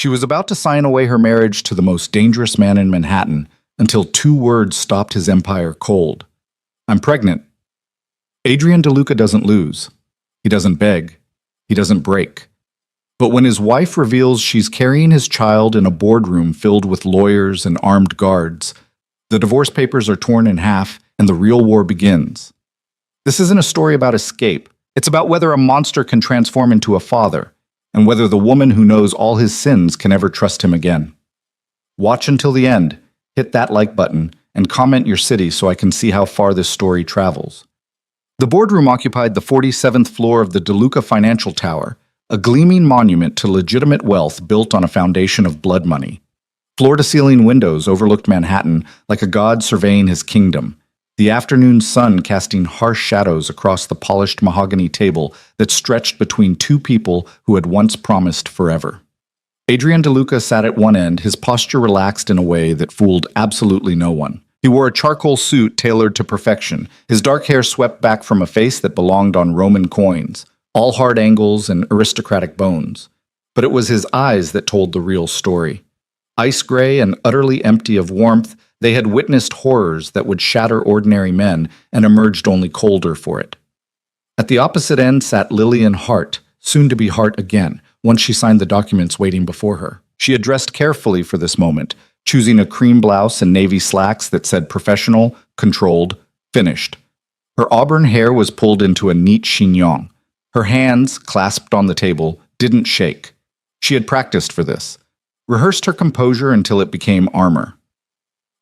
She was about to sign away her marriage to the most dangerous man in Manhattan until two words stopped his empire cold. "I'm pregnant." Adrian DeLuca doesn't lose. He doesn't beg. He doesn't break. But when his wife reveals she's carrying his child in a boardroom filled with lawyers and armed guards, the divorce papers are torn in half and the real war begins. This isn't a story about escape. It's about whether a monster can transform into a father, and whether the woman who knows all his sins can ever trust him again. Watch until the end, hit that like button, and comment your city so I can see how far this story travels. The boardroom occupied the 47th floor of the DeLuca Financial Tower, a gleaming monument to legitimate wealth built on a foundation of blood money. Floor-to-ceiling windows overlooked Manhattan like a god surveying his kingdom, the afternoon sun casting harsh shadows across the polished mahogany table that stretched between two people who had once promised forever. Adrian DeLuca sat at one end, his posture relaxed in a way that fooled absolutely no one. He wore a charcoal suit tailored to perfection, his dark hair swept back from a face that belonged on Roman coins, all hard angles and aristocratic bones. But it was his eyes that told the real story. Ice gray and utterly empty of warmth, they had witnessed horrors that would shatter ordinary men and emerged only colder for it. At the opposite end sat Lillian Hart, soon to be Hart again, once she signed the documents waiting before her. She had dressed carefully for this moment, choosing a cream blouse and navy slacks that said professional, controlled, finished. Her auburn hair was pulled into a neat chignon. Her hands, clasped on the table, didn't shake. She had practiced for this, rehearsed her composure until it became armor.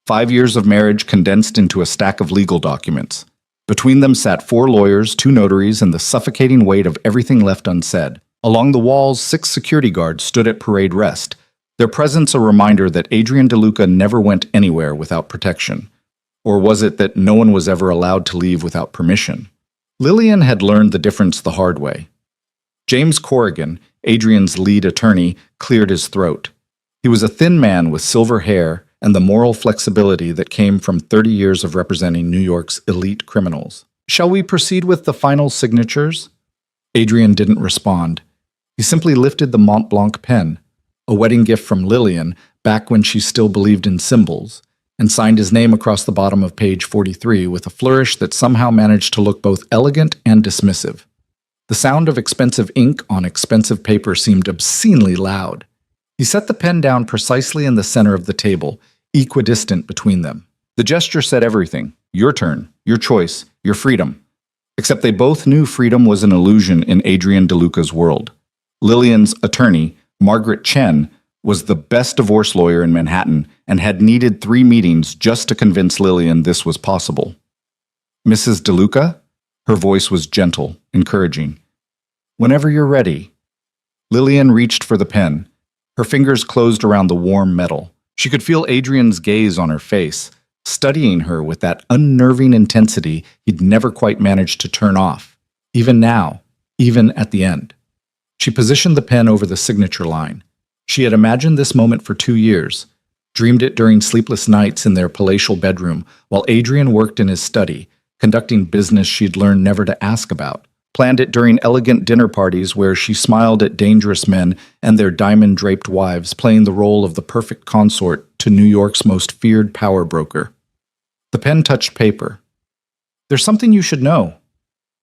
5 years of marriage condensed into a stack of legal documents. Between them sat 4 lawyers, 2 notaries, and the suffocating weight of everything left unsaid. Along the walls, 6 security guards stood at parade rest, their presence a reminder that Adrian DeLuca never went anywhere without protection. Or was it that no one was ever allowed to leave without permission? Lillian had learned the difference the hard way. James Corrigan, Adrian's lead attorney, cleared his throat. He was a thin man with silver hair and the moral flexibility that came from 30 years of representing New York's elite criminals. "Shall we proceed with the final signatures?" Adrian didn't respond. He simply lifted the Mont Blanc pen, a wedding gift from Lillian back when she still believed in symbols, and signed his name across the bottom of page 43 with a flourish that somehow managed to look both elegant and dismissive. The sound of expensive ink on expensive paper seemed obscenely loud. He set the pen down precisely in the center of the table, equidistant between them. The gesture said everything. Your turn, your choice, your freedom. Except they both knew freedom was an illusion in Adrian DeLuca's world. Lillian's attorney, Margaret Chen, was the best divorce lawyer in Manhattan and had needed 3 meetings just to convince Lillian this was possible. "Mrs. DeLuca?" Her voice was gentle, encouraging. "Whenever you're ready." Lillian reached for the pen. Her fingers closed around the warm metal. She could feel Adrian's gaze on her face, studying her with that unnerving intensity he'd never quite managed to turn off, even now, even at the end. She positioned the pen over the signature line. She had imagined this moment for 2 years, dreamed it during sleepless nights in their palatial bedroom while Adrian worked in his study, conducting business she'd learned never to ask about. Planned it during elegant dinner parties where she smiled at dangerous men and their diamond-draped wives, playing the role of the perfect consort to New York's most feared power broker. The pen touched paper. "There's something you should know."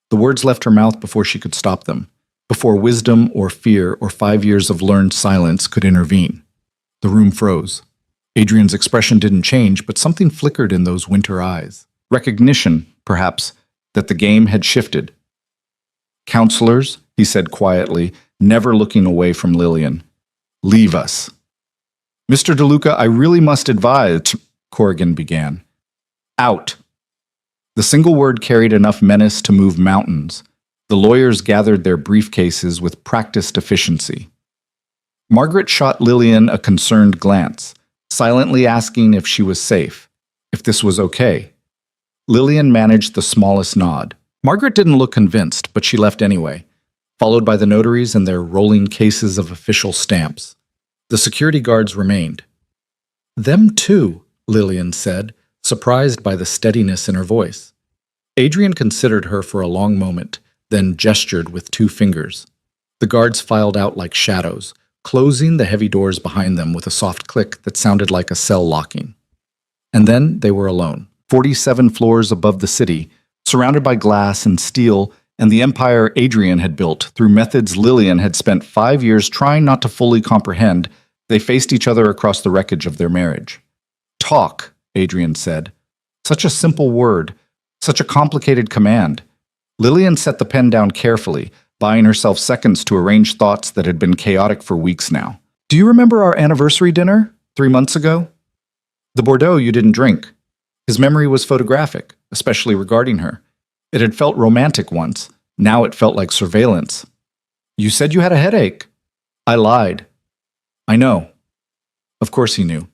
The words left her mouth before she could stop them, before wisdom or fear or 5 years of learned silence could intervene. The room froze. Adrian's expression didn't change, but something flickered in those winter eyes. Recognition, perhaps, that the game had shifted. "Counselors," he said quietly, never looking away from Lillian, "leave us." "Mr. DeLuca, I really must advise," Corrigan began. "Out." The single word carried enough menace to move mountains. The lawyers gathered their briefcases with practiced efficiency. Margaret shot Lillian a concerned glance, silently asking if she was safe, if this was okay. Lillian managed the smallest nod. Margaret didn't look convinced, but she left anyway, followed by the notaries and their rolling cases of official stamps. The security guards remained. "Them too," Lillian said, surprised by the steadiness in her voice. Adrian considered her for a long moment, then gestured with 2 fingers. The guards filed out like shadows, closing the heavy doors behind them with a soft click that sounded like a cell locking. And then they were alone, 47 floors above the city, surrounded by glass and steel and the empire Adrian had built through methods Lillian had spent 5 years trying not to fully comprehend. They faced each other across the wreckage of their marriage. Talk, Adrian said. Such a simple word, such a complicated command. Lillian set the pen down carefully, buying herself seconds to arrange thoughts that had been chaotic for weeks now. Do you remember our anniversary dinner 3 months ago? The Bordeaux you didn't drink. His memory was photographic, especially regarding her. It had felt romantic once. Now it felt like surveillance. You said you had a headache. I lied. I know. Of course he knew.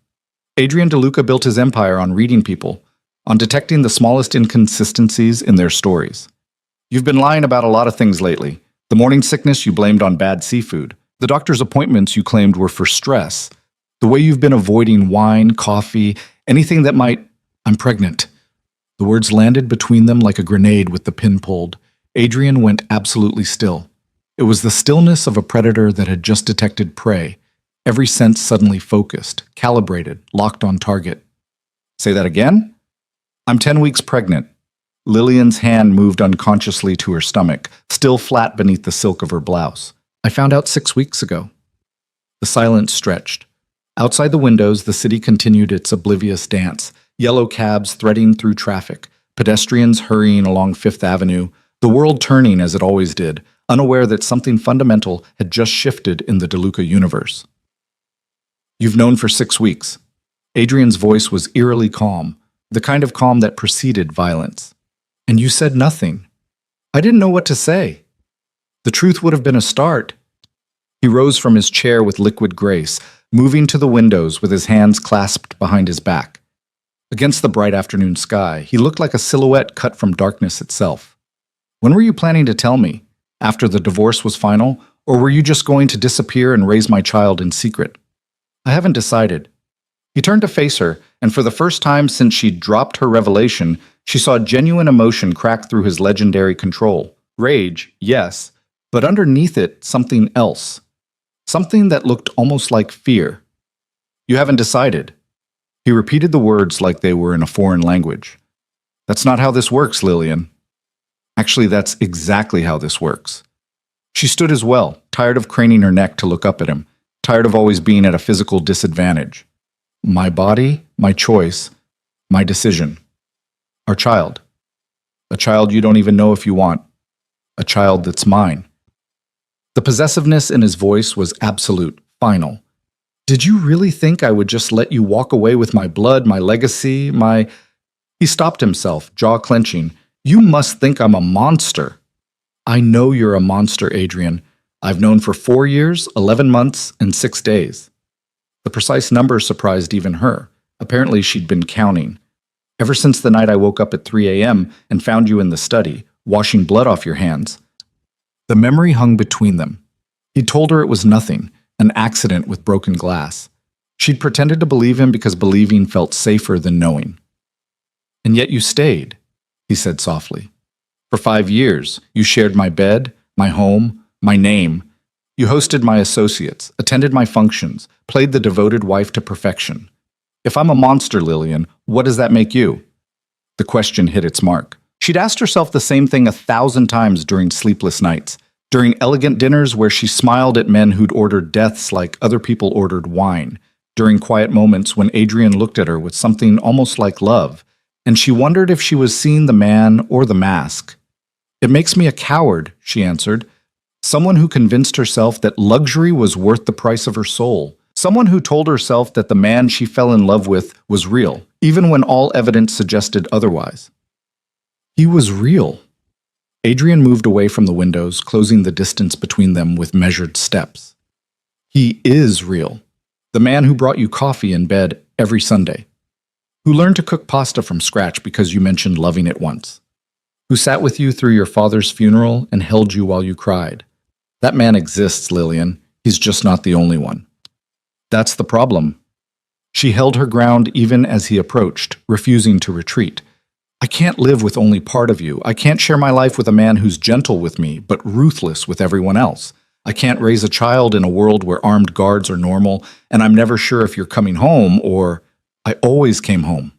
Adrian DeLuca built his empire on reading people, on detecting the smallest inconsistencies in their stories. You've been lying about a lot of things lately. The morning sickness you blamed on bad seafood. The doctor's appointments you claimed were for stress. The way you've been avoiding wine, coffee, anything that might... I'm pregnant. The words landed between them like a grenade with the pin pulled. Adrian went absolutely still. It was the stillness of a predator that had just detected prey. Every sense suddenly focused, calibrated, locked on target. Say that again? I'm 10 weeks pregnant. Lillian's hand moved unconsciously to her stomach, still flat beneath the silk of her blouse. I found out 6 weeks ago. The silence stretched. Outside the windows, the city continued its oblivious dance. Yellow cabs threading through traffic, pedestrians hurrying along Fifth Avenue, the world turning as it always did, unaware that something fundamental had just shifted in the DeLuca universe. You've known for 6 weeks. Adrian's voice was eerily calm, the kind of calm that preceded violence. And you said nothing. I didn't know what to say. The truth would have been a start. He rose from his chair with liquid grace, moving to the windows with his hands clasped behind his back. Against the bright afternoon sky, he looked like a silhouette cut from darkness itself. When were you planning to tell me? After the divorce was final? Or were you just going to disappear and raise my child in secret? I haven't decided. He turned to face her, and for the first time since she'd dropped her revelation, she saw genuine emotion crack through his legendary control. Rage, yes, but underneath it, something else. Something that looked almost like fear. You haven't decided. He repeated the words like they were in a foreign language. That's not how this works, Lillian. Actually, that's exactly how this works. She stood as well, tired of craning her neck to look up at him, tired of always being at a physical disadvantage. My body, my choice, my decision. Our child. A child you don't even know if you want. A child that's mine. The possessiveness in his voice was absolute, final. Did you really think I would just let you walk away with my blood, my legacy, my... He stopped himself, jaw clenching. You must think I'm a monster. I know you're a monster, Adrian. I've known for 4 years, 11 months, and 6 days. The precise number surprised even her. Apparently she'd been counting. Ever since the night I woke up at 3 a.m. and found you in the study, washing blood off your hands. The memory hung between them. He told her it was nothing, an accident with broken glass. She'd pretended to believe him because believing felt safer than knowing. And yet you stayed, he said softly. For 5 years, you shared my bed, my home, my name. You hosted my associates, attended my functions, played the devoted wife to perfection. If I'm a monster, Lillian, what does that make you? The question hit its mark. She'd asked herself the same thing 1,000 times during sleepless nights, during elegant dinners where she smiled at men who'd ordered deaths like other people ordered wine, during quiet moments when Adrian looked at her with something almost like love, and she wondered if she was seeing the man or the mask. It makes me a coward, she answered. Someone who convinced herself that luxury was worth the price of her soul. Someone who told herself that the man she fell in love with was real, even when all evidence suggested otherwise. He was real. Adrian moved away from the windows, closing the distance between them with measured steps. He is real. The man who brought you coffee in bed every Sunday. Who learned to cook pasta from scratch because you mentioned loving it once. Who sat with you through your father's funeral and held you while you cried. That man exists, Lillian. He's just not the only one. That's the problem. She held her ground even as he approached, refusing to retreat. I can't live with only part of you. I can't share my life with a man who's gentle with me, but ruthless with everyone else. I can't raise a child in a world where armed guards are normal, and I'm never sure if you're coming home or I always came home.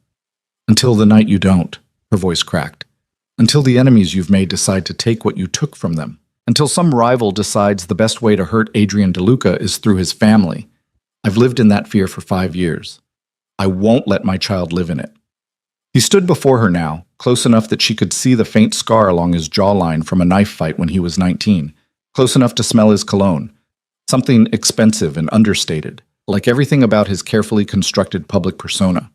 Until the night you don't, her voice cracked. Until the enemies you've made decide to take what you took from them. Until some rival decides the best way to hurt Adrian DeLuca is through his family. I've lived in that fear for 5 years. I won't let my child live in it. He stood before her now, close enough that she could see the faint scar along his jawline from a knife fight when he was 19, close enough to smell his cologne. Something expensive and understated, like everything about his carefully constructed public persona.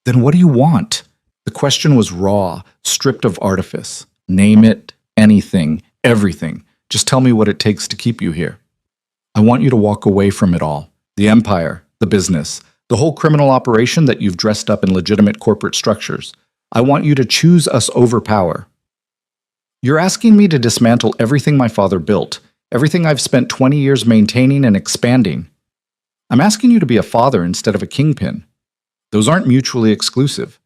Then what do you want? The question was raw, stripped of artifice. Name it, anything, everything. Just tell me what it takes to keep you here. I want you to walk away from it all. The empire, the business, the whole criminal operation that you've dressed up in legitimate corporate structures. I want you to choose us over power. You're asking me to dismantle everything my father built, everything I've spent 20 years maintaining and expanding. I'm asking you to be a father instead of a kingpin. Those aren't mutually exclusive.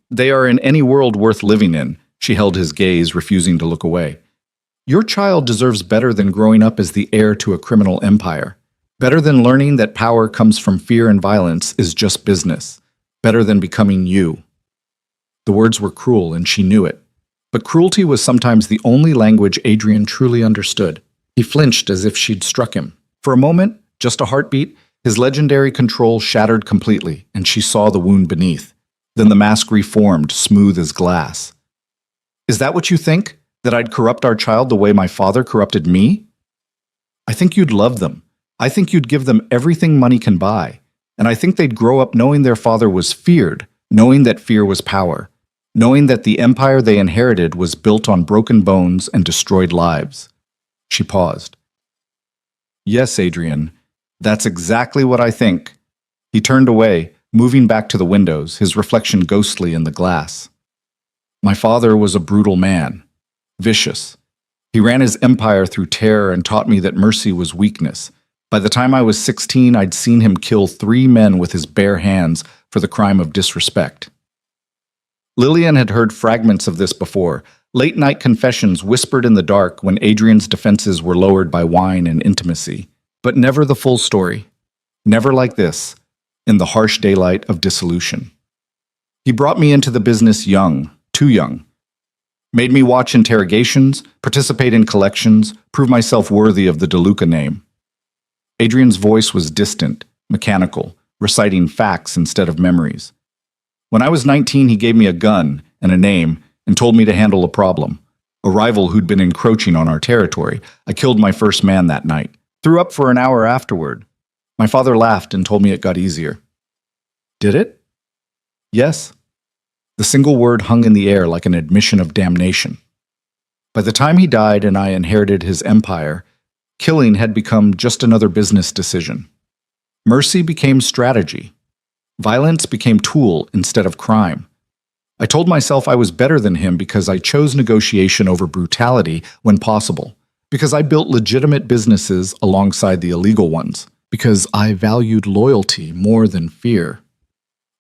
They are in any world worth living in. She held his gaze, refusing to look away. Your child deserves better than growing up as the heir to a criminal empire. Better than learning that power comes from fear and violence is just business. Better than becoming you. The words were cruel, and she knew it. But cruelty was sometimes the only language Adrian truly understood. He flinched as if she'd struck him. For a moment, just a heartbeat, his legendary control shattered completely, and she saw the wound beneath. Then the mask reformed, smooth as glass. Is that what you think? That I'd corrupt our child the way my father corrupted me? I think you'd love them. I think you'd give them everything money can buy. And I think they'd grow up knowing their father was feared, knowing that fear was power, knowing that the empire they inherited was built on broken bones and destroyed lives. She paused. Yes, Adrian, that's exactly what I think. He turned away, moving back to the windows, his reflection ghostly in the glass. My father was a brutal man, vicious. He ran his empire through terror and taught me that mercy was weakness. By the time I was 16, I'd seen him kill 3 men with his bare hands for the crime of disrespect. Lillian had heard fragments of this before, late-night confessions whispered in the dark when Adrian's defenses were lowered by wine and intimacy. But never the full story. Never like this, in the harsh daylight of dissolution. He brought me into the business young, too young. Made me watch interrogations, participate in collections, prove myself worthy of the DeLuca name. Adrian's voice was distant, mechanical, reciting facts instead of memories. When I was 19, he gave me a gun and a name and told me to handle a problem. A rival who'd been encroaching on our territory. I killed my first man that night. Threw up for an hour afterward. My father laughed and told me it got easier. Did it? Yes. The single word hung in the air like an admission of damnation. By the time he died and I inherited his empire, killing had become just another business decision. Mercy became strategy. Violence became tool instead of crime. I told myself I was better than him because I chose negotiation over brutality when possible, because I built legitimate businesses alongside the illegal ones, because I valued loyalty more than fear.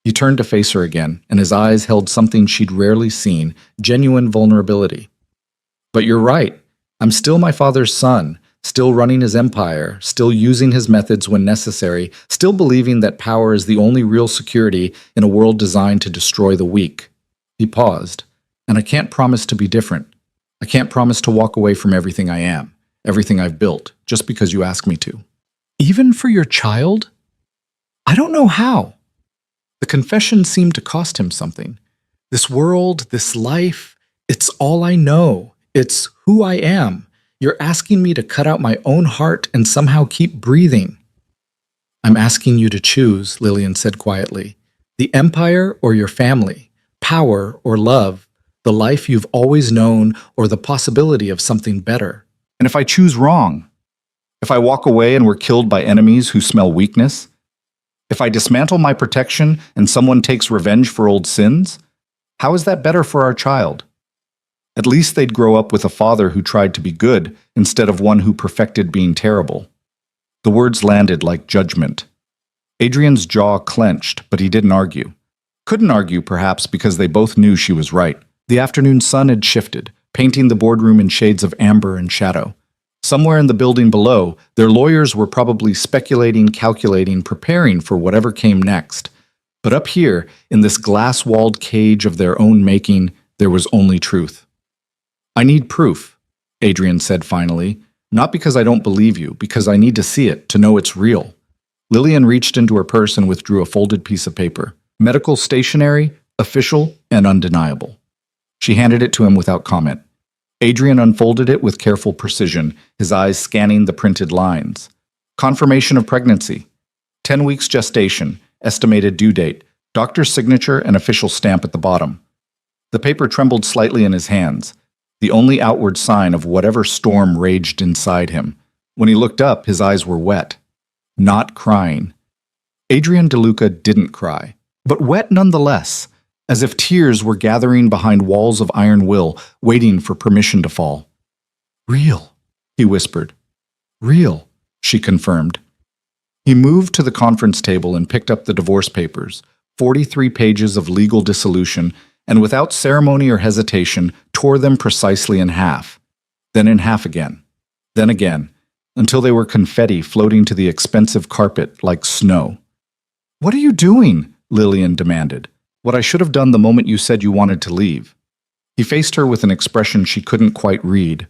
He turned to face her again, and his eyes held something she'd rarely seen, genuine vulnerability. But you're right. I'm still my father's son, still running his empire, still using his methods when necessary, still believing that power is the only real security in a world designed to destroy the weak. He paused. And I can't promise to be different. I can't promise to walk away from everything I am, everything I've built, just because you ask me to. Even for your child? I don't know how. The confession seemed to cost him something. This world, this life, it's all I know. It's who I am. You're asking me to cut out my own heart and somehow keep breathing. I'm asking you to choose, Lillian said quietly. The empire or your family, power or love, the life you've always known or the possibility of something better. And if I choose wrong, if I walk away and we're killed by enemies who smell weakness, if I dismantle my protection and someone takes revenge for old sins, how is that better for our child? At least they'd grow up with a father who tried to be good instead of one who perfected being terrible. The words landed like judgment. Adrian's jaw clenched, but he didn't argue. Couldn't argue, perhaps, because they both knew she was right. The afternoon sun had shifted, painting the boardroom in shades of amber and shadow. Somewhere in the building below, their lawyers were probably speculating, calculating, preparing for whatever came next. But up here, in this glass-walled cage of their own making, there was only truth. "I need proof," Adrian said finally. "Not because I don't believe you, because I need to see it, to know it's real." Lillian reached into her purse and withdrew a folded piece of paper. Medical stationery, official, and undeniable. She handed it to him without comment. Adrian unfolded it with careful precision, his eyes scanning the printed lines. Confirmation of pregnancy. 10 weeks gestation, estimated due date, doctor's signature and official stamp at the bottom. The paper trembled slightly in his hands, the only outward sign of whatever storm raged inside him. When he looked up, his eyes were wet. Not crying. Adrian DeLuca didn't cry, but wet nonetheless, as if tears were gathering behind walls of iron will, waiting for permission to fall. "Real," he whispered. "Real," she confirmed. He moved to the conference table and picked up the divorce papers, 43 pages of legal dissolution, and without ceremony or hesitation, tore them precisely in half. Then in half again. Then again, until they were confetti floating to the expensive carpet like snow. "What are you doing?" Lillian demanded. "What I should have done the moment you said you wanted to leave." He faced her with an expression she couldn't quite read.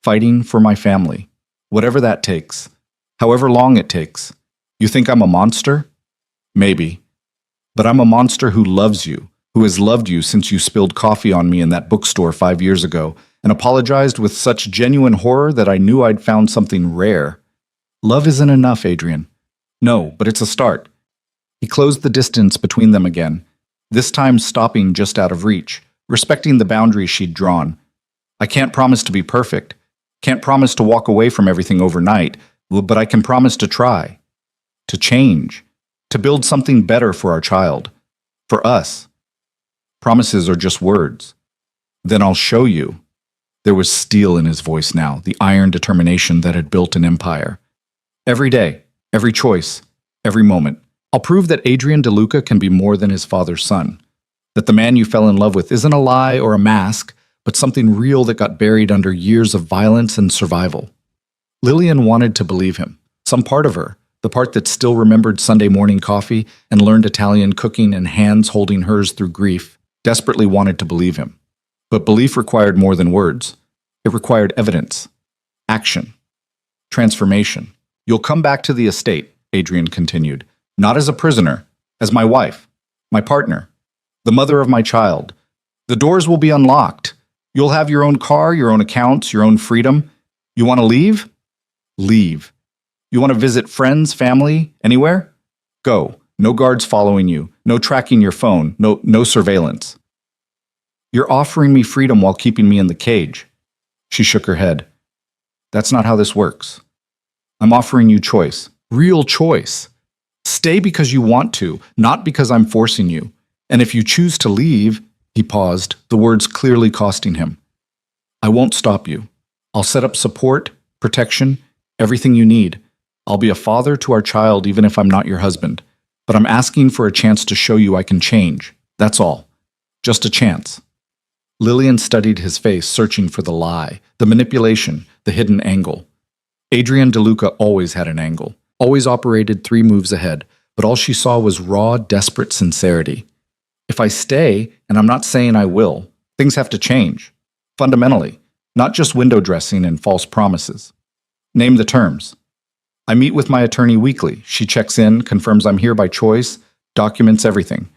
"Fighting for my family. Whatever that takes. However long it takes. You think I'm a monster? Maybe. But I'm a monster who loves you, who has loved you since you spilled coffee on me in that bookstore 5 years ago, and apologized with such genuine horror that I knew I'd found something rare. Love isn't enough, Adrian. No, but it's a start." He closed the distance between them again, this time stopping just out of reach, respecting the boundaries she'd drawn. "I can't promise to be perfect. Can't promise to walk away from everything overnight, but I can promise to try. To change. To build something better for our child. For us. Promises are just words. Then I'll show you." There was steel in his voice now, the iron determination that had built an empire. "Every day, every choice, every moment. I'll prove that Adrian DeLuca can be more than his father's son. That the man you fell in love with isn't a lie or a mask, but something real that got buried under years of violence and survival." Lillian wanted to believe him. Some part of her, the part that still remembered Sunday morning coffee and learned Italian cooking and hands holding hers through grief, desperately wanted to believe him. But belief required more than words. It required evidence. Action. Transformation. "You'll come back to the estate," Adrian continued. "Not as a prisoner, as my wife, my partner, the mother of my child. The doors will be unlocked. You'll have your own car, your own accounts, your own freedom. You want to leave? Leave. You want to visit friends, family, anywhere? Go. No guards following you, no tracking your phone, no surveillance. You're offering me freedom while keeping me in the cage." She shook her head. "That's not how this works. I'm offering you choice. Real choice. Stay because you want to, not because I'm forcing you. And if you choose to leave," he paused, the words clearly costing him, "I won't stop you. I'll set up support, protection, everything you need. I'll be a father to our child even if I'm not your husband. But I'm asking for a chance to show you I can change. That's all. Just a chance." Lillian studied his face, searching for the lie, the manipulation, the hidden angle. Adrian DeLuca always had an angle, always operated 3 moves ahead, but all she saw was raw, desperate sincerity. "If I stay, and I'm not saying I will, things have to change. Fundamentally, not just window dressing and false promises. Name the terms. I meet with my attorney weekly. She checks in, confirms I'm here by choice, documents everything.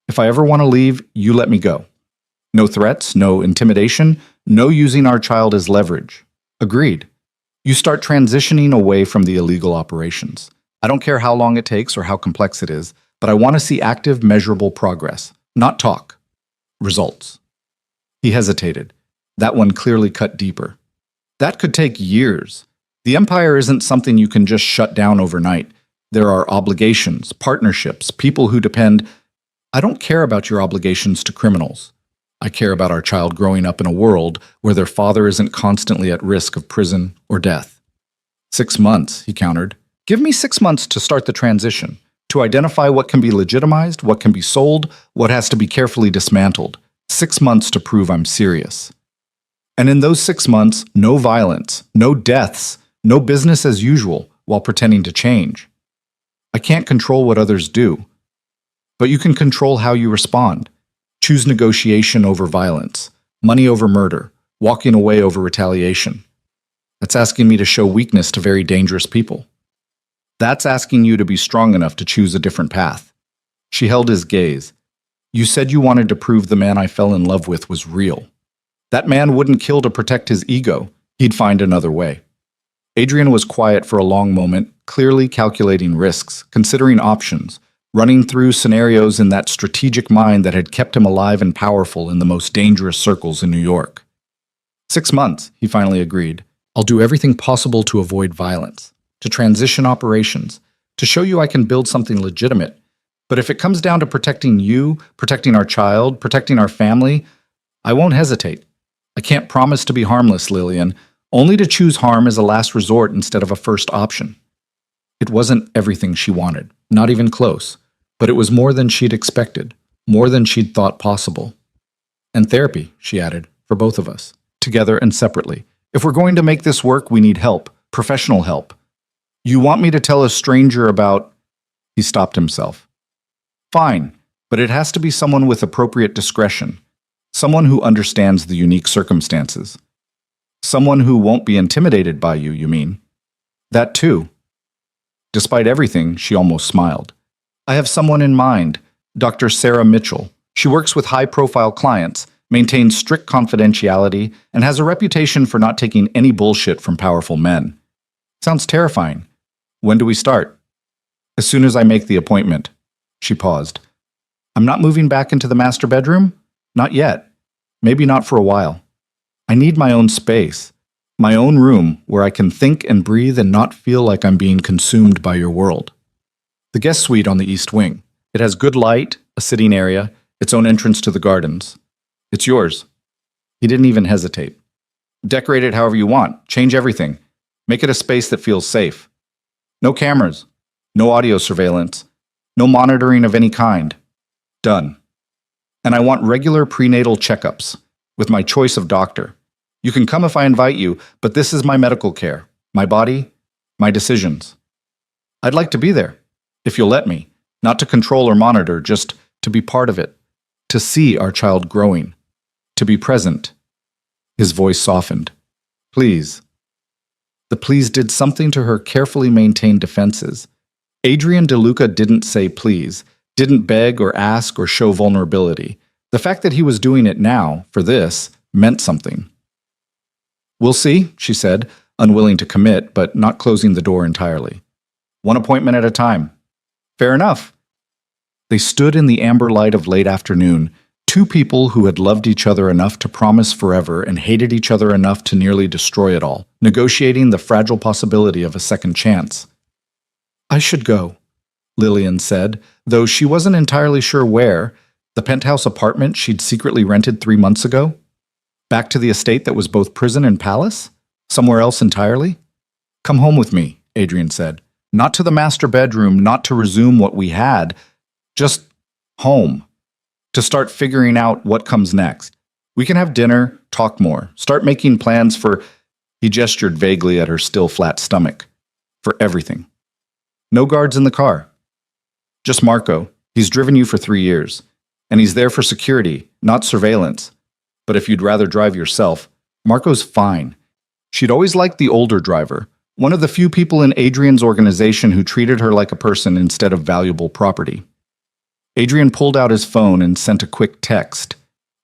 If I ever want to leave, you let me go. No threats, no intimidation, no using our child as leverage. Agreed. You start transitioning away from the illegal operations. I don't care how long it takes or how complex it is, but I want to see active, measurable progress, not talk. Results." He hesitated. That one clearly cut deeper. "That could take years. The empire isn't something you can just shut down overnight. There are obligations, partnerships, people who depend. I don't care about your obligations to criminals. I care about our child growing up in a world where their father isn't constantly at risk of prison or death." 6 months, he countered. "Give me 6 months to start the transition, to identify what can be legitimized, what can be sold, what has to be carefully dismantled. 6 months to prove I'm serious." And in those 6 months, no violence, no deaths, no business as usual while pretending to change. I can't control what others do, but you can control how you respond. Choose negotiation over violence, money over murder, walking away over retaliation. That's asking me to show weakness to very dangerous people. That's asking you to be strong enough to choose a different path. She held his gaze. You said you wanted to prove the man I fell in love with was real. That man wouldn't kill to protect his ego. He'd find another way. Adrian was quiet for a long moment, clearly calculating risks, considering options, running through scenarios in that strategic mind that had kept him alive and powerful in the most dangerous circles in New York. 6 months, he finally agreed. I'll do everything possible to avoid violence, to transition operations, to show you I can build something legitimate. But if it comes down to protecting you, protecting our child, protecting our family, I won't hesitate. I can't promise to be harmless, Lillian, only to choose harm as a last resort instead of a first option. It wasn't everything she wanted, not even close, but it was more than she'd expected, more than she'd thought possible. And therapy, she added, for both of us, together and separately. If we're going to make this work, we need help, professional help. You want me to tell a stranger about... He stopped himself. Fine, but it has to be someone with appropriate discretion, someone who understands the unique circumstances. Someone who won't be intimidated by you, you mean? That too. Despite everything, she almost smiled. I have someone in mind, Dr. Sarah Mitchell. She works with high-profile clients, maintains strict confidentiality, and has a reputation for not taking any bullshit from powerful men. Sounds terrifying. When do we start? As soon as I make the appointment. She paused. I'm not moving back into the master bedroom? Not yet. Maybe not for a while. I need my own space, my own room where I can think and breathe and not feel like I'm being consumed by your world. The guest suite on the east wing. It has good light, a sitting area, its own entrance to the gardens. It's yours. He didn't even hesitate. Decorate it however you want. Change everything. Make it a space that feels safe. No cameras. No audio surveillance. No monitoring of any kind. Done. And I want regular prenatal checkups with my choice of doctor. You can come if I invite you, but this is my medical care, my body, my decisions. I'd like to be there, if you'll let me, not to control or monitor, just to be part of it, to see our child growing, to be present. His voice softened. Please. The please did something to her carefully maintained defenses. Adrian DeLuca didn't say please, didn't beg or ask or show vulnerability. The fact that he was doing it now, for this, meant something. We'll see, she said, unwilling to commit, but not closing the door entirely. One appointment at a time. Fair enough. They stood in the amber light of late afternoon, two people who had loved each other enough to promise forever and hated each other enough to nearly destroy it all, negotiating the fragile possibility of a second chance. I should go, Lillian said, though she wasn't entirely sure where. The penthouse apartment she'd secretly rented 3 months ago? Back to the estate that was both prison and palace? Somewhere else entirely? Come home with me, Adrian said. Not to the master bedroom, not to resume what we had. Just home. To start figuring out what comes next. We can have dinner, talk more, start making plans for... He gestured vaguely at her still flat stomach. For everything. No guards in the car. Just Marco. He's driven you for 3 years. And he's there for security, not surveillance. But if you'd rather drive yourself, Marco's fine. She'd always liked the older driver, one of the few people in Adrian's organization who treated her like a person instead of valuable property. Adrian pulled out his phone and sent a quick text.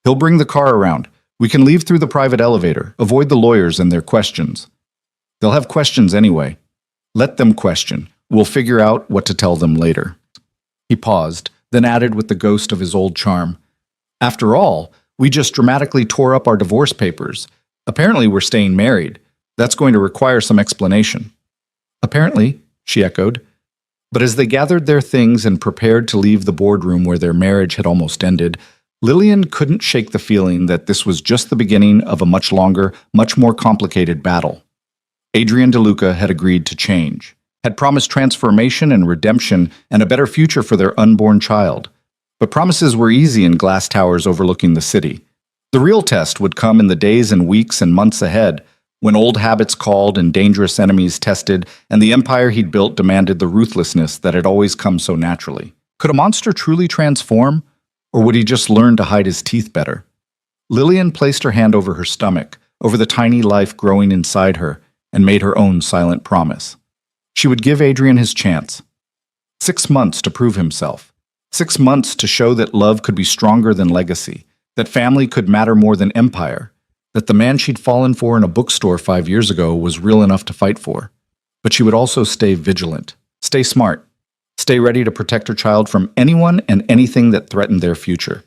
He'll bring the car around. We can leave through the private elevator, avoid the lawyers and their questions. They'll have questions anyway. Let them question. We'll figure out what to tell them later. He paused, then added with the ghost of his old charm. After all, we just dramatically tore up our divorce papers. Apparently we're staying married. That's going to require some explanation. Apparently, she echoed. But as they gathered their things and prepared to leave the boardroom where their marriage had almost ended, Lillian couldn't shake the feeling that this was just the beginning of a much longer, much more complicated battle. Adrian DeLuca had agreed to change, had promised transformation and redemption and a better future for their unborn child. But promises were easy in glass towers overlooking the city. The real test would come in the days and weeks and months ahead, when old habits called and dangerous enemies tested, and the empire he'd built demanded the ruthlessness that had always come so naturally. Could a monster truly transform, or would he just learn to hide his teeth better? Lillian placed her hand over her stomach, over the tiny life growing inside her, and made her own silent promise. She would give Adrian his chance. 6 months to prove himself. 6 months to show that love could be stronger than legacy, that family could matter more than empire, that the man she'd fallen for in a bookstore 5 years ago was real enough to fight for. But she would also stay vigilant, stay smart, stay ready to protect her child from anyone and anything that threatened their future,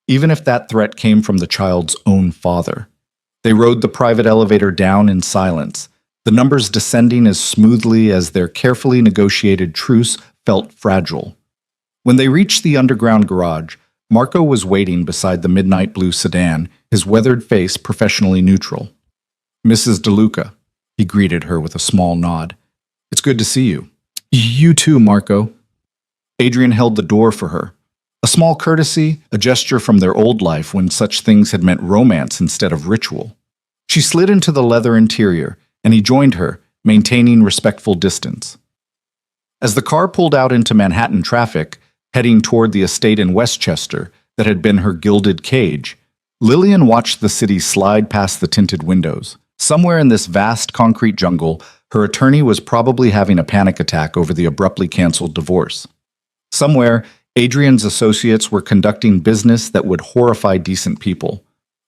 even if that threat came from the child's own father. They rode the private elevator down in silence, the numbers descending as smoothly as their carefully negotiated truce felt fragile. When they reached the underground garage, Marco was waiting beside the midnight blue sedan, his weathered face professionally neutral. "Mrs. DeLuca," he greeted her with a small nod. "It's good to see you." "You too, Marco." Adrian held the door for her. A small courtesy, a gesture from their old life when such things had meant romance instead of ritual. She slid into the leather interior, and he joined her, maintaining respectful distance. As the car pulled out into Manhattan traffic, heading toward the estate in Westchester that had been her gilded cage, Lillian watched the city slide past the tinted windows. Somewhere in this vast concrete jungle, her attorney was probably having a panic attack over the abruptly canceled divorce. Somewhere, Adrian's associates were conducting business that would horrify decent people.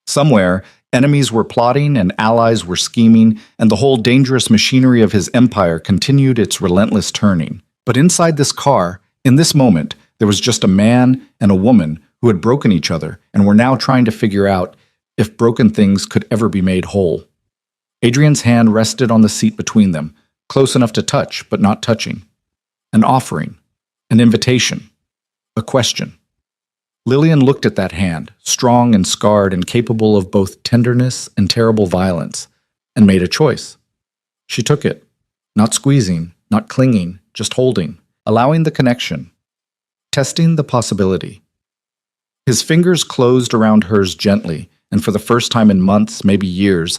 Somewhere, enemies were plotting and allies were scheming, and the whole dangerous machinery of his empire continued its relentless turning. But inside this car, in this moment, there was just a man and a woman who had broken each other and were now trying to figure out if broken things could ever be made whole. Adrian's hand rested on the seat between them, close enough to touch, but not touching. An offering, an invitation, a question. Lillian looked at that hand, strong and scarred and capable of both tenderness and terrible violence, and made a choice. She took it, not squeezing, not clinging, just holding, allowing the connection, testing the possibility. His fingers closed around hers gently, and for the first time in months, maybe years,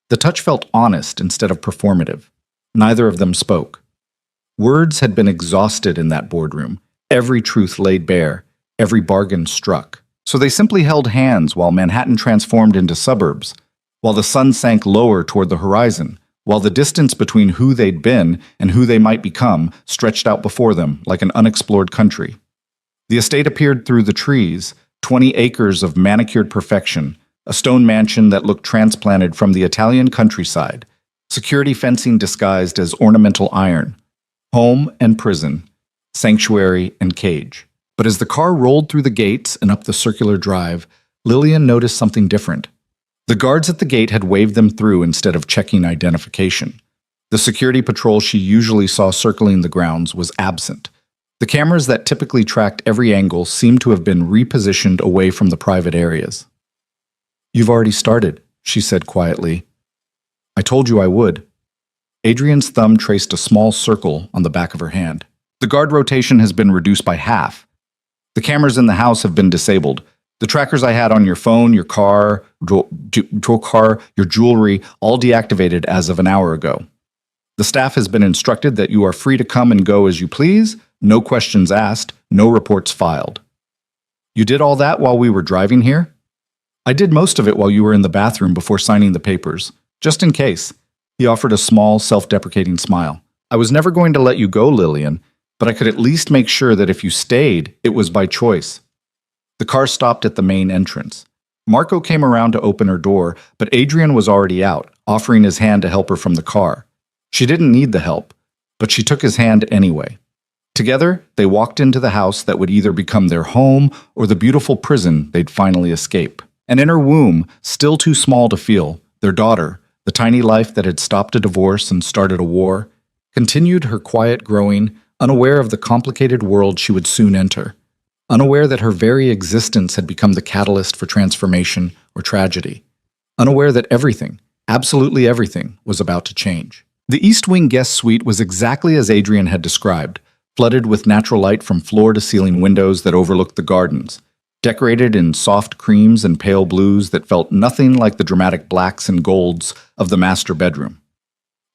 the touch felt honest instead of performative. Neither of them spoke. Words had been exhausted in that boardroom, every truth laid bare, every bargain struck. So they simply held hands while Manhattan transformed into suburbs, while the sun sank lower toward the horizon, while the distance between who they'd been and who they might become stretched out before them like an unexplored country. The estate appeared through the trees, 20 acres of manicured perfection, a stone mansion that looked transplanted from the Italian countryside, security fencing disguised as ornamental iron, home and prison, sanctuary and cage. But as the car rolled through the gates and up the circular drive, Lillian noticed something different. The guards at the gate had waved them through instead of checking identification. The security patrol she usually saw circling the grounds was absent. The cameras that typically tracked every angle seemed to have been repositioned away from the private areas. "You've already started," she said quietly. "I told you I would." Adrian's thumb traced a small circle on the back of her hand. "The guard rotation has been reduced by half. The cameras in the house have been disabled. The trackers I had on your phone, your car, your jewelry, all deactivated as of an hour ago. The staff has been instructed that you are free to come and go as you please, no questions asked, no reports filed." "You did all that while we were driving here?" "I did most of it while you were in the bathroom before signing the papers, just in case." He offered a small, self-deprecating smile. "I was never going to let you go, Lillian, but I could at least make sure that if you stayed, it was by choice." The car stopped at the main entrance. Marco came around to open her door, but Adrian was already out, offering his hand to help her from the car. She didn't need the help, but she took his hand anyway. Together, they walked into the house that would either become their home or the beautiful prison they'd finally escape. And in her womb, still too small to feel, their daughter, the tiny life that had stopped a divorce and started a war, continued her quiet growing, unaware of the complicated world she would soon enter, unaware that her very existence had become the catalyst for transformation or tragedy, unaware that everything, absolutely everything, was about to change. The East Wing guest suite was exactly as Adrian had described, flooded with natural light from floor-to-ceiling windows that overlooked the gardens. decorated in soft creams and pale blues that felt nothing like the dramatic blacks and golds of the master bedroom.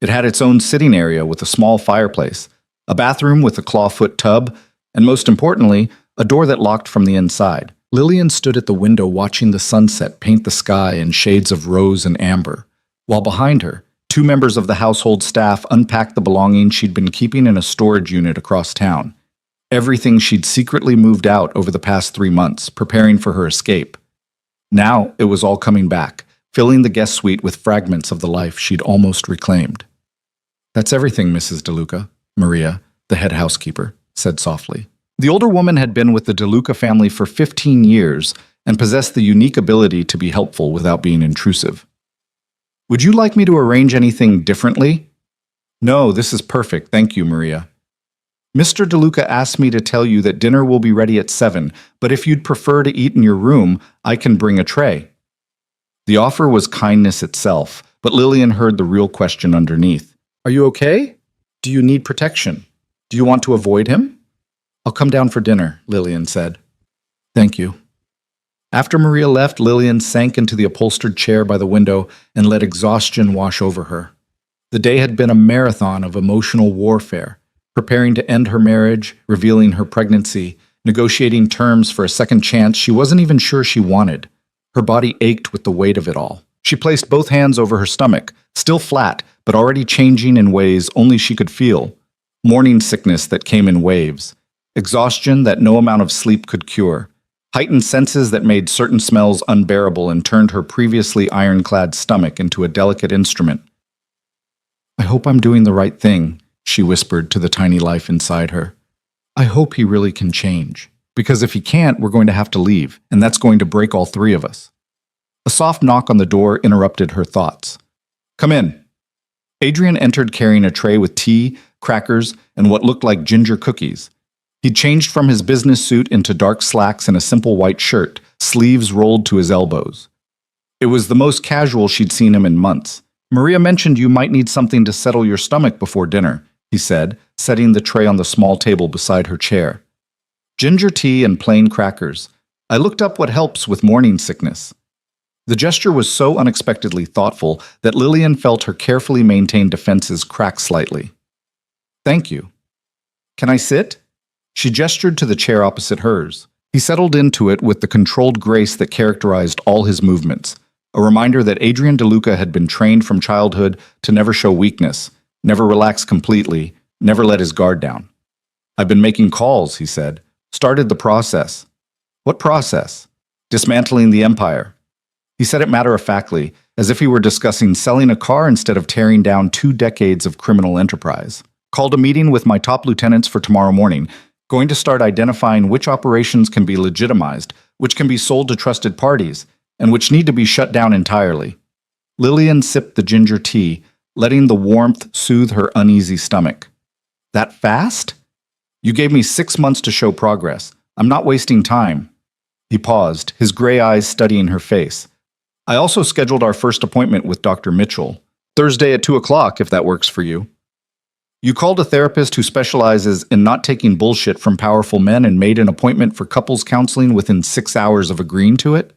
It had its own sitting area with a small fireplace, a bathroom with a clawfoot tub, and most importantly, a door that locked from the inside. Lillian stood at the window watching the sunset paint the sky in shades of rose and amber, while behind her, two members of the household staff unpacked the belongings she'd been keeping in a storage unit across town. Everything she'd secretly moved out over the past 3 months, preparing for her escape. Now it was all coming back, filling the guest suite with fragments of the life she'd almost reclaimed. "That's everything, Mrs. DeLuca," Maria, the head housekeeper, said softly. The older woman had been with the DeLuca family for 15 years and possessed the unique ability to be helpful without being intrusive. "Would you like me to arrange anything differently?" "No, this is perfect, thank you, Maria. Mr. DeLuca asked me to tell you that dinner will be ready at 7, but if you'd prefer to eat in your room, I can bring a tray." The offer was kindness itself, but Lillian heard the real question underneath. "Are you okay? Do you need protection? Do you want to avoid him?" "I'll come down for dinner," Lillian said. "Thank you." After Maria left, Lillian sank into the upholstered chair by the window and let exhaustion wash over her. The day had been a marathon of emotional warfare, preparing to end her marriage, revealing her pregnancy, negotiating terms for a second chance she wasn't even sure she wanted. Her body ached with the weight of it all. She placed both hands over her stomach, still flat, but already changing in ways only she could feel. Morning sickness that came in waves. Exhaustion that no amount of sleep could cure. Heightened senses that made certain smells unbearable and turned her previously ironclad stomach into a delicate instrument. "I hope I'm doing the right thing," she whispered to the tiny life inside her. "I hope he really can change. Because if he can't, we're going to have to leave, and that's going to break all three of us." A soft knock on the door interrupted her thoughts. "Come in." Adrian entered carrying a tray with tea, crackers, and what looked like ginger cookies. He'd changed from his business suit into dark slacks and a simple white shirt, sleeves rolled to his elbows. It was the most casual she'd seen him in months. "Maria mentioned you might need something to settle your stomach before dinner," he said, setting the tray on the small table beside her chair. "Ginger tea and plain crackers. I looked up what helps with morning sickness." The gesture was so unexpectedly thoughtful that Lillian felt her carefully maintained defenses crack slightly. "Thank you. Can I sit?" She gestured to the chair opposite hers. He settled into it with the controlled grace that characterized all his movements, a reminder that Adrian DeLuca had been trained from childhood to never show weakness, never relax completely, never let his guard down. "I've been making calls," he said. "Started the process." "What process?" "Dismantling the empire." He said it matter-of-factly, as if he were discussing selling a car instead of tearing down 2 decades of criminal enterprise. "Called a meeting with my top lieutenants for tomorrow morning. Going to start identifying which operations can be legitimized, which can be sold to trusted parties, and which need to be shut down entirely." Lillian sipped the ginger tea, letting the warmth soothe her uneasy stomach. "That fast? You gave me 6 months to show progress. I'm not wasting time." He paused, his gray eyes studying her face. "I also scheduled our first appointment with Dr. Mitchell. Thursday at 2 o'clock, if that works for you." "You called a therapist who specializes in not taking bullshit from powerful men and made an appointment for couples counseling within 6 hours of agreeing to it?"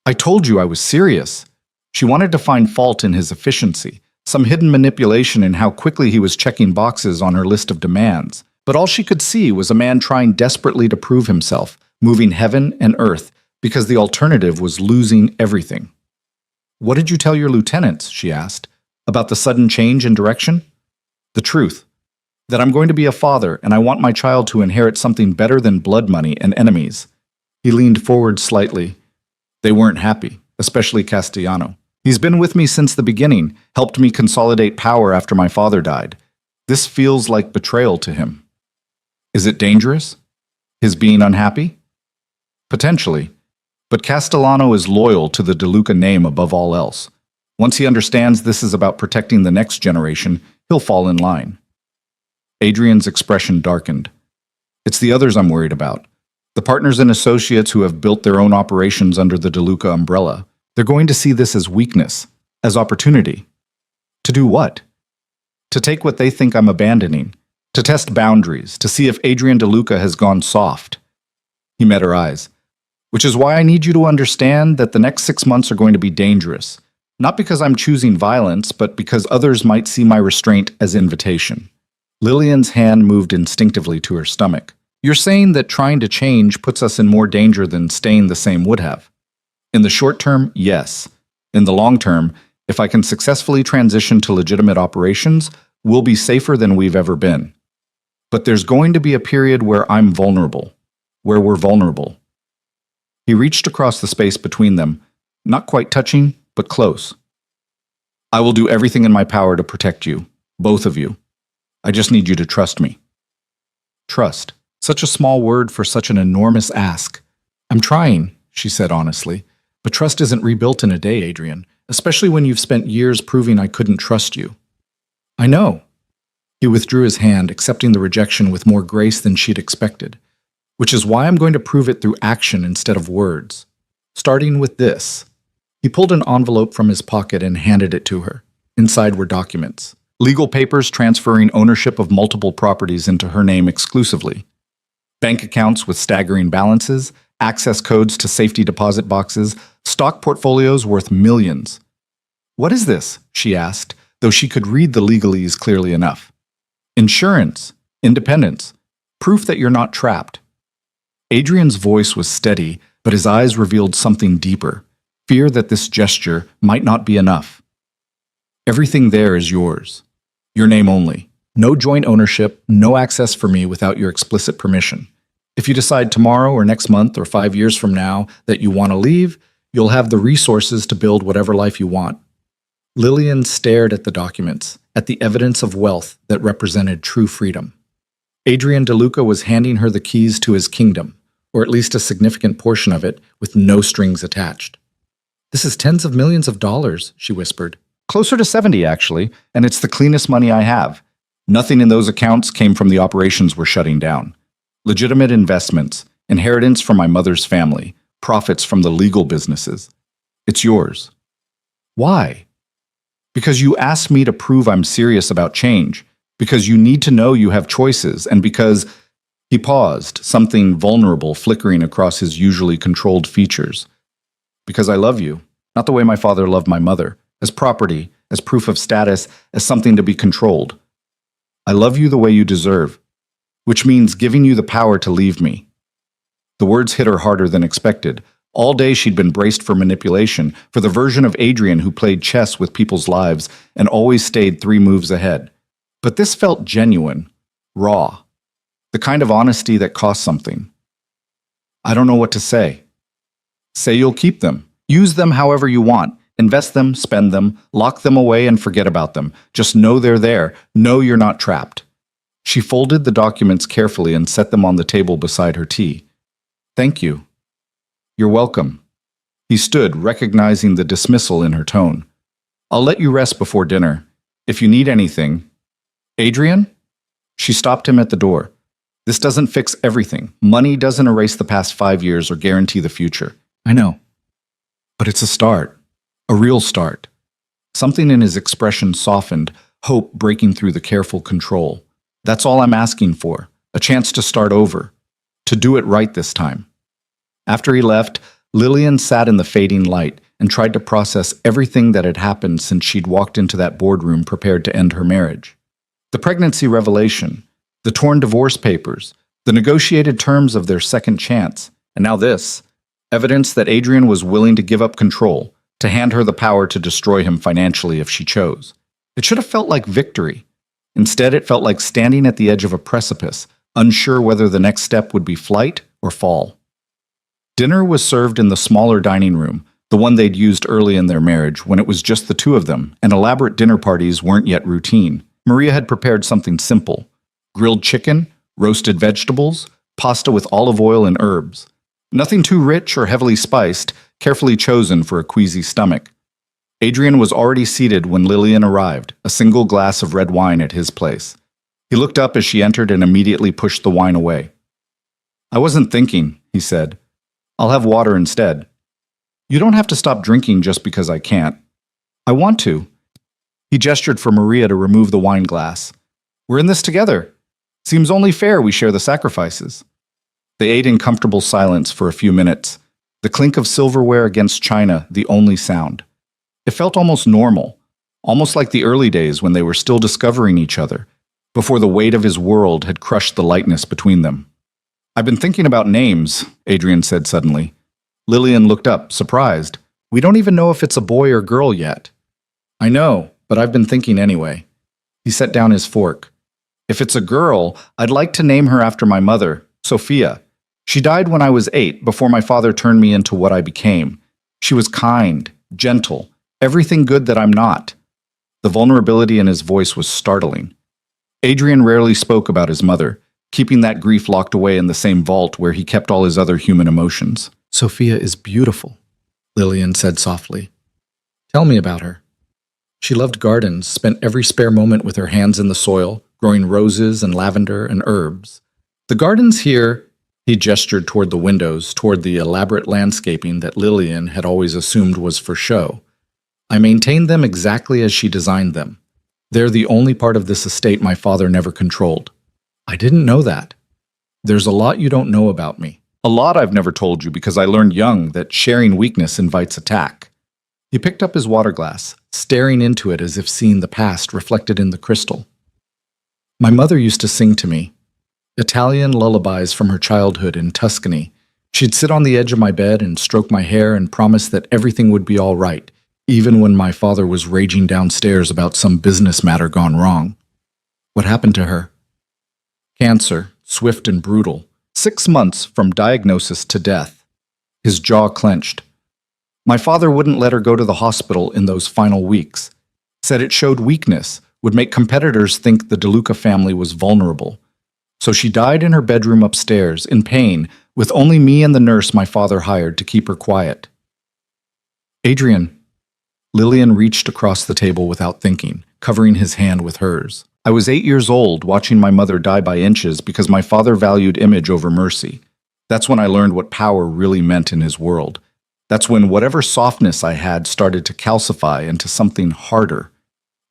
"I told you I was serious." She wanted to find fault in his efficiency, some hidden manipulation in how quickly he was checking boxes on her list of demands. But all she could see was a man trying desperately to prove himself, moving heaven and earth, because the alternative was losing everything. "What did you tell your lieutenants?" she asked. "About the sudden change in direction?" "The truth. That I'm going to be a father, and I want my child to inherit something better than blood money and enemies." He leaned forward slightly. "They weren't happy, especially Castellano. He's been with me since the beginning, helped me consolidate power after my father died. This feels like betrayal to him." "Is it dangerous? His being unhappy?" "Potentially. But Castellano is loyal to the DeLuca name above all else. Once he understands this is about protecting the next generation, he'll fall in line." Adrian's expression darkened. "It's the others I'm worried about. The partners and associates who have built their own operations under the DeLuca umbrella. They're going to see this as weakness, as opportunity." "To do what?" "To take what they think I'm abandoning. To test boundaries, to see if Adrian DeLuca has gone soft." He met her eyes. Which is why I need you to understand that the next 6 months are going to be dangerous. Not because I'm choosing violence, but because others might see my restraint as invitation. Lillian's hand moved instinctively to her stomach. You're saying that trying to change puts us in more danger than staying the same would have. In the short term, yes. In the long term, if I can successfully transition to legitimate operations, we'll be safer than we've ever been. But there's going to be a period where I'm vulnerable, where we're vulnerable. He reached across the space between them, not quite touching, but close. I will do everything in my power to protect you, both of you. I just need you to trust me. Trust. Such a small word for such an enormous ask. I'm trying, she said honestly, but trust isn't rebuilt in a day, Adrian, especially when you've spent years proving I couldn't trust you. I know. He withdrew his hand, accepting the rejection with more grace than she'd expected, which is why I'm going to prove it through action instead of words. Starting with this. He pulled an envelope from his pocket and handed it to her. Inside were documents. Legal papers transferring ownership of multiple properties into her name exclusively. Bank accounts with staggering balances, access codes to safety deposit boxes, stock portfolios worth millions. What is this? She asked, though she could read the legalese clearly enough. Insurance, independence, proof that you're not trapped. Adrian's voice was steady, but his eyes revealed something deeper, fear that this gesture might not be enough. Everything there is yours. Your name only. No joint ownership, no access for me without your explicit permission. If you decide tomorrow or next month or 5 years from now that you want to leave, you'll have the resources to build whatever life you want. Lillian stared at the documents, at the evidence of wealth that represented true freedom. Adrian DeLuca was handing her the keys to his kingdom, or at least a significant portion of it, with no strings attached. This is tens of millions of dollars, she whispered. Closer to 70, actually, and it's the cleanest money I have. Nothing in those accounts came from the operations we're shutting down. Legitimate investments, inheritance from my mother's family, profits from the legal businesses. It's yours. Why? Because you asked me to prove I'm serious about change, because you need to know you have choices, and because... He paused, something vulnerable flickering across his usually controlled features. Because I love you, not the way my father loved my mother, as property, as proof of status, as something to be controlled. I love you the way you deserve, which means giving you the power to leave me. The words hit her harder than expected. All day she'd been braced for manipulation, for the version of Adrian who played chess with people's lives and always stayed 3 moves ahead. But this felt genuine, raw. The kind of honesty that costs something. I don't know what to say. Say you'll keep them. Use them however you want. Invest them, spend them, lock them away and forget about them. Just know they're there. Know you're not trapped. She folded the documents carefully and set them on the table beside her tea. Thank you. You're welcome. He stood, recognizing the dismissal in her tone. I'll let you rest before dinner. If you need anything... Adrian? She stopped him at the door. This doesn't fix everything. Money doesn't erase the past 5 years or guarantee the future. I know. But it's a start. A real start. Something in his expression softened, hope breaking through the careful control. That's all I'm asking for. A chance to start over. To do it right this time. After he left, Lillian sat in the fading light and tried to process everything that had happened since she'd walked into that boardroom prepared to end her marriage. The pregnancy revelation, the torn divorce papers, the negotiated terms of their second chance, and now this, evidence that Adrian was willing to give up control, to hand her the power to destroy him financially if she chose. It should have felt like victory. Instead, it felt like standing at the edge of a precipice, unsure whether the next step would be flight or fall. Dinner was served in the smaller dining room, the one they'd used early in their marriage when it was just the two of them, and elaborate dinner parties weren't yet routine. Maria had prepared something simple. Grilled chicken, roasted vegetables, pasta with olive oil and herbs. Nothing too rich or heavily spiced, carefully chosen for a queasy stomach. Adrian was already seated when Lillian arrived, a single glass of red wine at his place. He looked up as she entered and immediately pushed the wine away. I wasn't thinking, he said. I'll have water instead. You don't have to stop drinking just because I can't. I want to. He gestured for Maria to remove the wine glass. We're in this together. Seems only fair we share the sacrifices. They ate in comfortable silence for a few minutes. The clink of silverware against china, the only sound. It felt almost normal, almost like the early days when they were still discovering each other, before the weight of his world had crushed the lightness between them. "I've been thinking about names," Adrian said suddenly. Lillian looked up, surprised. "We don't even know if it's a boy or girl yet." "I know, but I've been thinking anyway." He set down his fork. "If it's a girl, I'd like to name her after my mother, Sophia. She died when I was 8, before my father turned me into what I became. She was kind, gentle, everything good that I'm not." The vulnerability in his voice was startling. Adrian rarely spoke about his mother, keeping that grief locked away in the same vault where he kept all his other human emotions. "Sophia is beautiful," Lillian said softly. "Tell me about her." She loved gardens, spent every spare moment with her hands in the soil, growing roses and lavender and herbs. The gardens here, he gestured toward the windows, toward the elaborate landscaping that Lillian had always assumed was for show. "I maintained them exactly as she designed them. They're the only part of this estate my father never controlled." "I didn't know that." "There's a lot you don't know about me. A lot I've never told you because I learned young that sharing weakness invites attack." He picked up his water glass, staring into it as if seeing the past reflected in the crystal. "My mother used to sing to me Italian lullabies from her childhood in Tuscany. She'd sit on the edge of my bed and stroke my hair and promise that everything would be all right, even when my father was raging downstairs about some business matter gone wrong." "What happened to her?" "Cancer, swift and brutal. 6 months from diagnosis to death." His jaw clenched. "My father wouldn't let her go to the hospital in those final weeks. Said it showed weakness, would make competitors think the DeLuca family was vulnerable. So she died in her bedroom upstairs, in pain, with only me and the nurse my father hired to keep her quiet." "Adrian." Lillian reached across the table without thinking, covering his hand with hers. "I was 8 years old, watching my mother die by inches because my father valued image over mercy. That's when I learned what power really meant in his world. That's when whatever softness I had started to calcify into something harder."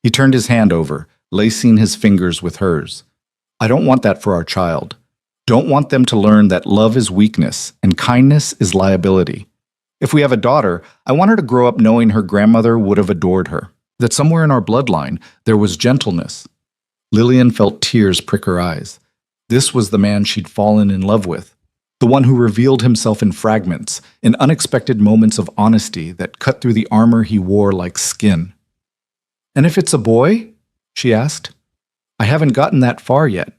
He turned his hand over, lacing his fingers with hers. "I don't want that for our child. Don't want them to learn that love is weakness and kindness is liability. If we have a daughter, I want her to grow up knowing her grandmother would have adored her, that somewhere in our bloodline there was gentleness." Lillian felt tears prick her eyes. This was the man she'd fallen in love with, the one who revealed himself in fragments, in unexpected moments of honesty that cut through the armor he wore like skin. "And if it's a boy?" she asked. "I haven't gotten that far yet.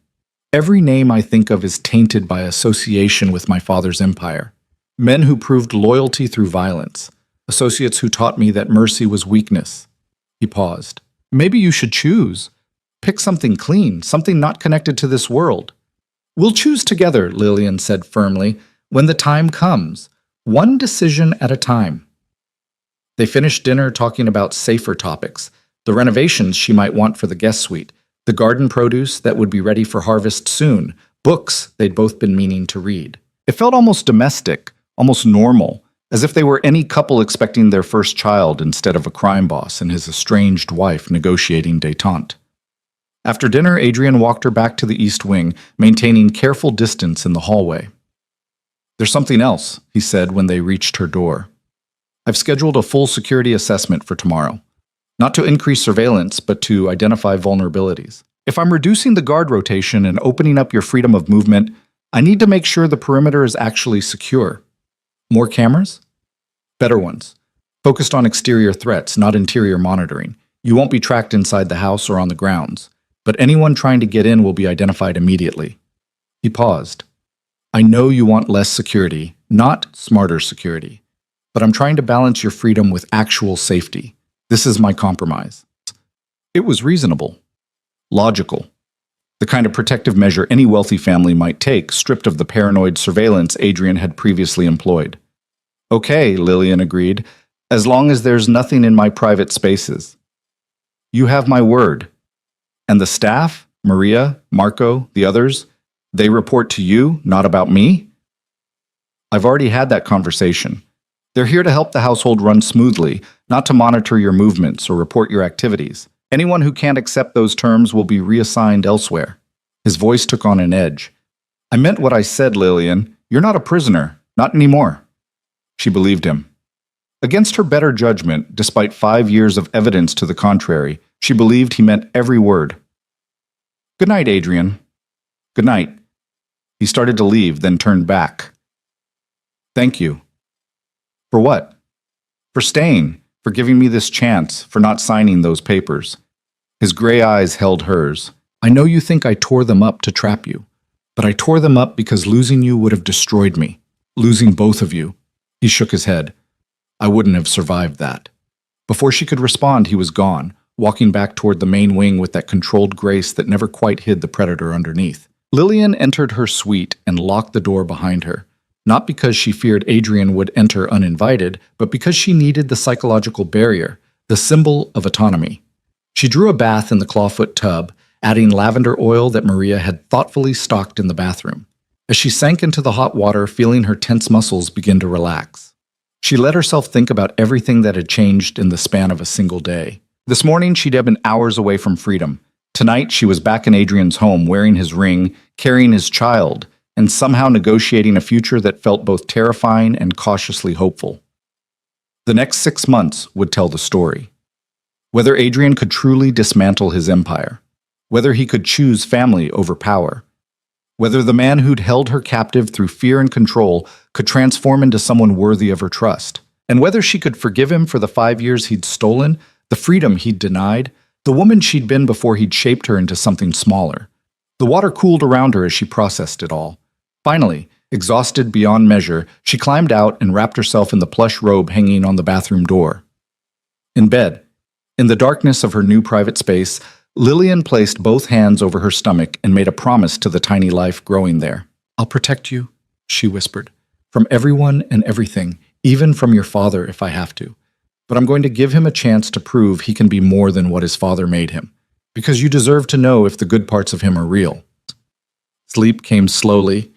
Every name I think of is tainted by association with my father's empire. Men who proved loyalty through violence, associates who taught me that mercy was weakness." He paused. "Maybe you should choose. Pick something clean, something not connected to this world." "We'll choose together," Lillian said firmly, "when the time comes. One decision at a time." They finished dinner talking about safer topics, the renovations she might want for the guest suite, the garden produce that would be ready for harvest soon, books they'd both been meaning to read. It felt almost domestic, almost normal, as if they were any couple expecting their first child instead of a crime boss and his estranged wife negotiating détente. After dinner, Adrian walked her back to the East Wing, maintaining careful distance in the hallway. "There's something else," he said when they reached her door. "I've scheduled a full security assessment for tomorrow. Not to increase surveillance, but to identify vulnerabilities. If I'm reducing the guard rotation and opening up your freedom of movement, I need to make sure the perimeter is actually secure. More cameras? Better ones. Focused on exterior threats, not interior monitoring. You won't be tracked inside the house or on the grounds, but anyone trying to get in will be identified immediately." He paused. "I know you want less security, not smarter security, but I'm trying to balance your freedom with actual safety. This is my compromise." It was reasonable, logical, the kind of protective measure any wealthy family might take, stripped of the paranoid surveillance Adrian had previously employed. "Okay," Lillian agreed, "as long as there's nothing in my private spaces." "You have my word. And the staff, Maria, Marco, the others, they report to you, not about me?" "I've already had that conversation. They're here to help the household run smoothly, not to monitor your movements or report your activities. Anyone who can't accept those terms will be reassigned elsewhere." His voice took on an edge. "I meant what I said, Lillian. You're not a prisoner. Not anymore." She believed him. Against her better judgment, despite 5 years of evidence to the contrary, she believed he meant every word. "Good night, Adrian." "Good night." He started to leave, then turned back. "Thank you." "For what?" "For staying, for giving me this chance, for not signing those papers." His gray eyes held hers. "I know you think I tore them up to trap you, but I tore them up because losing you would have destroyed me. Losing both of you." He shook his head. "I wouldn't have survived that." Before she could respond, he was gone, walking back toward the main wing with that controlled grace that never quite hid the predator underneath. Lillian entered her suite and locked the door behind her, not because she feared Adrian would enter uninvited, but because she needed the psychological barrier, the symbol of autonomy. She drew a bath in the clawfoot tub, adding lavender oil that Maria had thoughtfully stocked in the bathroom. As she sank into the hot water, feeling her tense muscles begin to relax, she let herself think about everything that had changed in the span of a single day. This morning, she'd have been hours away from freedom. Tonight, she was back in Adrian's home, wearing his ring, carrying his child, and somehow negotiating a future that felt both terrifying and cautiously hopeful. The next 6 months would tell the story. Whether Adrian could truly dismantle his empire, whether he could choose family over power, whether the man who'd held her captive through fear and control could transform into someone worthy of her trust, and whether she could forgive him for the 5 years he'd stolen, the freedom he'd denied, the woman she'd been before he'd shaped her into something smaller. The water cooled around her as she processed it all. Finally, exhausted beyond measure, she climbed out and wrapped herself in the plush robe hanging on the bathroom door. In bed, in the darkness of her new private space, Lillian placed both hands over her stomach and made a promise to the tiny life growing there. "I'll protect you," she whispered, "from everyone and everything, even from your father if I have to. But I'm going to give him a chance to prove he can be more than what his father made him, because you deserve to know if the good parts of him are real." Sleep came slowly,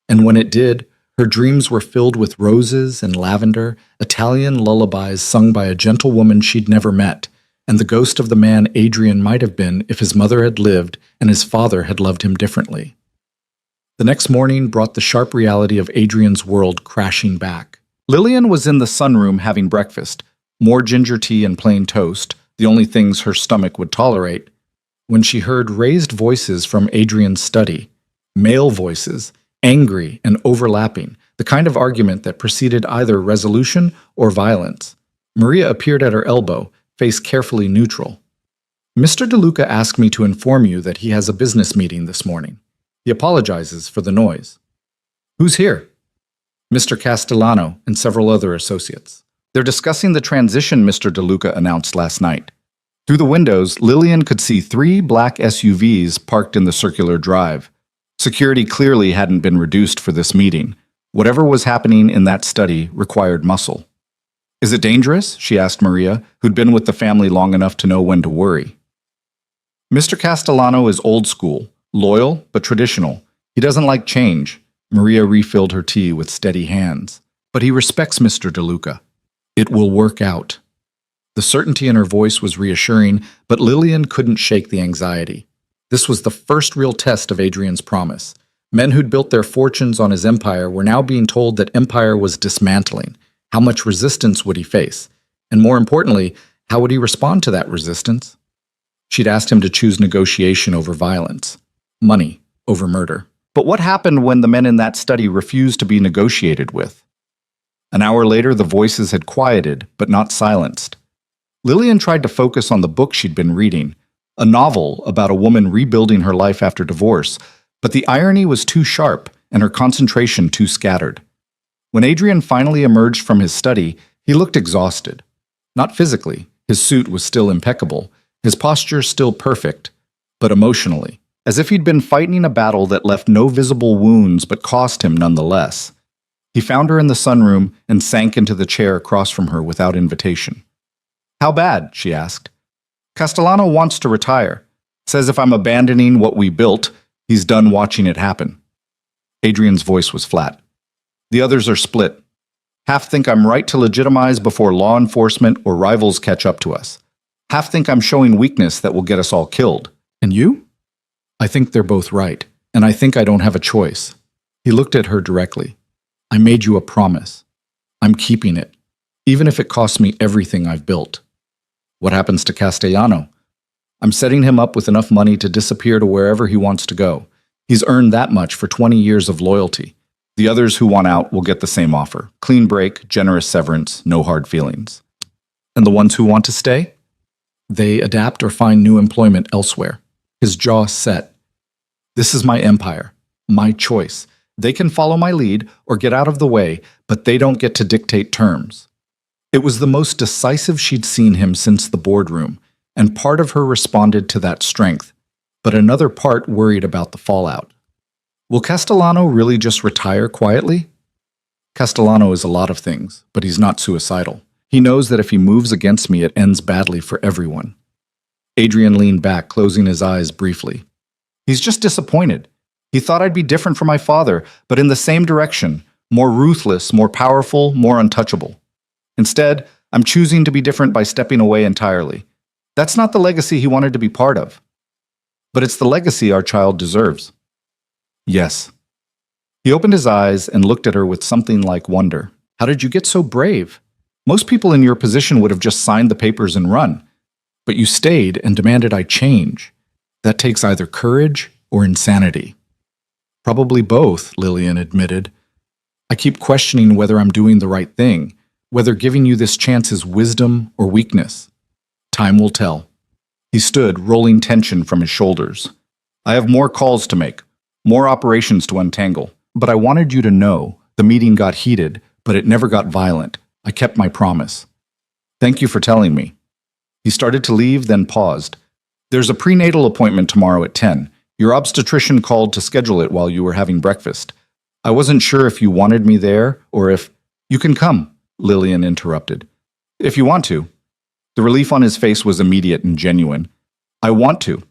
and when it did, her dreams were filled with roses and lavender, Italian lullabies sung by a gentle woman she'd never met, and the ghost of the man Adrian might have been if his mother had lived and his father had loved him differently. The next morning brought the sharp reality of Adrian's world crashing back. Lillian was in the sunroom having breakfast, more ginger tea and plain toast, the only things her stomach would tolerate, when she heard raised voices from Adrian's study, male voices, angry and overlapping, the kind of argument that preceded either resolution or violence. Maria appeared at her elbow, face carefully neutral. "Mr. DeLuca asked me to inform you that he has a business meeting this morning. He apologizes for the noise." "Who's here?" "Mr. Castellano and several other associates. They're discussing the transition Mr. DeLuca announced last night." Through the windows, Lillian could see 3 black SUVs parked in the circular drive. Security clearly hadn't been reduced for this meeting. Whatever was happening in that study required muscle. "Is it dangerous?" she asked Maria, who'd been with the family long enough to know when to worry. "Mr. Castellano is old school, loyal but traditional. He doesn't like change." Maria refilled her tea with steady hands. "But he respects Mr. DeLuca. It will work out." The certainty in her voice was reassuring, but Lillian couldn't shake the anxiety. This was the first real test of Adrian's promise. Men who'd built their fortunes on his empire were now being told that empire was dismantling. How much resistance would he face? And more importantly, how would he respond to that resistance? She'd asked him to choose negotiation over violence, money over murder. But what happened when the men in that study refused to be negotiated with? An hour later, the voices had quieted, but not silenced. Lillian tried to focus on the book she'd been reading, a novel about a woman rebuilding her life after divorce, but the irony was too sharp and her concentration too scattered. When Adrian finally emerged from his study, he looked exhausted. Not physically, his suit was still impeccable, his posture still perfect, but emotionally, as if he'd been fighting a battle that left no visible wounds but cost him nonetheless. He found her in the sunroom and sank into the chair across from her without invitation. "How bad?" she asked. "Castellano wants to retire. Says if I'm abandoning what we built, he's done watching it happen." Adrian's voice was flat. "The others are split. Half think I'm right to legitimize before law enforcement or rivals catch up to us. Half think I'm showing weakness that will get us all killed. And you?" "I think they're both right, and I think I don't have a choice." He looked at her directly. "I made you a promise. I'm keeping it, even if it costs me everything I've built. What happens to Castellano? I'm setting him up with enough money to disappear to wherever he wants to go. He's earned that much for 20 years of loyalty. The others who want out will get the same offer. Clean break, generous severance, no hard feelings. And the ones who want to stay? They adapt or find new employment elsewhere. His jaw set. This is my empire, my choice. They can follow my lead or get out of the way, but they don't get to dictate terms. It was the most decisive she'd seen him since the boardroom, and part of her responded to that strength, but another part worried about the fallout. Will Castellano really just retire quietly? Castellano is a lot of things, but he's not suicidal. He knows that if he moves against me, it ends badly for everyone. Adrian leaned back, closing his eyes briefly. He's just disappointed. He thought I'd be different from my father, but in the same direction, more ruthless, more powerful, more untouchable. Instead, I'm choosing to be different by stepping away entirely. That's not the legacy he wanted to be part of. But it's the legacy our child deserves. Yes. He opened his eyes and looked at her with something like wonder. How did you get so brave? Most people in your position would have just signed the papers and run. But you stayed and demanded I change. That takes either courage or insanity. Probably both, Lillian admitted. I keep questioning whether I'm doing the right thing, whether giving you this chance is wisdom or weakness. Time will tell. He stood, rolling tension from his shoulders. I have more calls to make, more operations to untangle. But I wanted you to know the meeting got heated, but it never got violent. I kept my promise. Thank you for telling me. He started to leave, then paused. There's a prenatal appointment tomorrow at 10. Your obstetrician called to schedule it while you were having breakfast. I wasn't sure if you wanted me there or if... You can come, Lillian interrupted. If you want to. The relief on his face was immediate and genuine. I want to.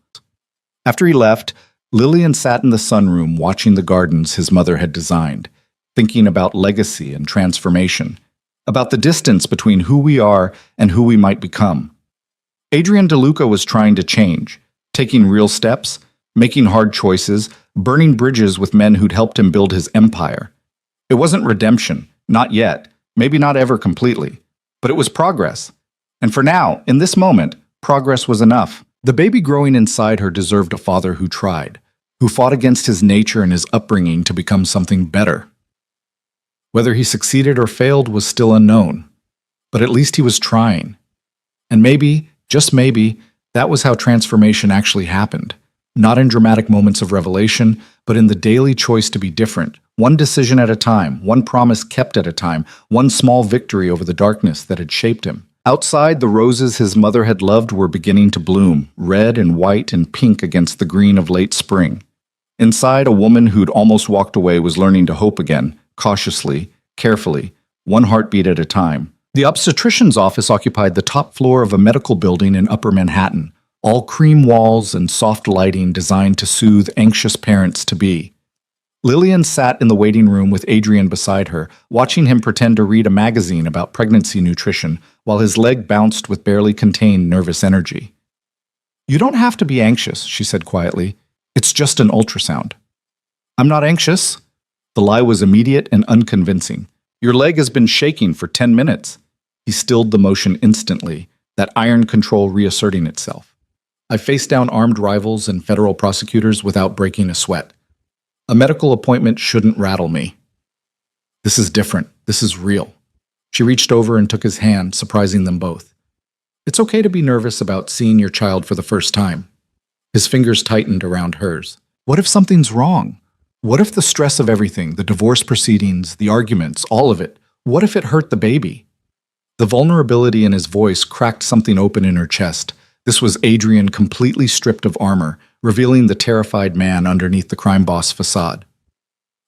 After he left, Lillian sat in the sunroom watching the gardens his mother had designed, thinking about legacy and transformation, about the distance between who we are and who we might become. Adrian DeLuca was trying to change, taking real steps, making hard choices, burning bridges with men who'd helped him build his empire. It wasn't redemption, not yet, maybe not ever completely, but it was progress. And for now, in this moment, progress was enough. The baby growing inside her deserved a father who tried, who fought against his nature and his upbringing to become something better. Whether he succeeded or failed was still unknown, but at least he was trying. And maybe, just maybe, that was how transformation actually happened. Not in dramatic moments of revelation, but in the daily choice to be different, one decision at a time, one promise kept at a time, one small victory over the darkness that had shaped him. Outside, the roses his mother had loved were beginning to bloom, red and white and pink against the green of late spring. Inside, a woman who'd almost walked away was learning to hope again, cautiously, carefully, one heartbeat at a time. The obstetrician's office occupied the top floor of a medical building in Upper Manhattan, all cream walls and soft lighting designed to soothe anxious parents-to-be. Lillian sat in the waiting room with Adrian beside her, watching him pretend to read a magazine about pregnancy nutrition while his leg bounced with barely contained nervous energy. You don't have to be anxious, she said quietly. It's just an ultrasound. I'm not anxious. The lie was immediate and unconvincing. Your leg has been shaking for 10 minutes. He stilled the motion instantly, that iron control reasserting itself. I faced down armed rivals and federal prosecutors without breaking a sweat. A medical appointment shouldn't rattle me. This is different. This is real. She reached over and took his hand, surprising them both. It's okay to be nervous about seeing your child for the first time. His fingers tightened around hers. What if something's wrong? What if the stress of everything, the divorce proceedings, the arguments, all of it, what if it hurt the baby? The vulnerability in his voice cracked something open in her chest. This was Adrian completely stripped of armor, revealing the terrified man underneath the crime boss facade.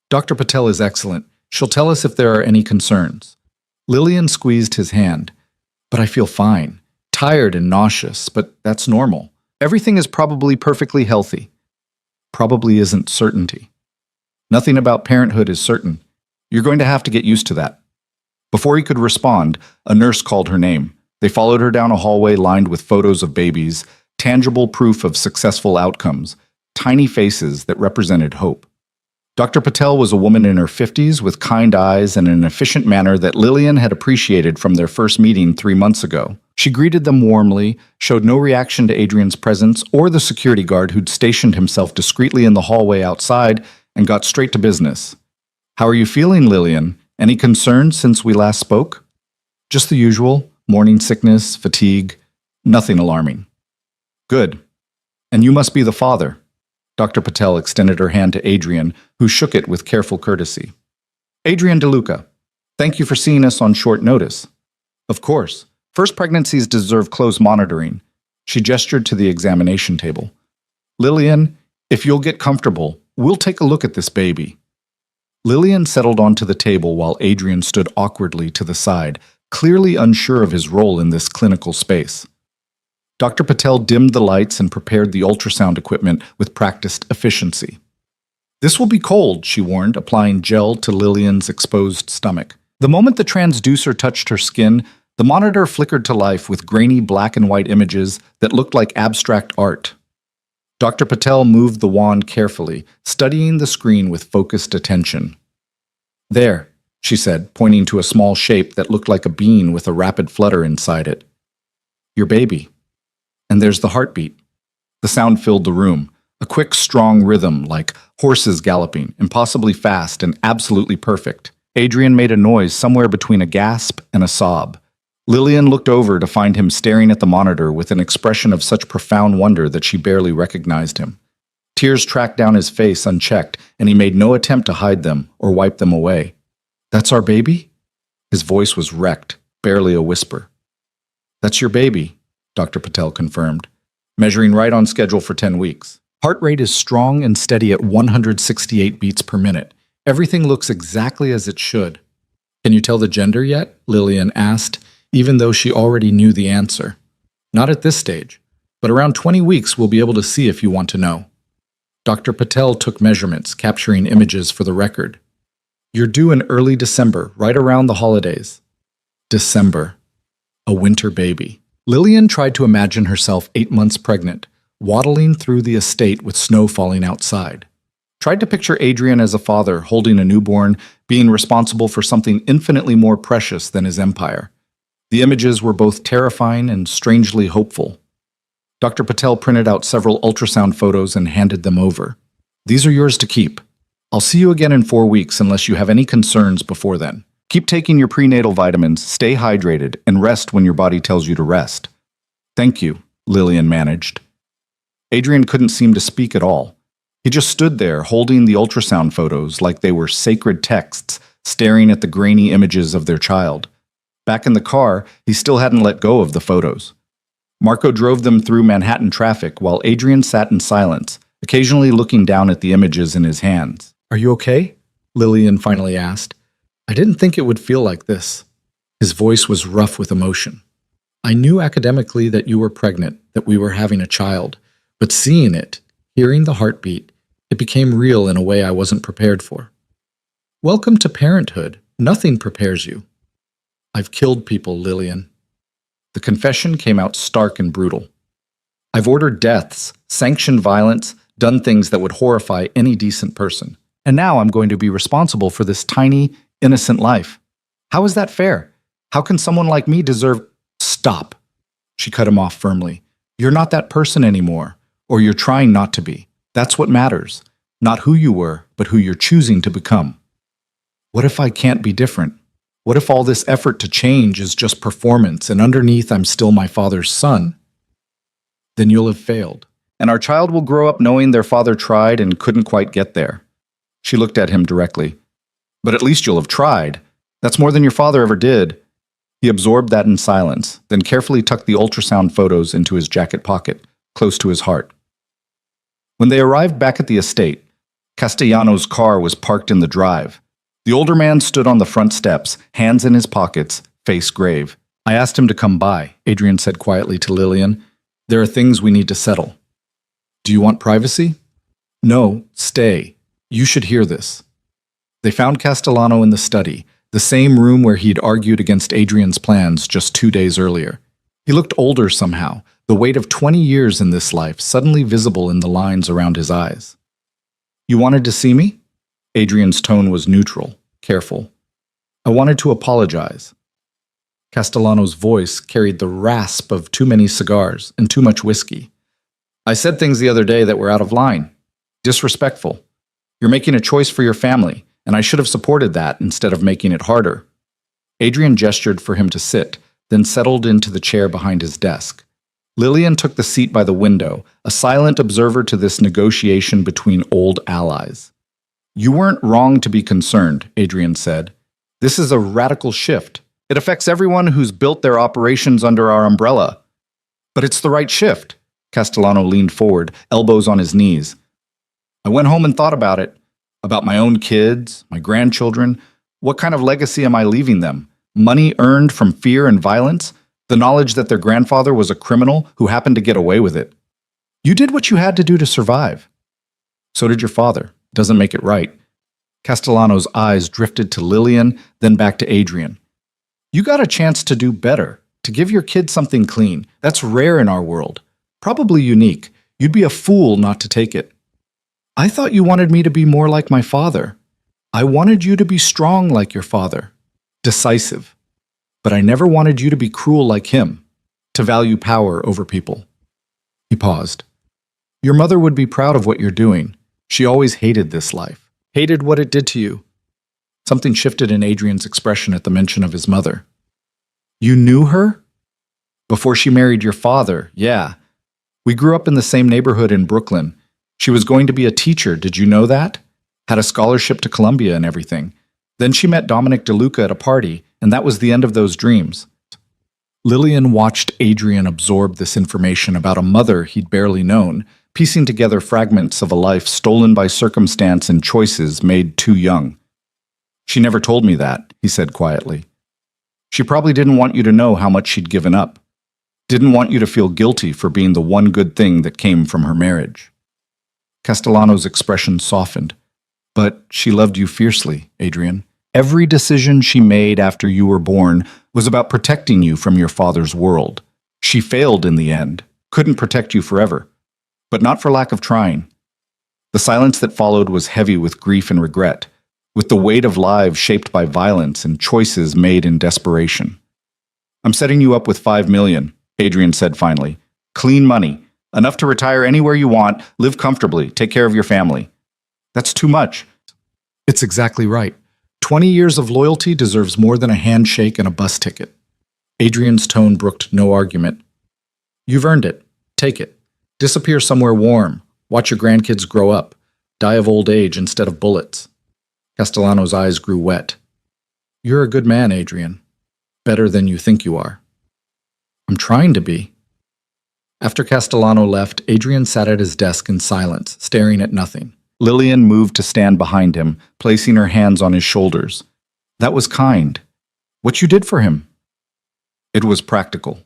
Dr. Patel is excellent. She'll tell us if there are any concerns. Lillian squeezed his hand. But I feel fine. Tired and nauseous, but that's normal. Everything is probably perfectly healthy. Probably isn't certainty. Nothing about parenthood is certain. You're going to have to get used to that. Before he could respond, a nurse called her name. They followed her down a hallway lined with photos of babies, tangible proof of successful outcomes, tiny faces that represented hope. Dr. Patel was a woman in her 50s with kind eyes and an efficient manner that Lillian had appreciated from their first meeting 3 months ago. She greeted them warmly, showed no reaction to Adrian's presence or the security guard who'd stationed himself discreetly in the hallway outside, and got straight to business. "How are you feeling, Lillian? Any concerns since we last spoke?" "Just the usual. Morning sickness, fatigue. Nothing alarming." "Good. And you must be the father." Dr. Patel extended her hand to Adrian, who shook it with careful courtesy. "Adrian DeLuca, thank you for seeing us on short notice." "Of course. First pregnancies deserve close monitoring." She gestured to the examination table. "Lillian, if you'll get comfortable, we'll take a look at this baby." Lillian settled onto the table while Adrian stood awkwardly to the side, clearly unsure of his role in this clinical space. Dr. Patel dimmed the lights and prepared the ultrasound equipment with practiced efficiency. "This will be cold," she warned, applying gel to Lillian's exposed stomach. The moment the transducer touched her skin, the monitor flickered to life with grainy black and white images that looked like abstract art. Dr. Patel moved the wand carefully, studying the screen with focused attention. "There," she said, pointing to a small shape that looked like a bean with a rapid flutter inside it. "Your baby. And there's the heartbeat." The sound filled the room, a quick, strong rhythm like horses galloping, impossibly fast and absolutely perfect. Adrian made a noise somewhere between a gasp and a sob. Lillian looked over to find him staring at the monitor with an expression of such profound wonder that she barely recognized him. Tears tracked down his face unchecked, and he made no attempt to hide them or wipe them away. "That's our baby?" His voice was wrecked, barely a whisper. "That's your baby," Dr. Patel confirmed, measuring right on schedule for 10 weeks. Heart rate is strong and steady at 168 beats per minute. Everything looks exactly as it should. "Can you tell the gender yet?" Lillian asked, even though she already knew the answer. "Not at this stage, but around 20 weeks we'll be able to see if you want to know." Dr. Patel took measurements, capturing images for the record. "You're due in early December, right around the holidays." December. A winter baby. Lillian tried to imagine herself 8 months pregnant, waddling through the estate with snow falling outside. Tried to picture Adrian as a father holding a newborn, being responsible for something infinitely more precious than his empire. The images were both terrifying and strangely hopeful. Dr. Patel printed out several ultrasound photos and handed them over. "These are yours to keep. I'll see you again in 4 weeks unless you have any concerns before then. Keep taking your prenatal vitamins, stay hydrated, and rest when your body tells you to rest." "Thank you," Lillian managed. Adrian couldn't seem to speak at all. He just stood there holding the ultrasound photos like they were sacred texts, staring at the grainy images of their child. Back in the car, he still hadn't let go of the photos. Marco drove them through Manhattan traffic while Adrian sat in silence, occasionally looking down at the images in his hands. "Are you okay?" Lillian finally asked. "I didn't think it would feel like this." His voice was rough with emotion. "I knew academically that you were pregnant, that we were having a child, but seeing it, hearing the heartbeat, it became real in a way I wasn't prepared for. Welcome to parenthood. Nothing prepares you." "I've killed people, Lillian." The confession came out stark and brutal. "I've ordered deaths, sanctioned violence, done things that would horrify any decent person. And now I'm going to be responsible for this tiny, innocent life. How is that fair? How can someone like me deserve—" "Stop," she cut him off firmly. "You're not that person anymore, or you're trying not to be. That's what matters. Not who you were, but who you're choosing to become. What if I can't be different? What if all this effort to change is just performance, and underneath I'm still my father's son? Then you'll have failed, and our child will grow up knowing their father tried and couldn't quite get there." She looked at him directly. "But at least you'll have tried. That's more than your father ever did." He absorbed that in silence, then carefully tucked the ultrasound photos into his jacket pocket, close to his heart. When they arrived back at the estate, Castellano's car was parked in the drive. The older man stood on the front steps, hands in his pockets, face grave. "I asked him to come by," Adrian said quietly to Lillian. "There are things we need to settle." "Do you want privacy?" "No, stay. You should hear this." They found Castellano in the study, the same room where he'd argued against Adrian's plans just 2 days earlier. He looked older somehow, the weight of 20 years in this life suddenly visible in the lines around his eyes. "You wanted to see me?" Adrian's tone was neutral, careful. I wanted to apologize. Castellano's voice carried the rasp of too many cigars and too much whiskey. I said things the other day that were out of line. Disrespectful. You're making a choice for your family, and I should have supported that instead of making it harder. Adrian gestured for him to sit, then settled into the chair behind his desk. Lillian took the seat by the window, a silent observer to this negotiation between old allies. You weren't wrong to be concerned, Adrian said. This is a radical shift. It affects everyone who's built their operations under our umbrella. But it's the right shift. Castellano leaned forward, elbows on his knees. I went home and thought about it. About my own kids, my grandchildren. What kind of legacy am I leaving them? Money earned from fear and violence? The knowledge that their grandfather was a criminal who happened to get away with it. You did what you had to do to survive. So did your father. Doesn't make it right. Castellano's eyes drifted to Lillian, then back to Adrian. You got a chance to do better, to give your kid something clean. That's rare in our world. Probably unique. You'd be a fool not to take it. I thought you wanted me to be more like my father. I wanted you to be strong like your father. Decisive. But I never wanted you to be cruel like him, to value power over people. He paused. Your mother would be proud of what you're doing. She always hated this life, hated what it did to you. Something shifted in Adrian's expression at the mention of his mother. You knew her? Before she married your father, yeah. We grew up in the same neighborhood in Brooklyn. She was going to be a teacher, did you know that? Had a scholarship to Columbia and everything. Then she met Dominic DeLuca at a party, and that was the end of those dreams. Lillian watched Adrian absorb this information about a mother he'd barely known, piecing together fragments of a life stolen by circumstance and choices made too young. She never told me that, he said quietly. She probably didn't want you to know how much she'd given up. Didn't want you to feel guilty for being the one good thing that came from her marriage. Castellano's expression softened. But she loved you fiercely, Adrian. Every decision she made after you were born was about protecting you from your father's world. She failed in the end, couldn't protect you forever, but not for lack of trying. The silence that followed was heavy with grief and regret, with the weight of lives shaped by violence and choices made in desperation. I'm setting you up with $5 million, Adrian said finally. Clean money, enough to retire anywhere you want, live comfortably, take care of your family. That's too much. It's exactly right. 20 years of loyalty deserves more than a handshake and a bus ticket. Adrian's tone brooked no argument. You've earned it. Take it. Disappear somewhere warm. Watch your grandkids grow up. Die of old age instead of bullets. Castellano's eyes grew wet. You're a good man, Adrian. Better than you think you are. I'm trying to be. After Castellano left, Adrian sat at his desk in silence, staring at nothing. Lillian moved to stand behind him, placing her hands on his shoulders. That was kind. What you did for him? It was practical.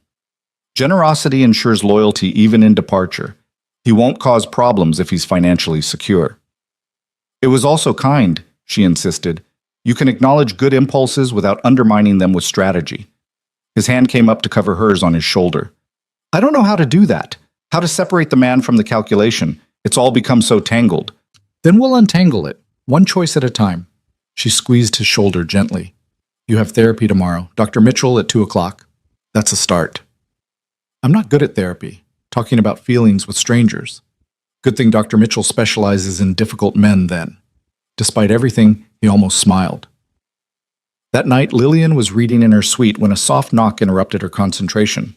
Generosity ensures loyalty even in departure. He won't cause problems if he's financially secure. It was also kind, she insisted. You can acknowledge good impulses without undermining them with strategy. His hand came up to cover hers on his shoulder. I don't know how to do that. How to separate the man from the calculation. It's all become so tangled. Then we'll untangle it, one choice at a time. She squeezed his shoulder gently. You have therapy tomorrow. Dr. Mitchell at 2 o'clock. That's a start. I'm not good at therapy, talking about feelings with strangers. Good thing Dr. Mitchell specializes in difficult men then. Despite everything, he almost smiled. That night, Lillian was reading in her suite when a soft knock interrupted her concentration.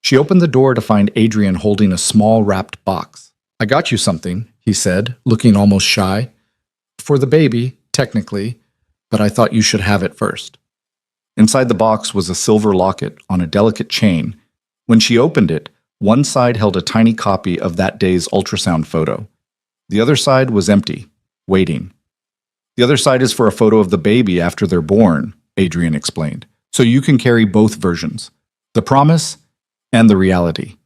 She opened the door to find Adrian holding a small wrapped box. I got you something, he said, looking almost shy. For the baby, technically, but I thought you should have it first. Inside the box was a silver locket on a delicate chain. When she opened it, one side held a tiny copy of that day's ultrasound photo. The other side was empty, waiting. The other side is for a photo of the baby after they're born, Adrian explained, so you can carry both versions, the promise and the reality.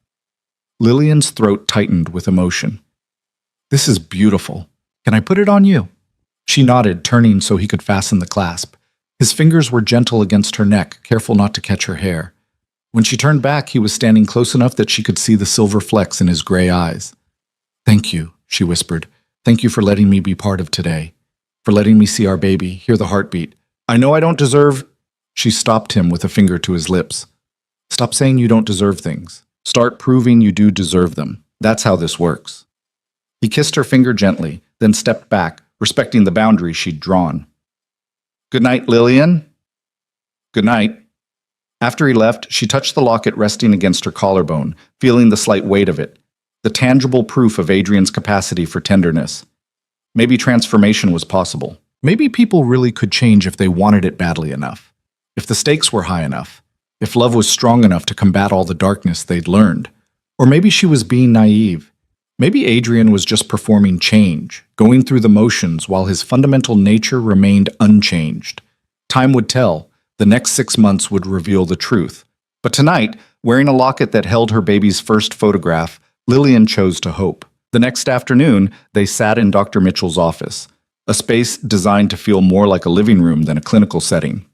Lillian's throat tightened with emotion. This is beautiful. Can I put it on you? She nodded, turning so he could fasten the clasp. His fingers were gentle against her neck, careful not to catch her hair. When she turned back, he was standing close enough that she could see the silver flecks in his gray eyes. Thank you, she whispered. Thank you for letting me be part of today. for letting me see our baby, hear the heartbeat. I know I don't deserve... She stopped him with a finger to his lips. Stop saying you don't deserve things. Start proving you do deserve them. That's how this works. He kissed her finger gently, then stepped back, respecting the boundary she'd drawn. Good night, Lillian. Good night. After he left, she touched the locket resting against her collarbone, feeling the slight weight of it, the tangible proof of Adrian's capacity for tenderness. Maybe transformation was possible. Maybe people really could change if they wanted it badly enough. If the stakes were high enough. If love was strong enough to combat all the darkness they'd learned. Or maybe she was being naive. Maybe Adrian was just performing change, going through the motions while his fundamental nature remained unchanged. Time would tell. The next 6 months would reveal the truth. But tonight, wearing a locket that held her baby's first photograph, Lillian chose to hope. The next afternoon, they sat in Dr. Mitchell's office, a space designed to feel more like a living room than a clinical setting.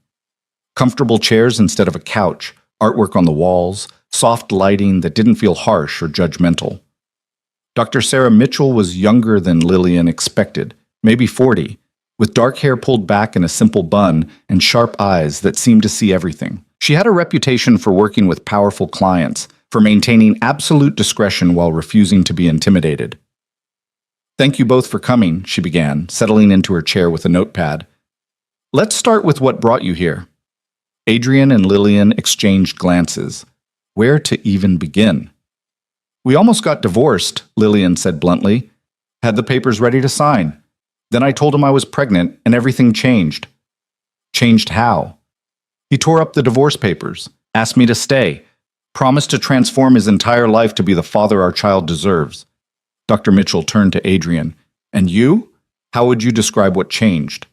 Comfortable chairs instead of a couch, artwork on the walls, soft lighting that didn't feel harsh or judgmental. Dr. Sarah Mitchell was younger than Lillian expected, maybe 40, with dark hair pulled back in a simple bun and sharp eyes that seemed to see everything. She had a reputation for working with powerful clients, for maintaining absolute discretion while refusing to be intimidated. Thank you both for coming, she began, settling into her chair with a notepad. Let's start with what brought you here. Adrian and Lillian exchanged glances. Where to even begin? We almost got divorced, Lillian said bluntly. Had the papers ready to sign. Then I told him I was pregnant and everything changed. Changed how? He tore up the divorce papers, asked me to stay, promised to transform his entire life to be the father our child deserves. Dr. Mitchell turned to Adrian. And you? How would you describe what changed?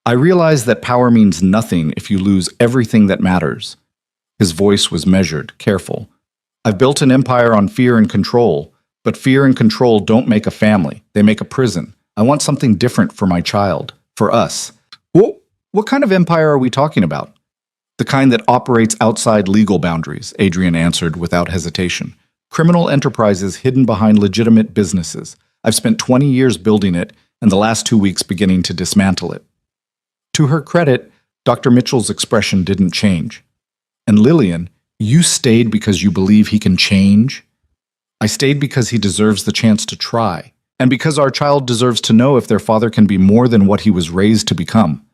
I realize that power means nothing if you lose everything that matters. His voice was measured, careful. I've built an empire on fear and control, but fear and control don't make a family. They make a prison. I want something different for my child, for us. What kind of empire are we talking about? The kind that operates outside legal boundaries, Adrian answered without hesitation. Criminal enterprises hidden behind legitimate businesses. I've spent 20 years building it, and the last 2 weeks beginning to dismantle it. To her credit, Dr. Mitchell's expression didn't change. And Lillian, you stayed because you believe he can change? I stayed because he deserves the chance to try, and because our child deserves to know if their father can be more than what he was raised to become.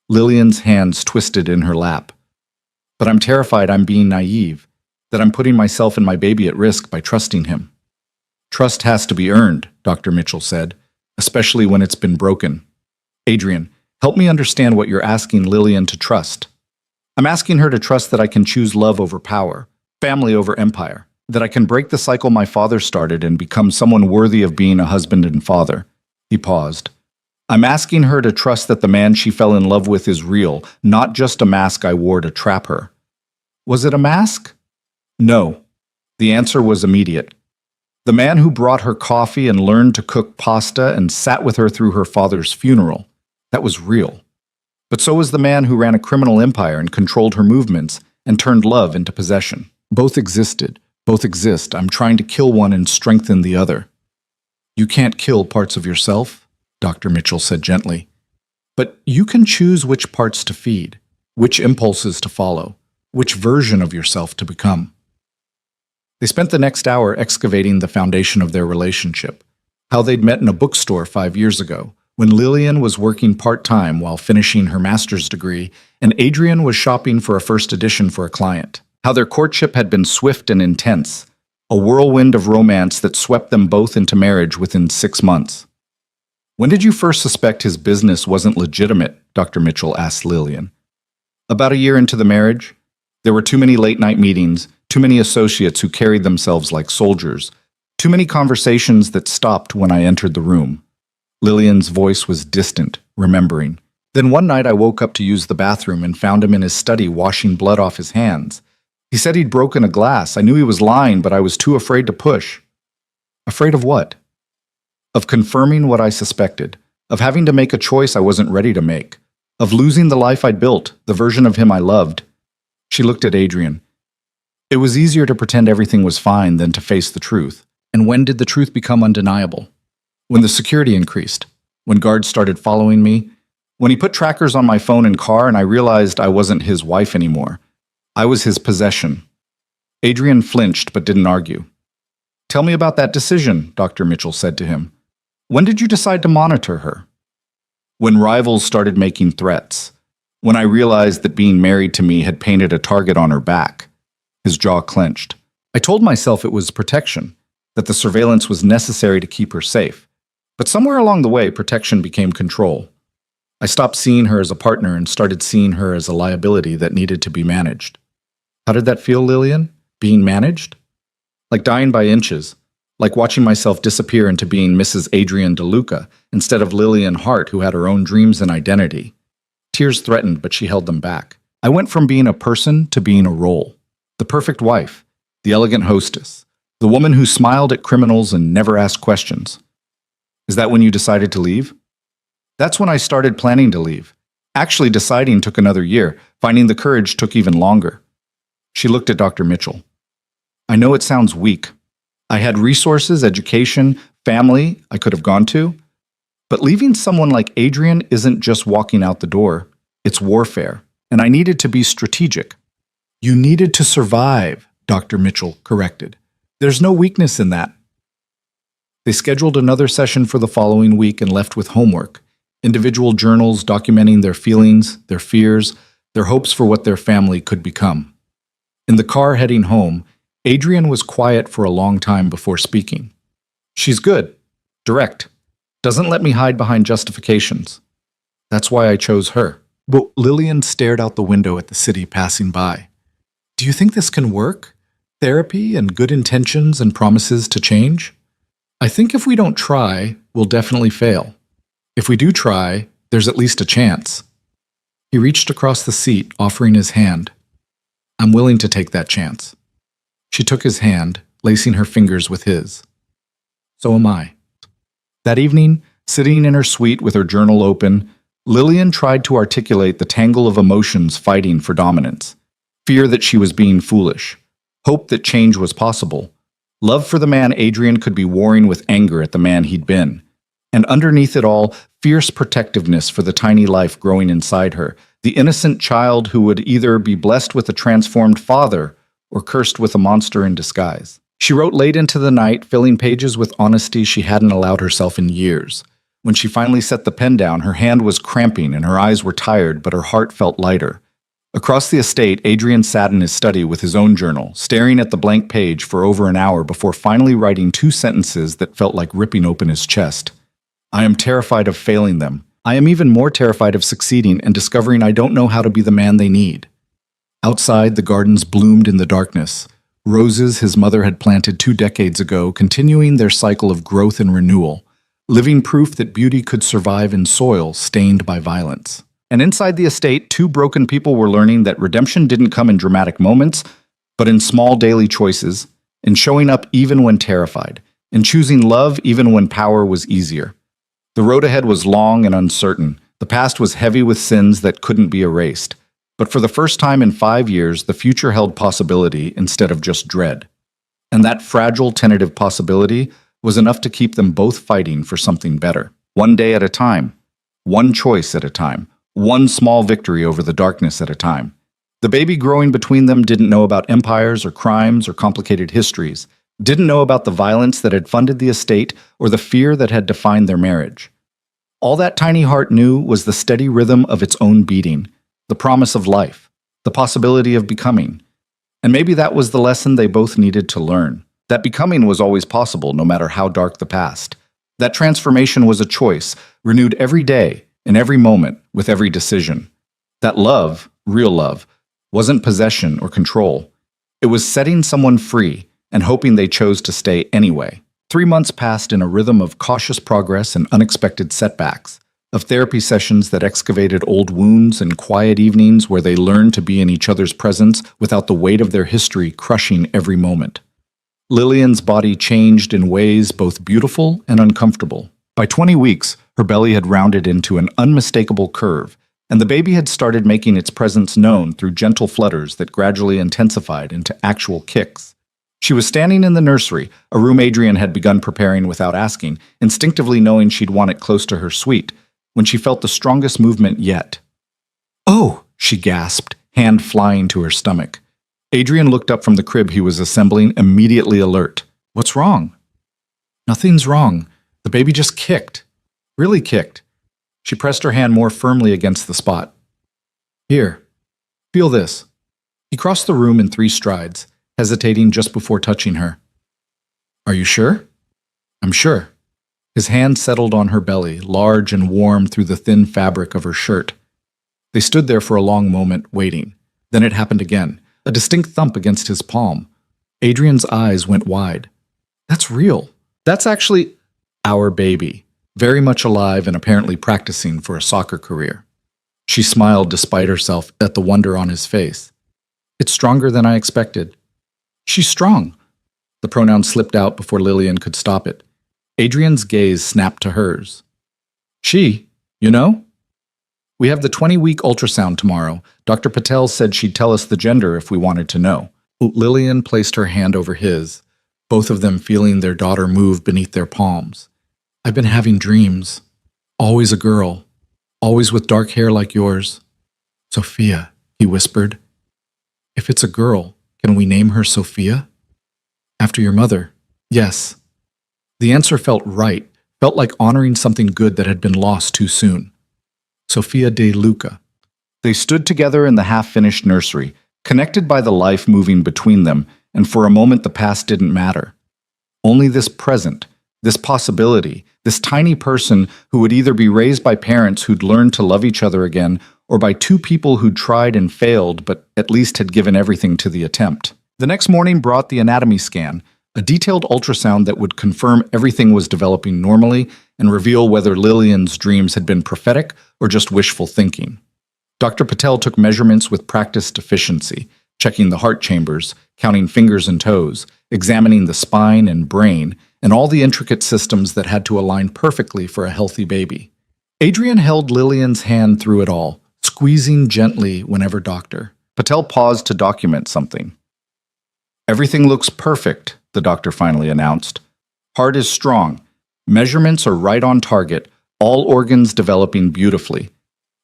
Lillian's hands twisted in her lap. But I'm terrified I'm being naive, that I'm putting myself and my baby at risk by trusting him. Trust has to be earned, Dr. Mitchell said, especially when it's been broken. Adrian, help me understand what you're asking Lillian to trust. I'm asking her to trust that I can choose love over power, family over empire, that I can break the cycle my father started and become someone worthy of being a husband and father. He paused. I'm asking her to trust that the man she fell in love with is real, not just a mask I wore to trap her. Was it a mask? No. The answer was immediate. The man who brought her coffee and learned to cook pasta and sat with her through her father's funeral. That was real. But so was the man who ran a criminal empire and controlled her movements and turned love into possession. Both existed. Both exist. I'm trying to kill one and strengthen the other. You can't kill parts of yourself, Dr. Mitchell said gently. But you can choose which parts to feed, which impulses to follow, which version of yourself to become. They spent the next hour excavating the foundation of their relationship, how they'd met in a bookstore 5 years ago, when Lillian was working part-time while finishing her master's degree, and Adrian was shopping for a first edition for a client. How their courtship had been swift and intense, a whirlwind of romance that swept them both into marriage within 6 months. When did you first suspect his business wasn't legitimate? Dr. Mitchell asked Lillian. About a year into the marriage. There were too many late-night meetings, too many associates who carried themselves like soldiers, too many conversations that stopped when I entered the room. Lillian's voice was distant, remembering. Then one night I woke up to use the bathroom and found him in his study washing blood off his hands. He said he'd broken a glass. I knew he was lying, but I was too afraid to push. Afraid of what? Of confirming what I suspected, of having to make a choice I wasn't ready to make, of losing the life I'd built, the version of him I loved. She looked at Adrian. It was easier to pretend everything was fine than to face the truth. And when did the truth become undeniable? When the security increased. when guards started following me, when he put trackers on my phone and car and I realized I wasn't his wife anymore. I was his possession. Adrian flinched but didn't argue. "Tell me about that decision," Dr. Mitchell said to him. "When did you decide to monitor her?" "When rivals started making threats. When I realized that being married to me had painted a target on her back." His jaw clenched. "I told myself it was protection, that the surveillance was necessary to keep her safe. But somewhere along the way, protection became control. I stopped seeing her as a partner and started seeing her as a liability that needed to be managed." How did that feel, Lillian? Being managed? Like dying by inches. Like watching myself disappear into being Mrs. Adrian DeLuca instead of Lillian Hart, who had her own dreams and identity. Tears threatened, but she held them back. I went from being a person to being a role. The perfect wife, the elegant hostess, the woman who smiled at criminals and never asked questions. Is that when you decided to leave? That's when I started planning to leave. Actually, deciding took another year. Finding the courage took even longer. She looked at Dr. Mitchell. "I know it sounds weak. I had resources, education, family I could have gone to. But leaving someone like Adrian isn't just walking out the door. It's warfare. And I needed to be strategic." "You needed to survive," Dr. Mitchell corrected. "There's no weakness in that." They scheduled another session for the following week and left with homework. Individual journals documenting their feelings, their fears, their hopes for what their family could become. In the car heading home, Adrian was quiet for a long time before speaking. "She's good, direct, doesn't let me hide behind justifications. That's why I chose her." But Lillian stared out the window at the city passing by. "Do you think this can work? Therapy and good intentions and promises to change? I think if we don't try, we'll definitely fail. If we do try, there's at least a chance." He reached across the seat, offering his hand. "I'm willing to take that chance." She took his hand, lacing her fingers with his. "So am I." That evening, sitting in her suite with her journal open, Lillian tried to articulate the tangle of emotions fighting for dominance. Fear that she was being foolish. Hope that change was possible. Love for the man Adrian could be warring with anger at the man he'd been. And underneath it all, fierce protectiveness for the tiny life growing inside her, the innocent child who would either be blessed with a transformed father or cursed with a monster in disguise. She wrote late into the night, filling pages with honesty she hadn't allowed herself in years. When she finally set the pen down, her hand was cramping and her eyes were tired, but her heart felt lighter. Across the estate, Adrian sat in his study with his own journal, staring at the blank page for over an hour before finally writing 2 sentences that felt like ripping open his chest. "I am terrified of failing them. I am even more terrified of succeeding and discovering I don't know how to be the man they need." Outside, the gardens bloomed in the darkness. Roses his mother had planted 2 decades ago, continuing their cycle of growth and renewal, living proof that beauty could survive in soil stained by violence. And inside the estate, 2 broken people were learning that redemption didn't come in dramatic moments, but in small daily choices, in showing up even when terrified, in choosing love even when power was easier. The road ahead was long and uncertain. The past was heavy with sins that couldn't be erased. But for the first time in 5 years, the future held possibility instead of just dread. And that fragile, tentative possibility was enough to keep them both fighting for something better. One day at a time, one choice at a time, one small victory over the darkness at a time. The baby growing between them didn't know about empires or crimes or complicated histories, didn't know about the violence that had funded the estate or the fear that had defined their marriage. All that tiny heart knew was the steady rhythm of its own beating, the promise of life, the possibility of becoming. And maybe that was the lesson they both needed to learn, that becoming was always possible no matter how dark the past. That transformation was a choice, renewed every day, in every moment, with every decision. That love, real love, wasn't possession or control. It was setting someone free and hoping they chose to stay anyway. 3 months passed in a rhythm of cautious progress and unexpected setbacks, of therapy sessions that excavated old wounds and quiet evenings where they learned to be in each other's presence without the weight of their history crushing every moment. Lillian's body changed in ways both beautiful and uncomfortable. By 20 weeks, her belly had rounded into an unmistakable curve, and the baby had started making its presence known through gentle flutters that gradually intensified into actual kicks. She was standing in the nursery, a room Adrian had begun preparing without asking, instinctively knowing she'd want it close to her suite, when she felt the strongest movement yet. "Oh!" she gasped, hand flying to her stomach. Adrian looked up from the crib he was assembling, immediately alert. "What's wrong?" "Nothing's wrong. The baby just kicked. Really kicked." She pressed her hand more firmly against the spot. "Here, feel this." He crossed the room in 3 strides, hesitating just before touching her. "Are you sure?" "I'm sure." His hand settled on her belly, large and warm through the thin fabric of her shirt. They stood there for a long moment, waiting. Then it happened again, a distinct thump against his palm. Adrian's eyes went wide. "That's real. That's actually our baby, very much alive and apparently practicing for a soccer career." She smiled despite herself at the wonder on his face. "It's stronger than I expected." "She's strong." The pronoun slipped out before Lillian could stop it. Adrian's gaze snapped to hers. "She, you know? We have the 20-week ultrasound tomorrow. Dr. Patel said she'd tell us the gender if we wanted to know." Lillian placed her hand over his, both of them feeling their daughter move beneath their palms. "I've been having dreams. Always a girl. Always with dark hair like yours." "Sophia," he whispered. "If it's a girl, can we name her Sophia? After your mother?" "Yes." The answer felt right, felt like honoring something good that had been lost too soon. Sophia de Luca. They stood together in the half-finished nursery, connected by the life moving between them, and for a moment the past didn't matter. Only this present, this possibility, this tiny person who would either be raised by parents who'd learned to love each other again, or by 2 people who'd tried and failed but at least had given everything to the attempt. The next morning brought the anatomy scan, a detailed ultrasound that would confirm everything was developing normally and reveal whether Lillian's dreams had been prophetic or just wishful thinking. Dr. Patel took measurements with practiced efficiency, checking the heart chambers, counting fingers and toes, examining the spine and brain, and all the intricate systems that had to align perfectly for a healthy baby. Adrian held Lillian's hand through it all, squeezing gently whenever Dr. Patel paused to document something. "Everything looks perfect," the doctor finally announced. "Heart is strong. Measurements are right on target, all organs developing beautifully.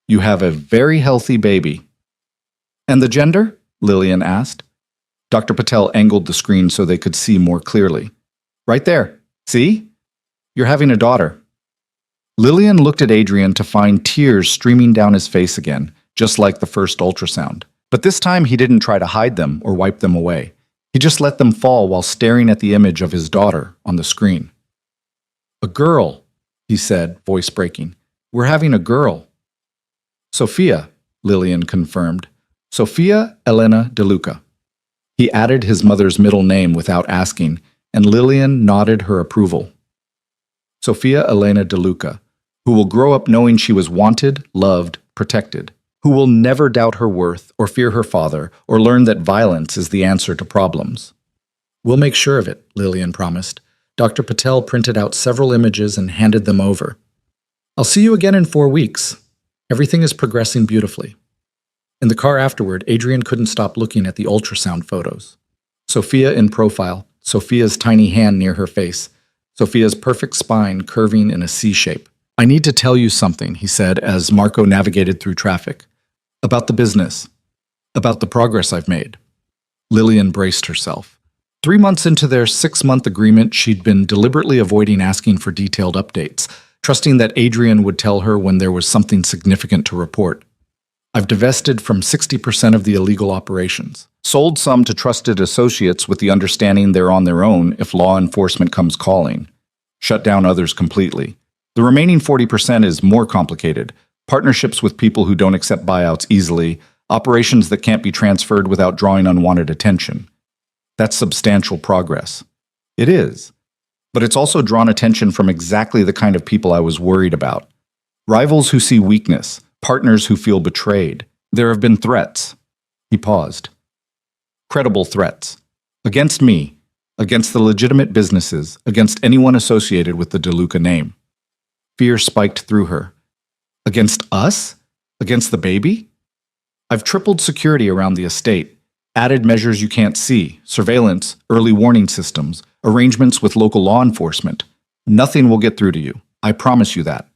You have a very healthy baby." "And the gender?" Lillian asked. Dr. Patel angled the screen so they could see more clearly. "Right there. See? You're having a daughter." Lillian looked at Adrian to find tears streaming down his face again, just like the first ultrasound. But this time he didn't try to hide them or wipe them away. He just let them fall while staring at the image of his daughter on the screen. "A girl," he said, voice breaking. "We're having a girl." "Sophia," Lillian confirmed. "Sophia Elena De Luca." He added his mother's middle name without asking, and Lillian nodded her approval. "Sophia Elena De Luca, who will grow up knowing she was wanted, loved, protected, who will never doubt her worth or fear her father or learn that violence is the answer to problems." "We'll make sure of it," Lillian promised. Dr. Patel printed out several images and handed them over. "I'll see you again in 4 weeks. Everything is progressing beautifully." In the car afterward, Adrian couldn't stop looking at the ultrasound photos. Sophia in profile, Sophia's tiny hand near her face, Sophia's perfect spine curving in a C shape. "I need to tell you something," he said as Marco navigated through traffic. "About the business. About the progress I've made." Lillian braced herself. 3 months into their 6-month agreement, she'd been deliberately avoiding asking for detailed updates, trusting that Adrian would tell her when there was something significant to report. "I've divested from 60% of the illegal operations, sold some to trusted associates with the understanding they're on their own if law enforcement comes calling, shut down others completely. The remaining 40% is more complicated, partnerships with people who don't accept buyouts easily, operations that can't be transferred without drawing unwanted attention. That's substantial progress." "It is. But it's also drawn attention from exactly the kind of people I was worried about. Rivals who see weakness, partners who feel betrayed. There have been threats." He paused. "Credible threats. Against me, against the legitimate businesses, against anyone associated with the De Luca name." Fear spiked through her. "Against us? Against the baby?" "I've tripled security around the estate. Added measures you can't see, surveillance, early warning systems, arrangements with local law enforcement. Nothing will get through to you. I promise you that.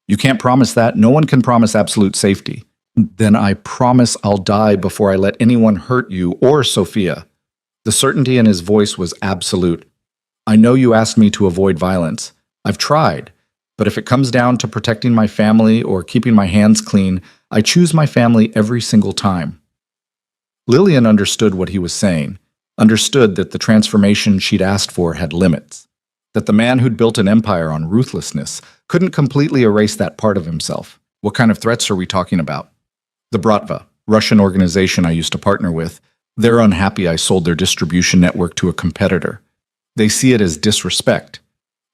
You can't promise that. No one can promise absolute safety. Then I promise I'll die before I let anyone hurt you or Sophia. The certainty in his voice was absolute. I know you asked me to avoid violence. I've tried. But if it comes down to protecting my family or keeping my hands clean, I choose my family every single time. Lillian understood what he was saying, understood that the transformation she'd asked for had limits, that the man who'd built an empire on ruthlessness couldn't completely erase that part of himself. What kind of threats are we talking about? The Bratva, Russian organization I used to partner with, they're unhappy I sold their distribution network to a competitor. They see it as disrespect.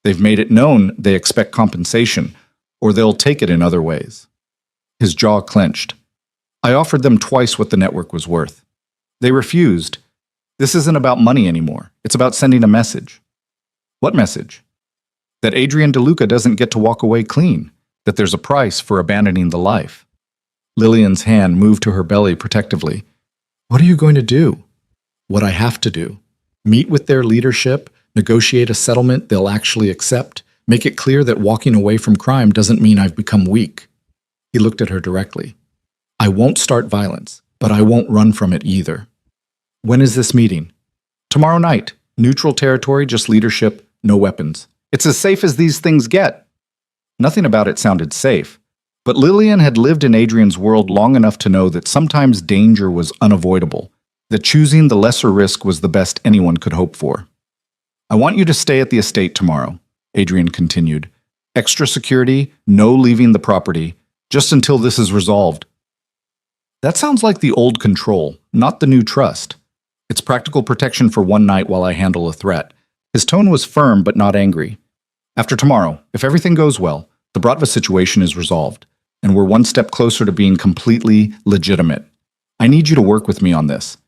They've made it known they expect compensation, or they'll take it in other ways. His jaw clenched. I offered them twice what the network was worth. They refused. This isn't about money anymore. It's about sending a message. What message? That Adrian DeLuca doesn't get to walk away clean, that there's a price for abandoning the life. Lillian's hand moved to her belly protectively. What are you going to do? What I have to do. Meet with their leadership, negotiate a settlement they'll actually accept, make it clear that walking away from crime doesn't mean I've become weak. He looked at her directly. I won't start violence, but I won't run from it either. When is this meeting? Tomorrow night. Neutral territory, just leadership, no weapons. It's as safe as these things get. Nothing about it sounded safe, but Lillian had lived in Adrian's world long enough to know that sometimes danger was unavoidable, that choosing the lesser risk was the best anyone could hope for. I want you to stay at the estate tomorrow, Adrian continued. Extra security, no leaving the property, just until this is resolved. That sounds like the old control, not the new trust. It's practical protection for one night while I handle a threat. His tone was firm but not angry. After tomorrow, if everything goes well, the Bratva situation is resolved, and we're one step closer to being completely legitimate. I need you to work with me on this.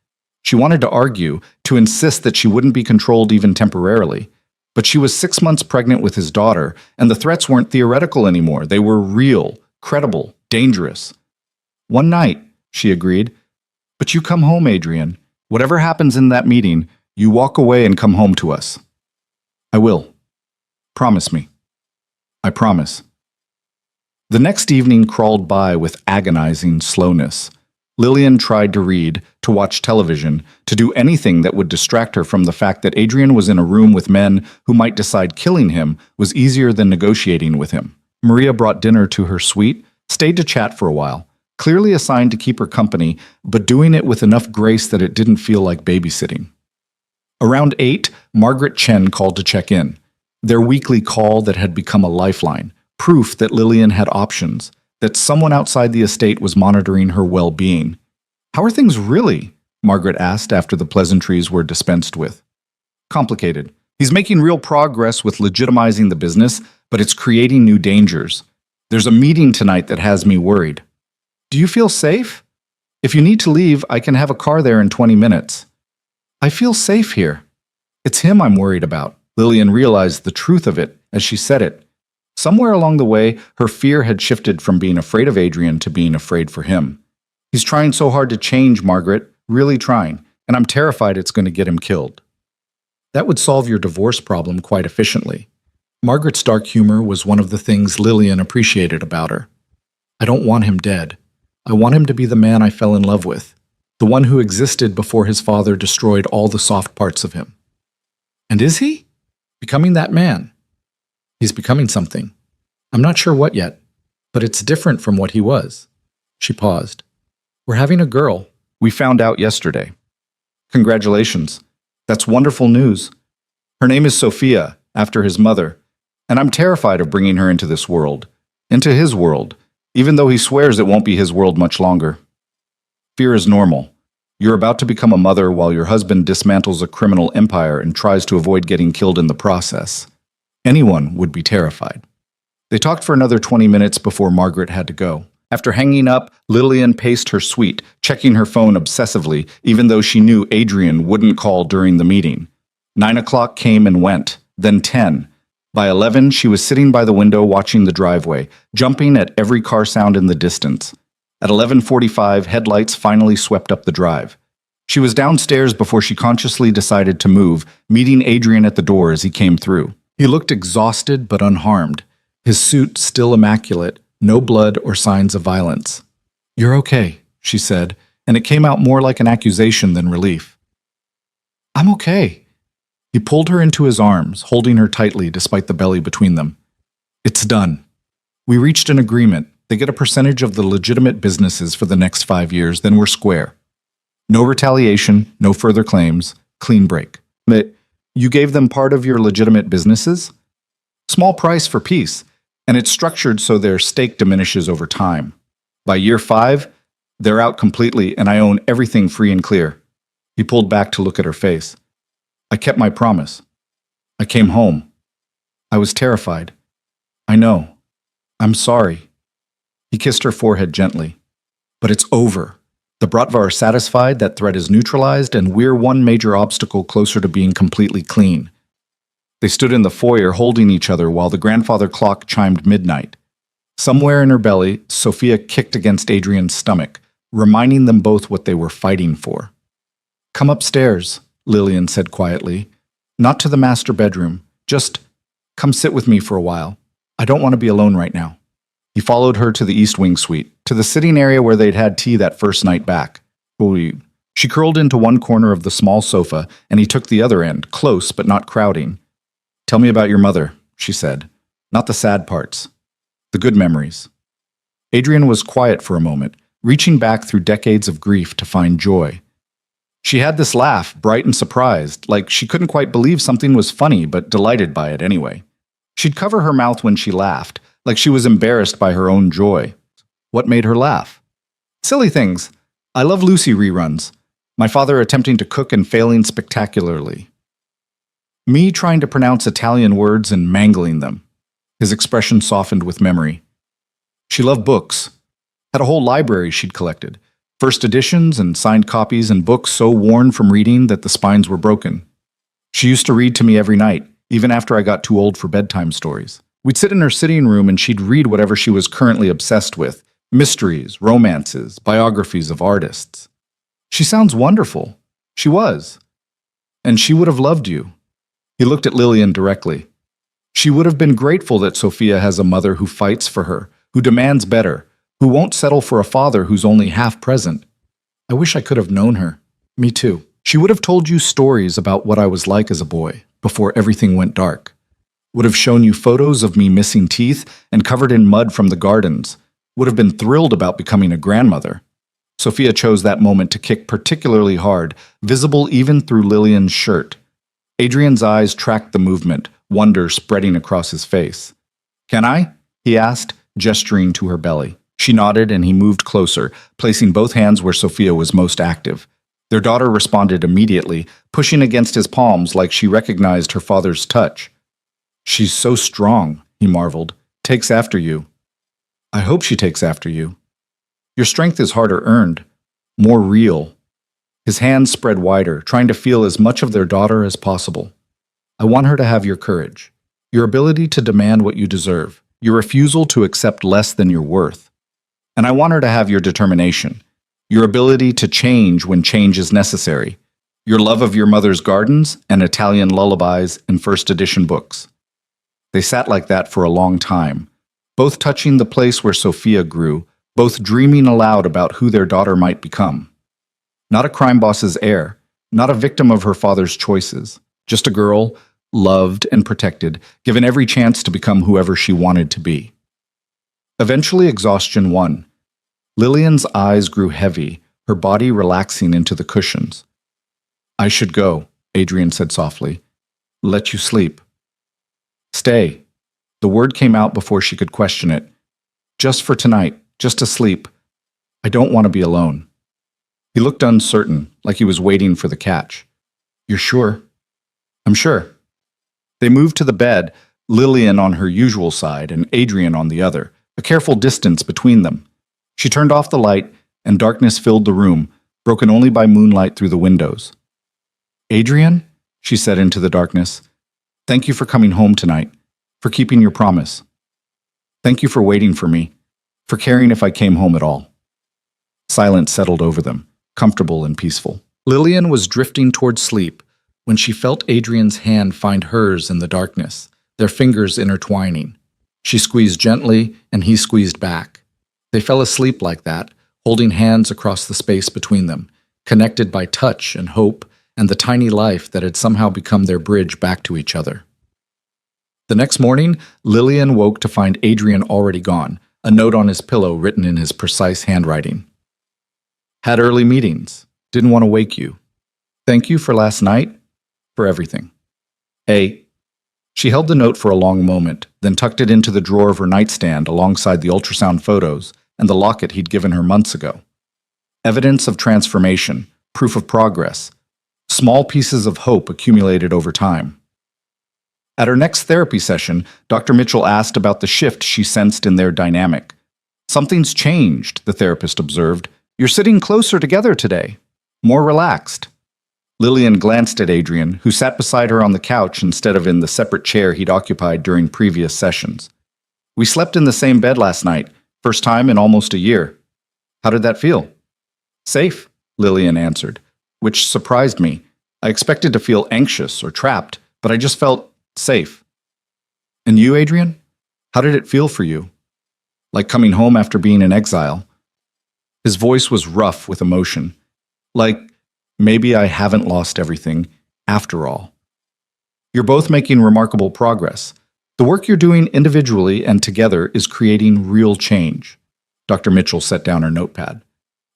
She wanted to argue, to insist that she wouldn't be controlled even temporarily. But she was 6 months pregnant with his daughter, and the threats weren't theoretical anymore. They were real, credible, dangerous. One night, she agreed. But you come home, Adrian. Whatever happens in that meeting, you walk away and come home to us. I will. Promise me. I promise. The next evening crawled by with agonizing slowness. Lillian tried to read, to watch television, to do anything that would distract her from the fact that Adrian was in a room with men who might decide killing him was easier than negotiating with him. Maria brought dinner to her suite, stayed to chat for a while, clearly assigned to keep her company, but doing it with enough grace that it didn't feel like babysitting. Around 8, Margaret Chen called to check in. Their weekly call that had become a lifeline, proof that Lillian had options, that someone outside the estate was monitoring her well-being. How are things really? Margaret asked after the pleasantries were dispensed with. Complicated. He's making real progress with legitimizing the business, but it's creating new dangers. There's a meeting tonight that has me worried. Do you feel safe? If you need to leave, I can have a car there in 20 minutes. I feel safe here. It's him I'm worried about. Lillian realized the truth of it as she said it. Somewhere along the way, her fear had shifted from being afraid of Adrian to being afraid for him. He's trying so hard to change, Margaret, really trying, and I'm terrified it's going to get him killed. That would solve your divorce problem quite efficiently. Margaret's dark humor was one of the things Lillian appreciated about her. I don't want him dead. I want him to be the man I fell in love with, the one who existed before his father destroyed all the soft parts of him. And is he? Becoming that man. He's becoming something. I'm not sure what yet, but it's different from what he was. She paused. We're having a girl. We found out yesterday. Congratulations. That's wonderful news. Her name is Sophia, after his mother, and I'm terrified of bringing her into this world, into his world, even though he swears it won't be his world much longer. Fear is normal. You're about to become a mother while your husband dismantles a criminal empire and tries to avoid getting killed in the process. Anyone would be terrified. They talked for another 20 minutes before Margaret had to go. After hanging up, Lillian paced her suite, checking her phone obsessively, even though she knew Adrian wouldn't call during the meeting. 9 o'clock came and went, then 10. By 11, she was sitting by the window watching the driveway, jumping at every car sound in the distance. At 11:45, headlights finally swept up the drive. She was downstairs before she consciously decided to move, meeting Adrian at the door as he came through. He looked exhausted but unharmed, his suit still immaculate, no blood or signs of violence. "You're okay," she said, and it came out more like an accusation than relief. "I'm okay." He pulled her into his arms, holding her tightly despite the belly between them. "It's done. We reached an agreement. They get a percentage of the legitimate businesses for the next 5 years, then we're square. No retaliation, no further claims, clean break." "But you gave them part of your legitimate businesses?" "Small price for peace, and it's structured so their stake diminishes over time. By year 5, they're out completely and I own everything free and clear." He pulled back to look at her face. "I kept my promise. I came home. I was terrified. I know. I'm sorry." He kissed her forehead gently. "But it's over. The Bratva are satisfied, that threat is neutralized, and we're one major obstacle closer to being completely clean." They stood in the foyer holding each other while the grandfather clock chimed midnight. Somewhere in her belly, Sophia kicked against Adrian's stomach, reminding them both what they were fighting for. "Come upstairs," Lillian said quietly. "Not to the master bedroom. Just come sit with me for a while. I don't want to be alone right now." He followed her to the East Wing suite, to the sitting area where they'd had tea that first night back. She curled into one corner of the small sofa, and he took the other end, close but not crowding. "Tell me about your mother," she said. "Not the sad parts. The good memories." Adrian was quiet for a moment, reaching back through decades of grief to find joy. She had this laugh, bright and surprised, like she couldn't quite believe something was funny, but delighted by it anyway. She'd cover her mouth when she laughed, like she was embarrassed by her own joy. What made her laugh? "Silly things. I love Lucy reruns. My father attempting to cook and failing spectacularly. Me trying to pronounce Italian words and mangling them." His expression softened with memory. She loved books. Had a whole library she'd collected. First editions and signed copies and books so worn from reading that the spines were broken. She used to read to me every night, even after I got too old for bedtime stories. We'd sit in her sitting room and she'd read whatever she was currently obsessed with. Mysteries, romances, biographies of artists. "She sounds wonderful." She was. "And she would have loved you." He looked at Lillian directly. "She would have been grateful that Sophia has a mother who fights for her, who demands better, who won't settle for a father who's only half present. I wish I could have known her." "Me too. She would have told you stories about what I was like as a boy, before everything went dark. Would have shown you photos of me missing teeth and covered in mud from the gardens. Would have been thrilled about becoming a grandmother." Sophia chose that moment to kick particularly hard, visible even through Lillian's shirt. Adrian's eyes tracked the movement, wonder spreading across his face. "Can I?" he asked, gesturing to her belly. She nodded and he moved closer, placing both hands where Sophia was most active. Their daughter responded immediately, pushing against his palms like she recognized her father's touch. "She's so strong," he marveled. "Takes after you." "I hope she takes after you. Your strength is harder earned, more real." His hands spread wider, trying to feel as much of their daughter as possible. "I want her to have your courage, your ability to demand what you deserve, your refusal to accept less than your worth. And I want her to have your determination, your ability to change when change is necessary, your love of your mother's gardens and Italian lullabies and first edition books." They sat like that for a long time, both touching the place where Sophia grew, both dreaming aloud about who their daughter might become. Not a crime boss's heir, not a victim of her father's choices, just a girl, loved and protected, given every chance to become whoever she wanted to be. Eventually, exhaustion won. Lillian's eyes grew heavy, her body relaxing into the cushions. "I should go," Adrian said softly. "Let you sleep." "Stay." The word came out before she could question it. "Just for tonight, just to sleep. I don't want to be alone." He looked uncertain, like he was waiting for the catch. "You're sure?" "I'm sure." They moved to the bed, Lillian on her usual side and Adrian on the other, a careful distance between them. She turned off the light, and darkness filled the room, broken only by moonlight through the windows. "Adrian," she said into the darkness, "thank you for coming home tonight, for keeping your promise. Thank you for waiting for me, for caring if I came home at all." Silence settled over them, comfortable and peaceful. Lillian was drifting toward sleep when she felt Adrian's hand find hers in the darkness, their fingers intertwining. She squeezed gently, and he squeezed back. They fell asleep like that, holding hands across the space between them, connected by touch and hope and the tiny life that had somehow become their bridge back to each other. The next morning, Lillian woke to find Adrian already gone, a note on his pillow written in his precise handwriting. Had early meetings. Didn't want to wake you. Thank you for last night, for everything. A. She held the note for a long moment, then tucked it into the drawer of her nightstand alongside the ultrasound photos and the locket he'd given her months ago. Evidence of transformation, proof of progress, small pieces of hope accumulated over time. At her next therapy session, Dr. Mitchell asked about the shift she sensed in their dynamic. Something's changed, the therapist observed. You're sitting closer together today, more relaxed. Lillian glanced at Adrian, who sat beside her on the couch instead of in the separate chair he'd occupied during previous sessions. We slept in the same bed last night, first time in almost a year. How did that feel? Safe, Lillian answered, which surprised me. I expected to feel anxious or trapped, but I just felt safe. And you, Adrian? How did it feel for you? Like coming home after being in exile? His voice was rough with emotion. Like, maybe I haven't lost everything, after all. You're both making remarkable progress. The work you're doing individually and together is creating real change. Dr. Mitchell set down her notepad.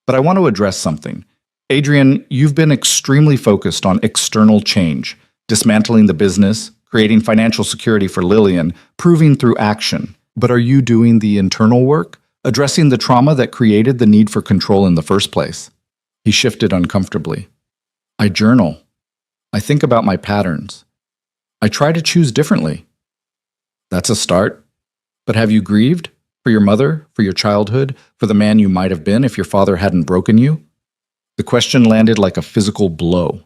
But I want to address something. Adrian, you've been extremely focused on external change, dismantling the business, creating financial security for Lillian, proving through action. But are you doing the internal work, addressing the trauma that created the need for control in the first place? He shifted uncomfortably. I journal. I think about my patterns. I try to choose differently. That's a start. But have you grieved? For your mother? For your childhood? For the man you might have been if your father hadn't broken you? The question landed like a physical blow.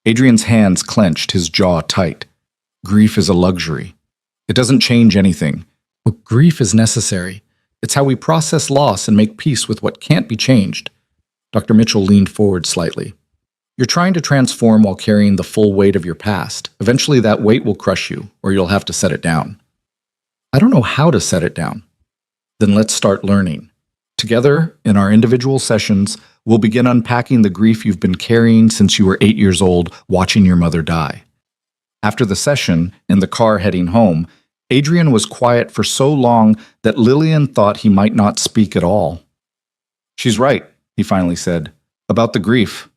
Adrian's hands clenched, his jaw tight. Grief is a luxury. It doesn't change anything. But grief is necessary. It's how we process loss and make peace with what can't be changed. Dr. Mitchell leaned forward slightly. You're trying to transform while carrying the full weight of your past. Eventually that weight will crush you, or you'll have to set it down. I don't know how to set it down. Then let's start learning. Together, in our individual sessions, we'll begin unpacking the grief you've been carrying since you were 8 years old, watching your mother die. After the session, in the car heading home, Adrian was quiet for so long that Lillian thought he might not speak at all. She's right, he finally said, about the grief.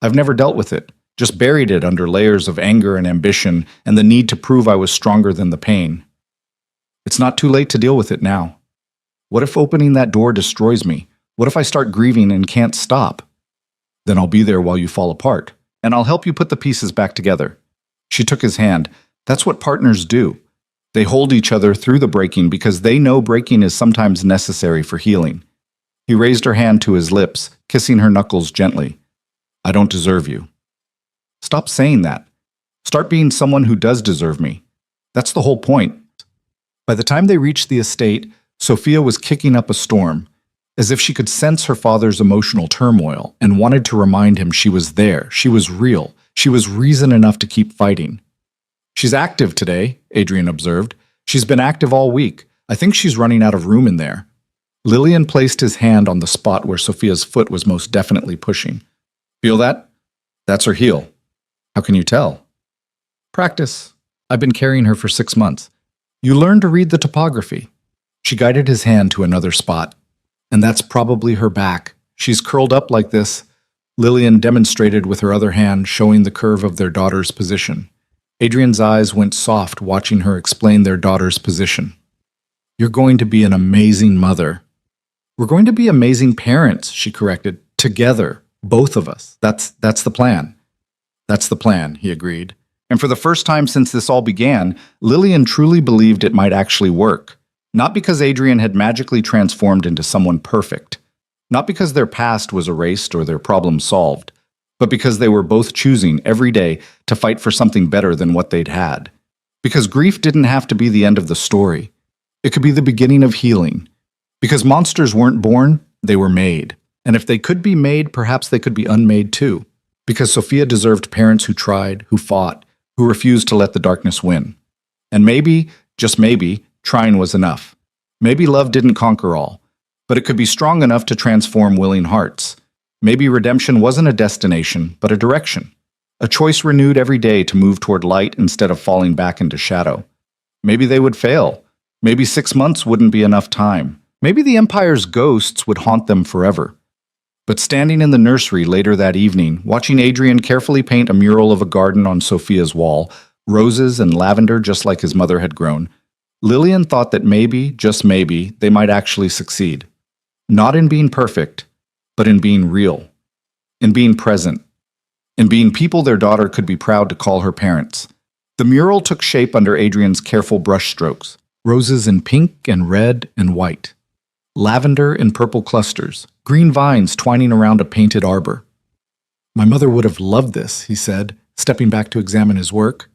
I've never dealt with it, just buried it under layers of anger and ambition and the need to prove I was stronger than the pain. It's not too late to deal with it now. What if opening that door destroys me? What if I start grieving and can't stop? Then I'll be there while you fall apart, and I'll help you put the pieces back together. She took his hand. That's what partners do. They hold each other through the breaking because they know breaking is sometimes necessary for healing. He raised her hand to his lips, kissing her knuckles gently. I don't deserve you. Stop saying that. Start being someone who does deserve me. That's the whole point. By the time they reached the estate, Sophia was kicking up a storm, as if she could sense her father's emotional turmoil and wanted to remind him she was there, she was real, she was reason enough to keep fighting. She's active today, Adrian observed. She's been active all week. I think she's running out of room in there. Lillian placed his hand on the spot where Sophia's foot was most definitely pushing. Feel that? That's her heel. How can you tell? Practice. I've been carrying her for 6 months. You learn to read the topography. She guided his hand to another spot. And that's probably her back. She's curled up like this. Lillian demonstrated with her other hand, showing the curve of their daughter's position. Adrian's eyes went soft watching her explain their daughter's position. You're going to be an amazing mother. We're going to be amazing parents, she corrected. Together, both of us. That's the plan. That's the plan, he agreed. And for the first time since this all began, Lillian truly believed it might actually work. Not because Adrian had magically transformed into someone perfect. Not because their past was erased or their problems solved. But because they were both choosing every day to fight for something better than what they'd had. Because grief didn't have to be the end of the story. It could be the beginning of healing. Because monsters weren't born, they were made. And if they could be made, perhaps they could be unmade too. Because Sophia deserved parents who tried, who fought, who refused to let the darkness win. And maybe, just maybe, trying was enough. Maybe love didn't conquer all, but it could be strong enough to transform willing hearts. Maybe redemption wasn't a destination, but a direction. A choice renewed every day to move toward light instead of falling back into shadow. Maybe they would fail. Maybe 6 months wouldn't be enough time. Maybe the Empire's ghosts would haunt them forever. But standing in the nursery later that evening, watching Adrian carefully paint a mural of a garden on Sophia's wall, roses and lavender just like his mother had grown, Lillian thought that maybe, just maybe, they might actually succeed. Not in being perfect, but in being real. In being present. In being people their daughter could be proud to call her parents. The mural took shape under Adrian's careful brushstrokes. Roses in pink and red and white. Lavender in purple clusters. Green vines twining around a painted arbor. "My mother would have loved this," he said, stepping back to examine his work.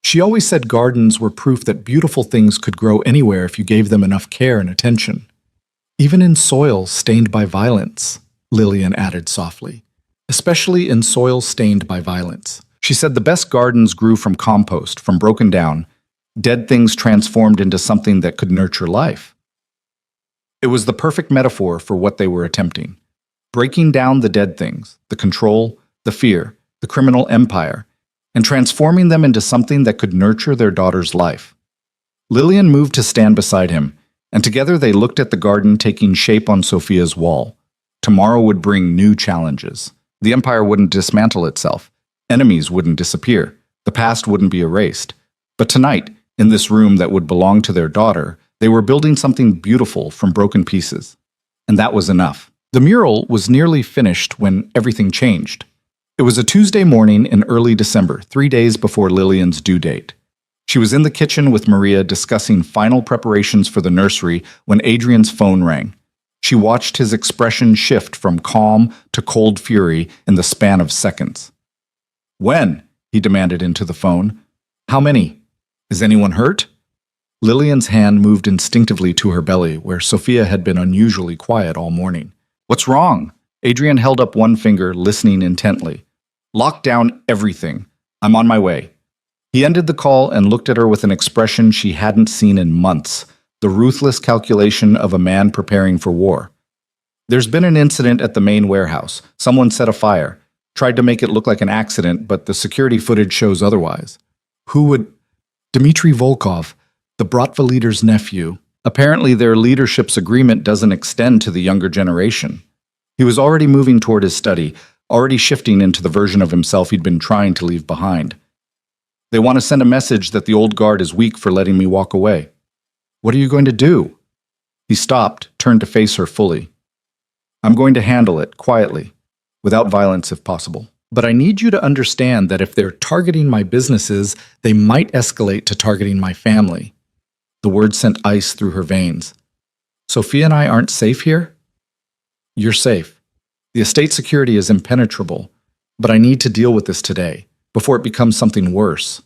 "She always said gardens were proof that beautiful things could grow anywhere if you gave them enough care and attention. Even in soil stained by violence," Lillian added softly. "Especially in soil stained by violence." She said the best gardens grew from compost, from broken down, dead things transformed into something that could nurture life. It was the perfect metaphor for what they were attempting. Breaking down the dead things, the control, the fear, the criminal empire, and transforming them into something that could nurture their daughter's life. Lillian moved to stand beside him, and together they looked at the garden taking shape on Sophia's wall. Tomorrow would bring new challenges. The empire wouldn't dismantle itself. Enemies wouldn't disappear. The past wouldn't be erased. But tonight, in this room that would belong to their daughter, they were building something beautiful from broken pieces. And that was enough. The mural was nearly finished when everything changed. It was a Tuesday morning in early December, 3 days before Lillian's due date. She was in the kitchen with Maria discussing final preparations for the nursery when Adrian's phone rang. She watched his expression shift from calm to cold fury in the span of seconds. "When?" he demanded into the phone. "How many? Is anyone hurt?" Lillian's hand moved instinctively to her belly, where Sophia had been unusually quiet all morning. "What's wrong?" Adrian held up one finger, listening intently. "Lock down everything. I'm on my way." He ended the call and looked at her with an expression she hadn't seen in months, the ruthless calculation of a man preparing for war. "There's been an incident at the main warehouse. Someone set a fire. Tried to make it look like an accident, but the security footage shows otherwise." "Who would—" "Dmitry Volkov, the Bratva leader's nephew. Apparently their leadership's agreement doesn't extend to the younger generation. He was already moving toward his study, already shifting into the version of himself he'd been trying to leave behind. They want to send a message that the old guard is weak for letting me walk away." "What are you going to do?" He stopped, turned to face her fully. "I'm going to handle it, quietly, without violence if possible. But I need you to understand that if they're targeting my businesses, they might escalate to targeting my family." The words sent ice through her veins. "Sophia and I aren't safe here?" "You're safe. The estate security is impenetrable, but I need to deal with this today, before it becomes something worse."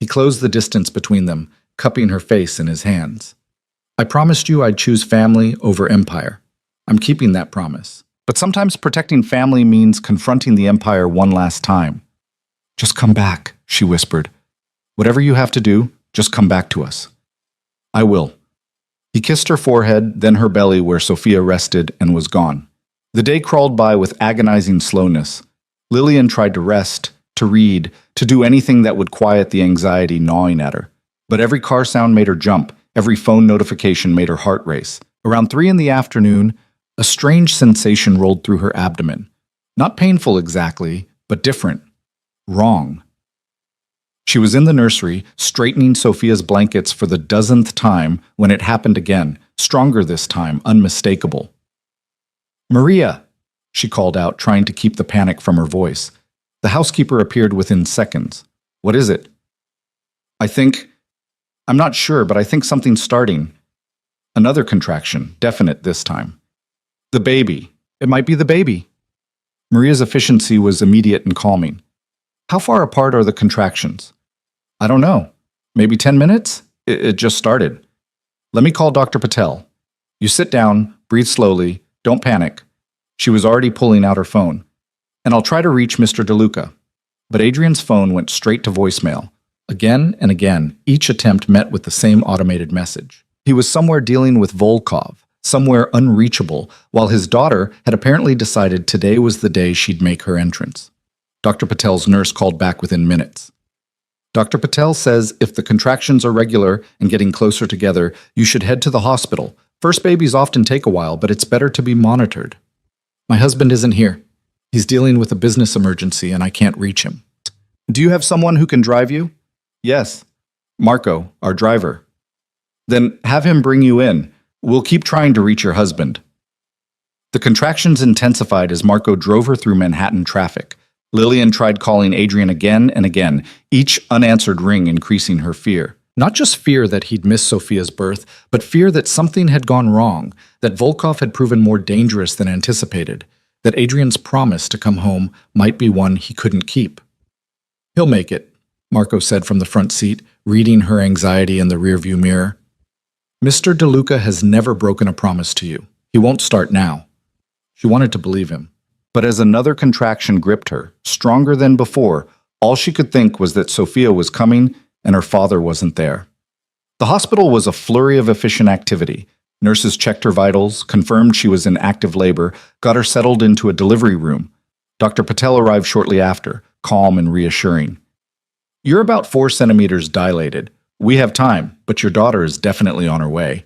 He closed the distance between them, cupping her face in his hands. "I promised you I'd choose family over empire. I'm keeping that promise. But sometimes protecting family means confronting the empire one last time." "Just come back," she whispered. "Whatever you have to do, just come back to us." "I will." He kissed her forehead, then her belly where Sophia rested, and was gone. The day crawled by with agonizing slowness. Lillian tried to rest, to read, to do anything that would quiet the anxiety gnawing at her. But every car sound made her jump, every phone notification made her heart race. Around 3 in the afternoon, a strange sensation rolled through her abdomen. Not painful exactly, but different. Wrong. She was in the nursery, straightening Sophia's blankets for the dozenth time when it happened again, stronger this time, unmistakable. "Maria!" she called out, trying to keep the panic from her voice. The housekeeper appeared within seconds. "What is it?" I'm not sure, but I think something's starting." Another contraction, definite this time. "The baby. It might be the baby." Maria's efficiency was immediate and calming. "How far apart are the contractions?" "I don't know. Maybe 10 minutes? It just started." "Let me call Dr. Patel." "You sit down, breathe slowly, don't panic." She was already pulling out her phone. And I'll try to reach Mr. DeLuca. But Adrian's phone went straight to voicemail. Again and again, each attempt met with the same automated message. He was somewhere dealing with Volkov, somewhere unreachable, while his daughter had apparently decided today was the day she'd make her entrance. Dr. Patel's nurse called back within minutes. Dr. Patel says if the contractions are regular and getting closer together, you should head to the hospital. First babies often take a while, but it's better to be monitored. My husband isn't here. He's dealing with a business emergency and I can't reach him. Do you have someone who can drive you? Yes. Marco, our driver. Then have him bring you in. We'll keep trying to reach your husband. The contractions intensified as Marco drove her through Manhattan traffic. Lillian tried calling Adrian again and again, each unanswered ring increasing her fear. Not just fear that he'd missed Sophia's birth, but fear that something had gone wrong, that Volkov had proven more dangerous than anticipated, that Adrian's promise to come home might be one he couldn't keep. He'll make it, Marco said from the front seat, reading her anxiety in the rearview mirror. Mr. DeLuca has never broken a promise to you. He won't start now. She wanted to believe him. But as another contraction gripped her, stronger than before, all she could think was that Sophia was coming and her father wasn't there. The hospital was a flurry of efficient activity. Nurses checked her vitals, confirmed she was in active labor, got her settled into a delivery room. Dr. Patel arrived shortly after, calm and reassuring. You're about 4 centimeters dilated. We have time, but your daughter is definitely on her way.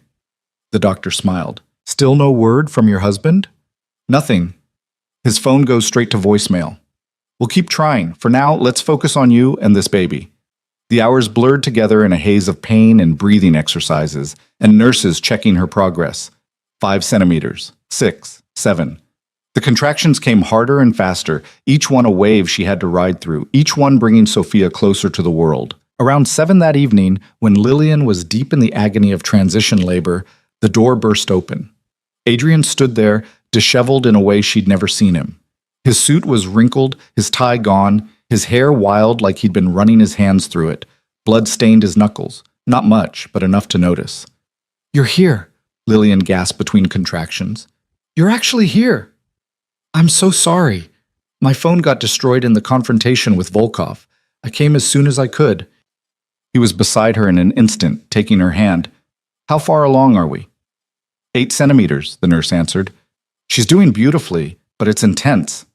The doctor smiled. Still no word from your husband? Nothing. His phone goes straight to voicemail. We'll keep trying. For now, let's focus on you and this baby. The hours blurred together in a haze of pain and breathing exercises, and nurses checking her progress. 5 centimeters, 6, 7. The contractions came harder and faster, each one a wave she had to ride through, each one bringing Sophia closer to the world. Around 7 that evening, when Lillian was deep in the agony of transition labor, the door burst open. Adrian stood there, disheveled in a way she'd never seen him. His suit was wrinkled, his tie gone, his hair wild like he'd been running his hands through it. Blood stained his knuckles. Not much, but enough to notice. You're here, Lillian gasped between contractions. You're actually here. I'm so sorry. My phone got destroyed in the confrontation with Volkov. I came as soon as I could. He was beside her in an instant, taking her hand. How far along are we? 8 centimeters, the nurse answered. She's doing beautifully, but it's intense.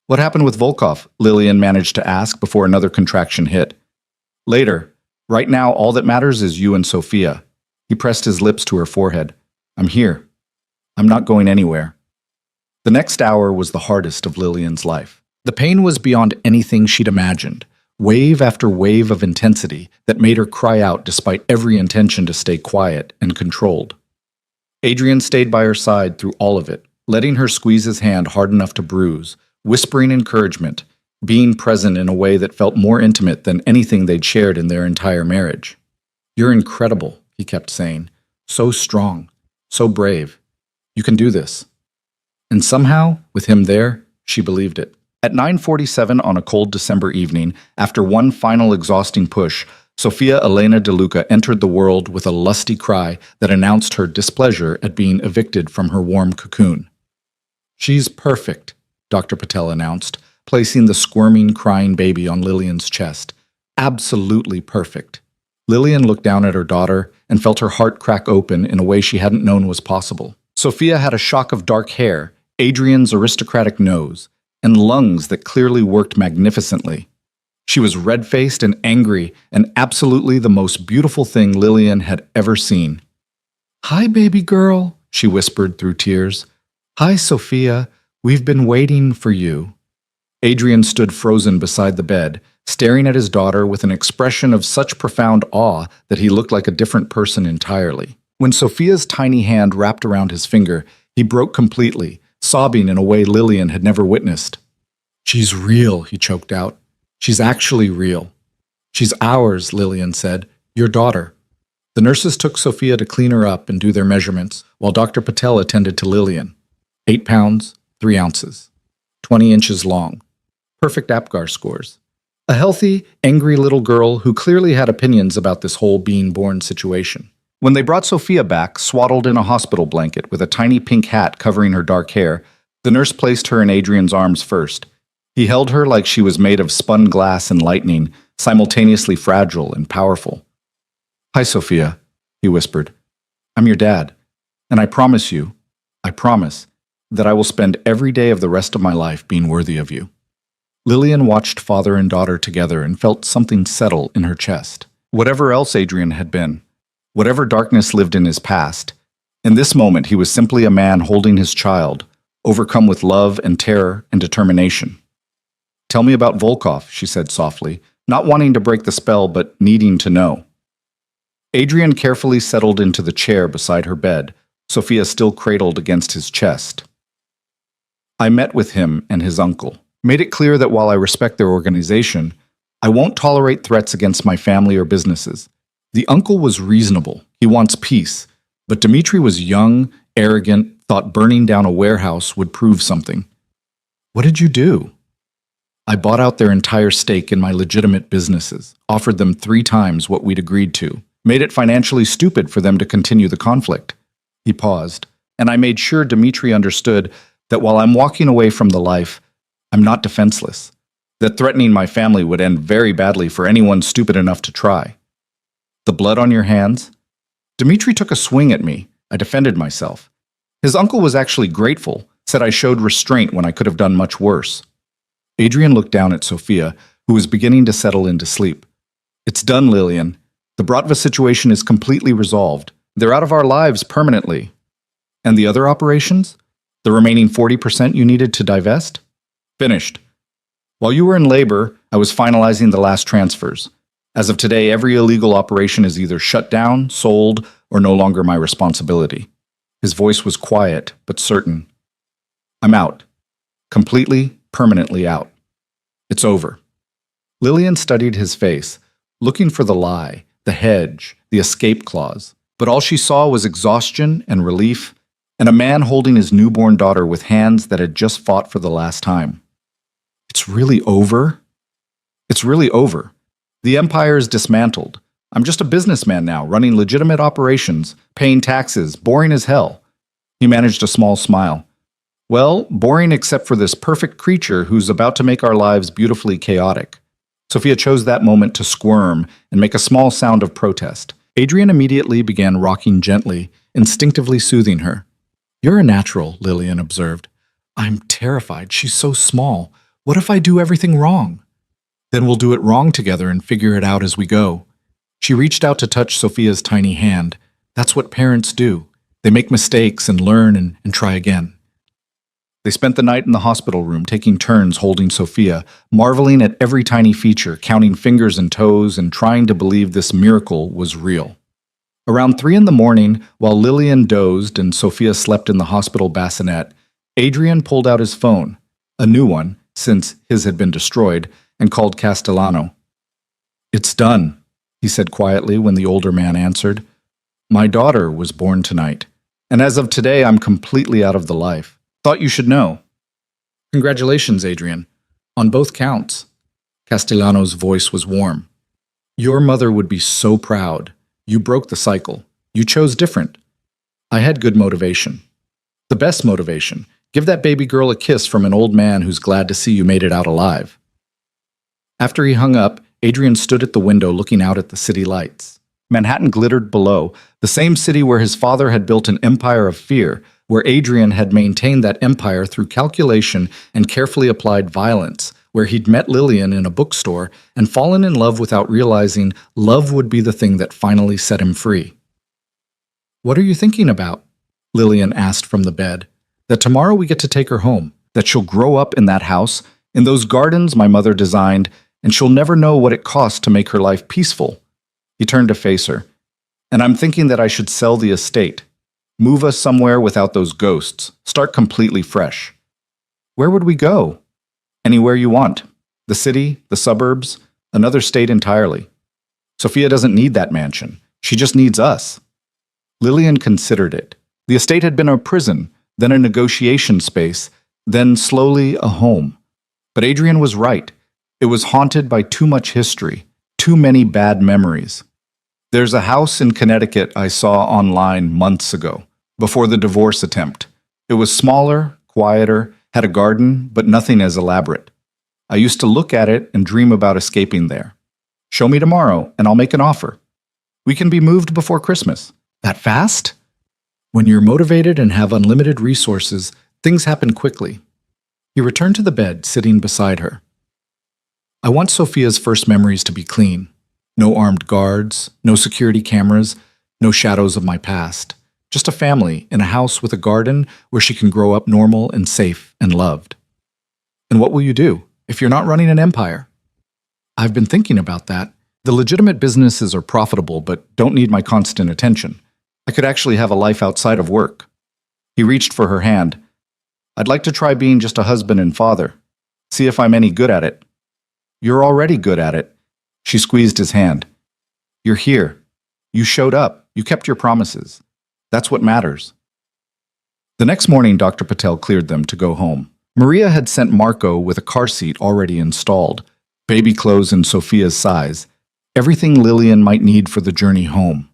What happened with Volkov? Lillian managed to ask before another contraction hit. Later. Right now, all that matters is you and Sophia. He pressed his lips to her forehead. I'm here. I'm not going anywhere. The next hour was the hardest of Lillian's life. The pain was beyond anything she'd imagined. Wave after wave of intensity that made her cry out despite every intention to stay quiet and controlled. Adrian stayed by her side through all of it, letting her squeeze his hand hard enough to bruise, whispering encouragement, being present in a way that felt more intimate than anything they'd shared in their entire marriage. You're incredible, he kept saying. So strong, so brave. You can do this. And somehow, with him there, she believed it. At 9:47 on a cold December evening, after one final exhausting push, Sofia Elena DeLuca entered the world with a lusty cry that announced her displeasure at being evicted from her warm cocoon. She's perfect, Dr. Patel announced, placing the squirming, crying baby on Lillian's chest. Absolutely perfect. Lillian looked down at her daughter and felt her heart crack open in a way she hadn't known was possible. Sophia had a shock of dark hair, Adrian's aristocratic nose, and lungs that clearly worked magnificently. She was red-faced and angry, and absolutely the most beautiful thing Lillian had ever seen. "Hi, baby girl," she whispered through tears. "Hi, Sophia. We've been waiting for you." Adrian stood frozen beside the bed, staring at his daughter with an expression of such profound awe that he looked like a different person entirely. When Sophia's tiny hand wrapped around his finger, he broke completely, sobbing in a way Lillian had never witnessed. "She's real," he choked out. "She's actually real." "She's ours," Lillian said. "Your daughter." The nurses took Sophia to clean her up and do their measurements, while Dr. Patel attended to Lillian. 8 pounds, 3 ounces. 20 inches long. Perfect APGAR scores. A healthy, angry little girl who clearly had opinions about this whole being-born situation. When they brought Sophia back, swaddled in a hospital blanket with a tiny pink hat covering her dark hair, the nurse placed her in Adrian's arms first. He held her like she was made of spun glass and lightning, simultaneously fragile and powerful. "Hi, Sophia," he whispered. "I'm your dad, and I promise, that I will spend every day of the rest of my life being worthy of you." Lillian watched father and daughter together and felt something settle in her chest. Whatever else Adrian had been, whatever darkness lived in his past, in this moment he was simply a man holding his child, overcome with love and terror and determination. "Tell me about Volkov," she said softly, not wanting to break the spell but needing to know. Adrian carefully settled into the chair beside her bed, Sophia still cradled against his chest. "I met with him and his uncle. Made it clear that while I respect their organization, I won't tolerate threats against my family or businesses. The uncle was reasonable. He wants peace. But Dmitri was young, arrogant, thought burning down a warehouse would prove something." "What did you do?" "I bought out their entire stake in my legitimate businesses, offered them 3 times what we'd agreed to, made it financially stupid for them to continue the conflict." He paused, and I made sure Dmitri understood that while I'm walking away from the life, I'm not defenseless, that threatening my family would end very badly for anyone stupid enough to try. "The blood on your hands?" "Dmitri took a swing at me. I defended myself. His uncle was actually grateful, said I showed restraint when I could have done much worse." Adrian looked down at Sophia, who was beginning to settle into sleep. "It's done, Lillian. The Bratva situation is completely resolved. They're out of our lives permanently." "And the other operations? The remaining 40% you needed to divest?" "Finished. While you were in labor, I was finalizing the last transfers. As of today, every illegal operation is either shut down, sold, or no longer my responsibility." His voice was quiet, but certain. "I'm out. Completely, permanently out. It's over." Lillian studied his face, looking for the lie, the hedge, the escape clause. But all she saw was exhaustion and relief, and a man holding his newborn daughter with hands that had just fought for the last time. "It's really over?" "It's really over. The empire is dismantled. I'm just a businessman now, running legitimate operations, paying taxes, boring as hell." He managed a small smile. "Well, boring except for this perfect creature who's about to make our lives beautifully chaotic." Sophia chose that moment to squirm and make a small sound of protest. Adrian immediately began rocking gently, instinctively soothing her. "You're a natural," Lillian observed. "I'm terrified. She's so small. What if I do everything wrong?" "Then we'll do it wrong together and figure it out as we go." She reached out to touch Sophia's tiny hand. That's what parents do. They make mistakes and learn and try again. They spent the night in the hospital room, taking turns holding Sophia, marveling at every tiny feature, counting fingers and toes, and trying to believe this miracle was real. Around 3 in the morning, while Lillian dozed and Sophia slept in the hospital bassinet, Adrian pulled out his phone, a new one, since his had been destroyed, and called Castellano. "It's done," he said quietly when the older man answered. "My daughter was born tonight, and as of today I'm completely out of the life. Thought you should know." "Congratulations, Adrian. On both counts." Castellano's voice was warm. "Your mother would be so proud. You broke the cycle. You chose different. I had good motivation. The best motivation. Give that baby girl a kiss from an old man who's glad to see you made it out alive." After he hung up, Adrian stood at the window looking out at the city lights. Manhattan glittered below, the same city where his father had built an empire of fear, where Adrian had maintained that empire through calculation and carefully applied violence, where he'd met Lillian in a bookstore and fallen in love without realizing love would be the thing that finally set him free. "What are you thinking about?" Lillian asked from the bed. "That tomorrow we get to take her home, that she'll grow up in that house, in those gardens my mother designed, and she'll never know what it cost to make her life peaceful." He turned to face her. "And I'm thinking that I should sell the estate. Move us somewhere without those ghosts. Start completely fresh." "Where would we go?" "Anywhere you want. The city, the suburbs, another state entirely. Sophia doesn't need that mansion. She just needs us." Lillian considered it. The estate had been a prison, then a negotiation space, then slowly a home. But Adrian was right. It was haunted by too much history, too many bad memories. "There's a house in Connecticut I saw online months ago, before the divorce attempt. It was smaller, quieter, had a garden, but nothing as elaborate. I used to look at it and dream about escaping there. Show me tomorrow, and I'll make an offer. We can be moved before Christmas. That fast? When you're motivated and have unlimited resources, things happen quickly. He returned to the bed, sitting beside her. I want Sophia's first memories to be clean. No armed guards, no security cameras, no shadows of my past. Just a family in a house with a garden where she can grow up normal and safe and loved. And what will you do if you're not running an empire? I've been thinking about that. The legitimate businesses are profitable but don't need my constant attention. I could actually have a life outside of work. He reached for her hand. I'd like to try being just a husband and father. See if I'm any good at it. You're already good at it. She squeezed his hand. You're here. You showed up. You kept your promises. That's what matters. The next morning, Dr. Patel cleared them to go home. Maria had sent Marco with a car seat already installed, baby clothes in Sophia's size, everything Lillian might need for the journey home.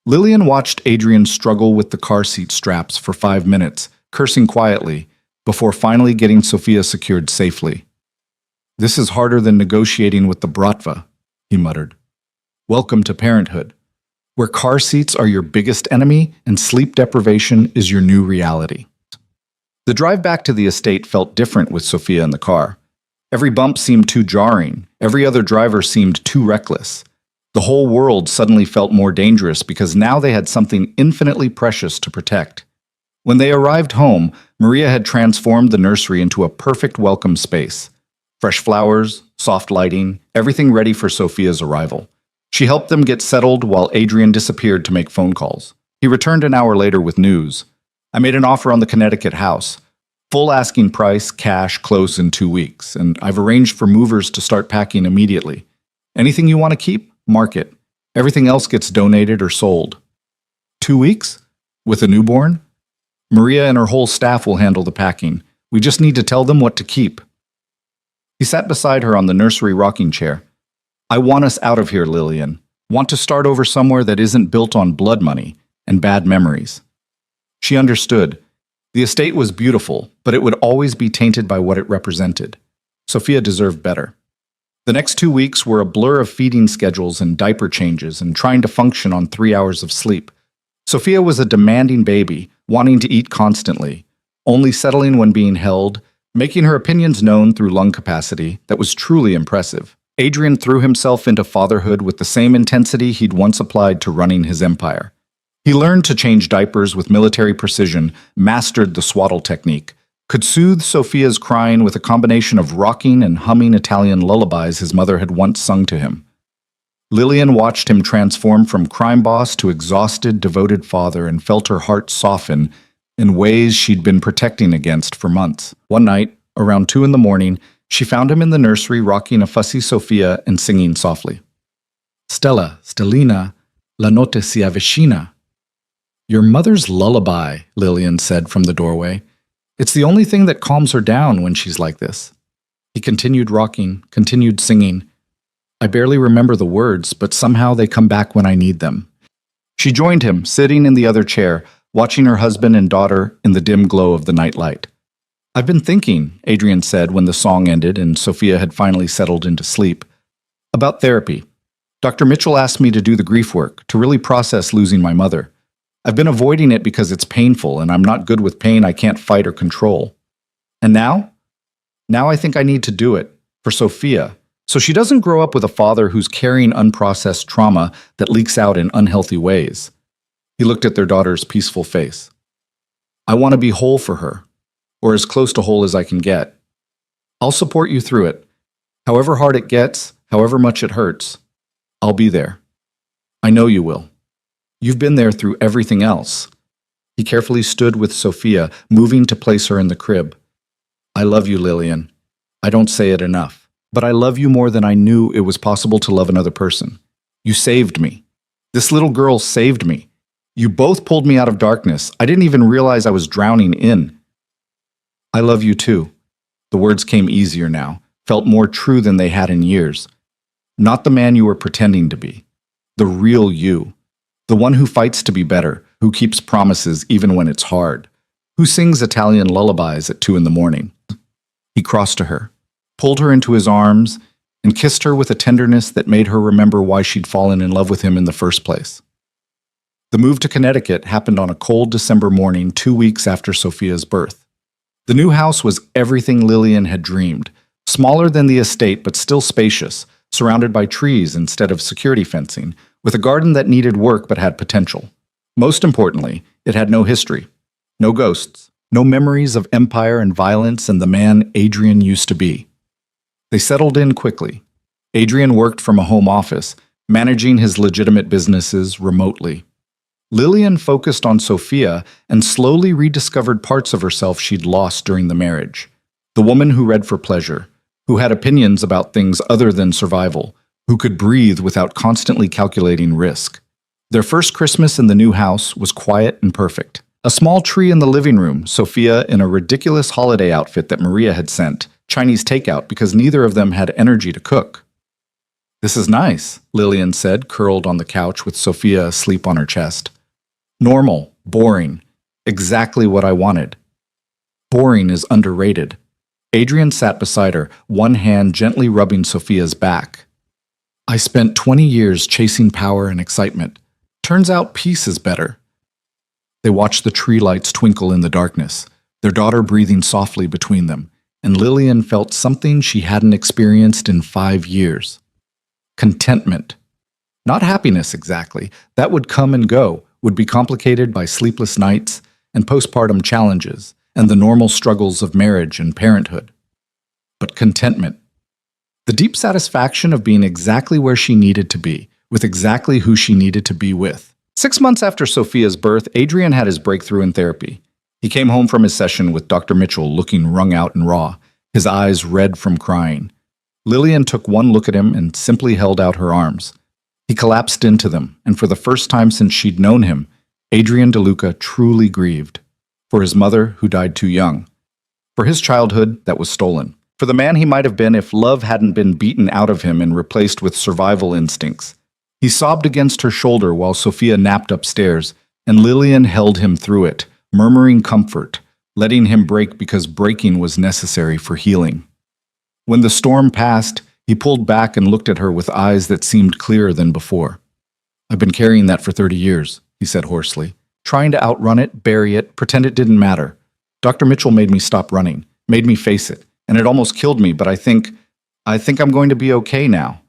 Lillian watched Adrian struggle with the car seat straps for 5 minutes, cursing quietly, before finally getting Sophia secured safely. This is harder than negotiating with the Bratva, he muttered. Welcome to parenthood, where car seats are your biggest enemy and sleep deprivation is your new reality. The drive back to the estate felt different with Sophia in the car. Every bump seemed too jarring. Every other driver seemed too reckless. The whole world suddenly felt more dangerous because now they had something infinitely precious to protect. When they arrived home, Maria had transformed the nursery into a perfect welcome space. Fresh flowers, soft lighting, everything ready for Sophia's arrival. She helped them get settled while Adrian disappeared to make phone calls. He returned an hour later with news. I made an offer on the Connecticut house. Full asking price, cash, close in 2 weeks, and I've arranged for movers to start packing immediately. Anything you want to keep, mark it. Everything else gets donated or sold. 2 weeks? With a newborn? Maria and her whole staff will handle the packing. We just need to tell them what to keep. He sat beside her on the nursery rocking chair. I want us out of here, Lillian. Want to start over somewhere that isn't built on blood money and bad memories. She understood. The estate was beautiful, but it would always be tainted by what it represented. Sophia deserved better. The next 2 weeks were a blur of feeding schedules and diaper changes and trying to function on 3 hours of sleep. Sophia was a demanding baby, wanting to eat constantly, only settling when being held, making her opinions known through lung capacity that was truly impressive. Adrian threw himself into fatherhood with the same intensity he'd once applied to running his empire. He learned to change diapers with military precision, mastered the swaddle technique, could soothe Sophia's crying with a combination of rocking and humming Italian lullabies his mother had once sung to him. Lillian watched him transform from crime boss to exhausted, devoted father and felt her heart soften in ways she'd been protecting against for months. One night, around 2 a.m, she found him in the nursery rocking a fussy Sophia and singing softly. Stella, Stellina, la notte si avvicina. Your mother's lullaby, Lillian said from the doorway. It's the only thing that calms her down when she's like this. He continued rocking, continued singing. I barely remember the words, but somehow they come back when I need them. She joined him, sitting in the other chair, watching her husband and daughter in the dim glow of the nightlight. I've been thinking, Adrian said when the song ended and Sophia had finally settled into sleep, about therapy. Dr. Mitchell asked me to do the grief work, to really process losing my mother. I've been avoiding it because it's painful and I'm not good with pain I can't fight or control. And now? Now I think I need to do it, for Sophia, so she doesn't grow up with a father who's carrying unprocessed trauma that leaks out in unhealthy ways. He looked at their daughter's peaceful face. I want to be whole for her, or as close to whole as I can get. I'll support you through it. However hard it gets, however much it hurts, I'll be there. I know you will. You've been there through everything else. He carefully stood with Sophia, moving to place her in the crib. I love you, Lillian. I don't say it enough, but I love you more than I knew it was possible to love another person. You saved me. This little girl saved me. You both pulled me out of darkness. I didn't even realize I was drowning in. I love you too. The words came easier now, felt more true than they had in years. Not the man you were pretending to be. The real you. The one who fights to be better, who keeps promises even when it's hard, who sings Italian lullabies at 2 a.m. He crossed to her. pulled her into his arms, and kissed her with a tenderness that made her remember why she'd fallen in love with him in the first place. The move to Connecticut happened on a cold December morning 2 weeks after Sophia's birth. The new house was everything Lillian had dreamed, smaller than the estate but still spacious, surrounded by trees instead of security fencing, with a garden that needed work but had potential. Most importantly, it had no history, no ghosts, no memories of empire and violence and the man Adrian used to be. They settled in quickly. Adrian worked from a home office, managing his legitimate businesses remotely. Lillian focused on Sophia and slowly rediscovered parts of herself she'd lost during the marriage. The woman who read for pleasure, who had opinions about things other than survival, who could breathe without constantly calculating risk. Their first Christmas in the new house was quiet and perfect. A small tree in the living room, Sophia in a ridiculous holiday outfit that Maria had sent, Chinese takeout because neither of them had energy to cook. "This is nice," Lillian said, curled on the couch with Sophia asleep on her chest. "Normal, boring, exactly what I wanted." Boring is underrated. Adrian sat beside her, one hand gently rubbing Sophia's back. "I spent 20 years chasing power and excitement. Turns out peace is better." They watched the tree lights twinkle in the darkness, their daughter breathing softly between them, and Lillian felt something she hadn't experienced in 5 years. Contentment. Not happiness exactly. That would come and go, would be complicated by sleepless nights and postpartum challenges and the normal struggles of marriage and parenthood. But contentment. The deep satisfaction of being exactly where she needed to be, with exactly who she needed to be with. 6 months after Sophia's birth, Adrian had his breakthrough in therapy. He came home from his session with Dr. Mitchell looking wrung out and raw, his eyes red from crying. Lillian took one look at him and simply held out her arms. He collapsed into them, and for the first time since she'd known him, Adrian DeLuca truly grieved. For his mother, who died too young. For his childhood that was stolen. For the man he might have been if love hadn't been beaten out of him and replaced with survival instincts. He sobbed against her shoulder while Sophia napped upstairs, and Lillian held him through it, murmuring comfort, letting him break because breaking was necessary for healing. When the storm passed, he pulled back and looked at her with eyes that seemed clearer than before. "I've been carrying that for 30 years, he said hoarsely, trying to outrun it, bury it, pretend it didn't matter. Dr. Mitchell made me stop running, made me face it, and it almost killed me, but I think I'm going to be okay now."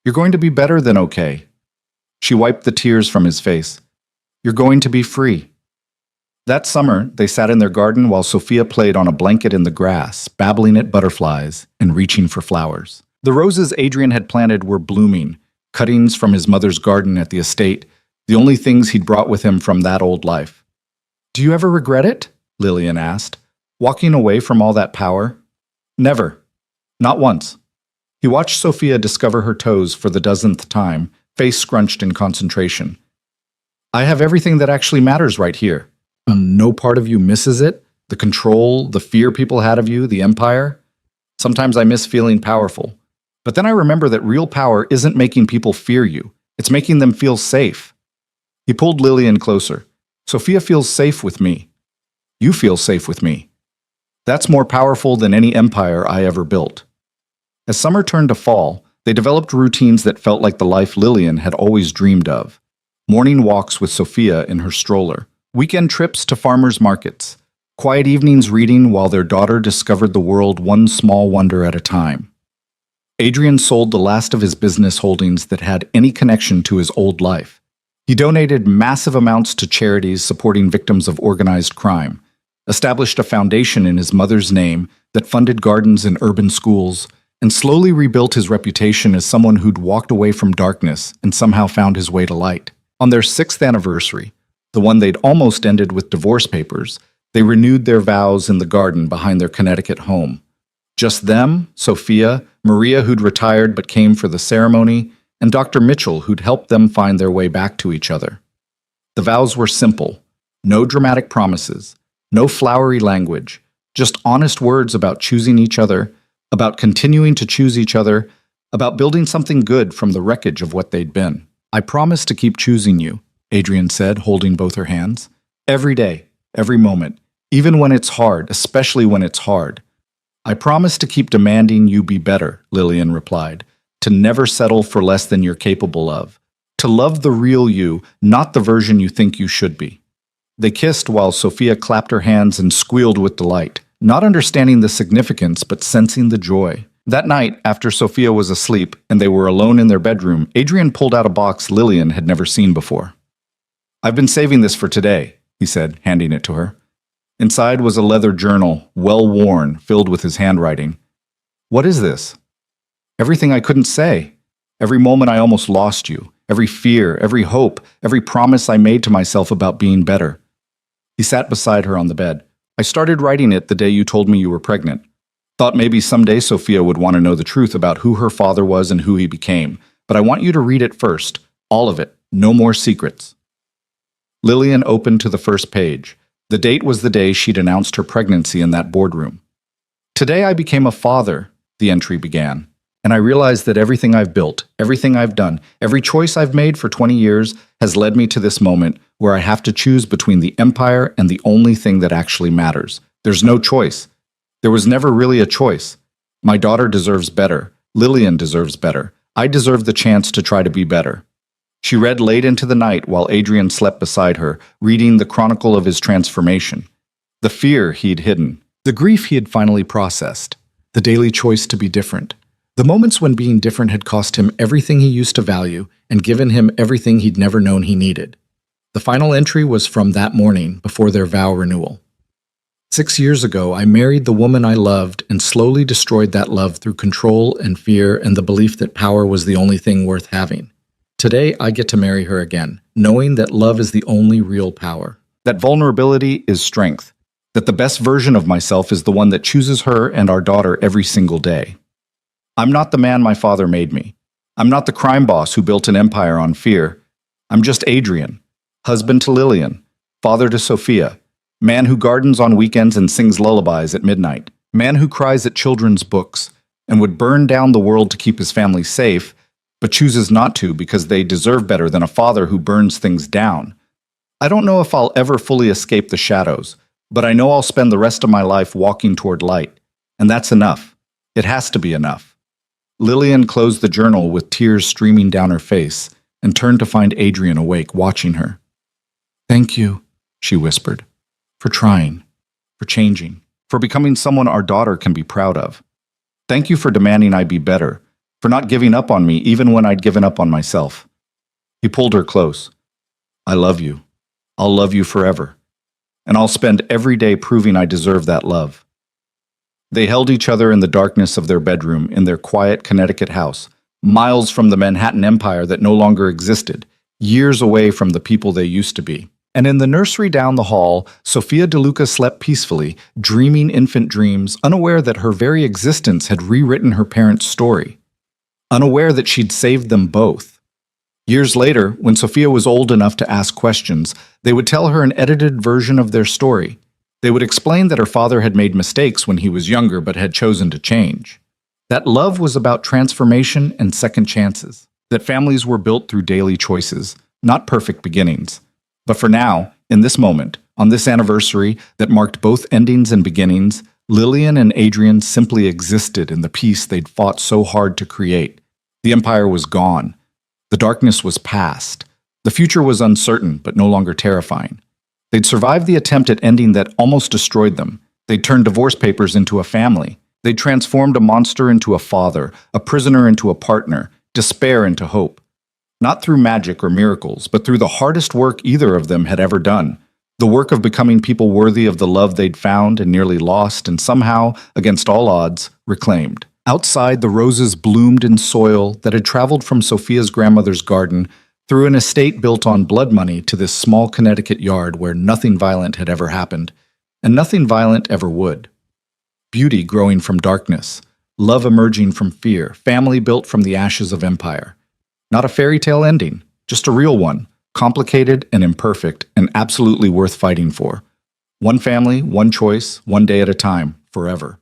"You're going to be better than okay." She wiped the tears from his face. "You're going to be free." That summer, they sat in their garden while Sophia played on a blanket in the grass, babbling at butterflies and reaching for flowers. The roses Adrian had planted were blooming, cuttings from his mother's garden at the estate, the only things he'd brought with him from that old life. "Do you ever regret it?" Lillian asked. "Walking away from all that power?" "Never. Not once." He watched Sophia discover her toes for the dozenth time, face scrunched in concentration. "I have everything that actually matters right here. No part of you misses it? The control, the fear people had of you, the empire? Sometimes I miss feeling powerful. But then I remember that real power isn't making people fear you. It's making them feel safe." He pulled Lillian closer. "Sophia feels safe with me. You feel safe with me. That's more powerful than any empire I ever built." As summer turned to fall, they developed routines that felt like the life Lillian had always dreamed of. Morning walks with Sophia in her stroller, weekend trips to farmers' markets, quiet evenings reading while their daughter discovered the world one small wonder at a time. Adrian sold the last of his business holdings that had any connection to his old life. He donated massive amounts to charities supporting victims of organized crime, established a foundation in his mother's name that funded gardens in urban schools, and slowly rebuilt his reputation as someone who'd walked away from darkness and somehow found his way to light. On their 6th anniversary, the one they'd almost ended with divorce papers, they renewed their vows in the garden behind their Connecticut home. Just them, Sophia, Maria, who'd retired but came for the ceremony, and Dr. Mitchell, who'd helped them find their way back to each other. The vows were simple. No dramatic promises, no flowery language, just honest words about choosing each other, about continuing to choose each other, about building something good from the wreckage of what they'd been. "I promise to keep choosing you," Adrian said, holding both her hands. "Every day, every moment, even when it's hard, especially when it's hard. I promise to keep demanding you be better, Lillian replied, to never settle for less than you're capable of, to love the real you, not the version you think you should be. They kissed while Sophia clapped her hands and squealed with delight, not understanding the significance but sensing the joy. That night, after Sophia was asleep and they were alone in their bedroom, Adrian pulled out a box Lillian had never seen before. "I've been saving this for today," he said, handing it to her. Inside was a leather journal, well worn, filled with his handwriting. "What is this?" "Everything I couldn't say. Every moment I almost lost you. Every fear, every hope, every promise I made to myself about being better." He sat beside her on the bed. "I started writing it the day you told me you were pregnant. Thought maybe someday Sophia would want to know the truth about who her father was and who he became. But I want you to read it first. All of it. No more secrets." Lillian opened to the first page. The date was the day she'd announced her pregnancy in that boardroom. "Today I became a father," the entry began, "and I realized that everything I've built, everything I've done, every choice I've made for 20 years has led me to this moment where I have to choose between the empire and the only thing that actually matters. There's no choice. There was never really a choice. My daughter deserves better. Lillian deserves better. I deserve the chance to try to be better." She read late into the night while Adrian slept beside her, reading the chronicle of his transformation. The fear he'd hidden, the grief he had finally processed, the daily choice to be different, the moments when being different had cost him everything he used to value and given him everything he'd never known he needed. The final entry was from that morning before their vow renewal. 6 years ago, I married the woman I loved and slowly destroyed that love through control and fear and the belief that power was the only thing worth having. Today, I get to marry her again, knowing that love is the only real power. That vulnerability is strength. That the best version of myself is the one that chooses her and our daughter every single day. I'm not the man my father made me. I'm not the crime boss who built an empire on fear. I'm just Adrian, husband to Lillian, father to Sophia, man who gardens on weekends and sings lullabies at midnight, man who cries at children's books and would burn down the world to keep his family safe, but chooses not to because they deserve better than a father who burns things down. I don't know if I'll ever fully escape the shadows, but I know I'll spend the rest of my life walking toward light. And that's enough. It has to be enough. Lillian closed the journal with tears streaming down her face and turned to find Adrian awake, watching her. "Thank you," she whispered, "for trying, for changing, for becoming someone our daughter can be proud of. Thank you for demanding I be better, for not giving up on me even when I'd given up on myself." He pulled her close. "I love you. I'll love you forever. And I'll spend every day proving I deserve that love." They held each other in the darkness of their bedroom in their quiet Connecticut house, miles from the Manhattan Empire that no longer existed, years away from the people they used to be. And in the nursery down the hall, Sophia DeLuca slept peacefully, dreaming infant dreams, unaware that her very existence had rewritten her parents' story. Unaware that she'd saved them both. Years later, when Sophia was old enough to ask questions, they would tell her an edited version of their story. They would explain that her father had made mistakes when he was younger but had chosen to change. That love was about transformation and second chances. That families were built through daily choices, not perfect beginnings. But for now, in this moment, on this anniversary that marked both endings and beginnings, Lillian and Adrian simply existed in the peace they'd fought so hard to create. The empire was gone. The darkness was past. The future was uncertain, but no longer terrifying. They'd survived the attempt at ending that almost destroyed them. They'd turned divorce papers into a family. They'd transformed a monster into a father, a prisoner into a partner, despair into hope. Not through magic or miracles, but through the hardest work either of them had ever done. The work of becoming people worthy of the love they'd found and nearly lost and somehow, against all odds, reclaimed. Outside, the roses bloomed in soil that had traveled from Sophia's grandmother's garden through an estate built on blood money to this small Connecticut yard where nothing violent had ever happened, and nothing violent ever would. Beauty growing from darkness, love emerging from fear, family built from the ashes of empire. Not a fairy tale ending, just a real one, complicated and imperfect and absolutely worth fighting for. One family, one choice, one day at a time, forever.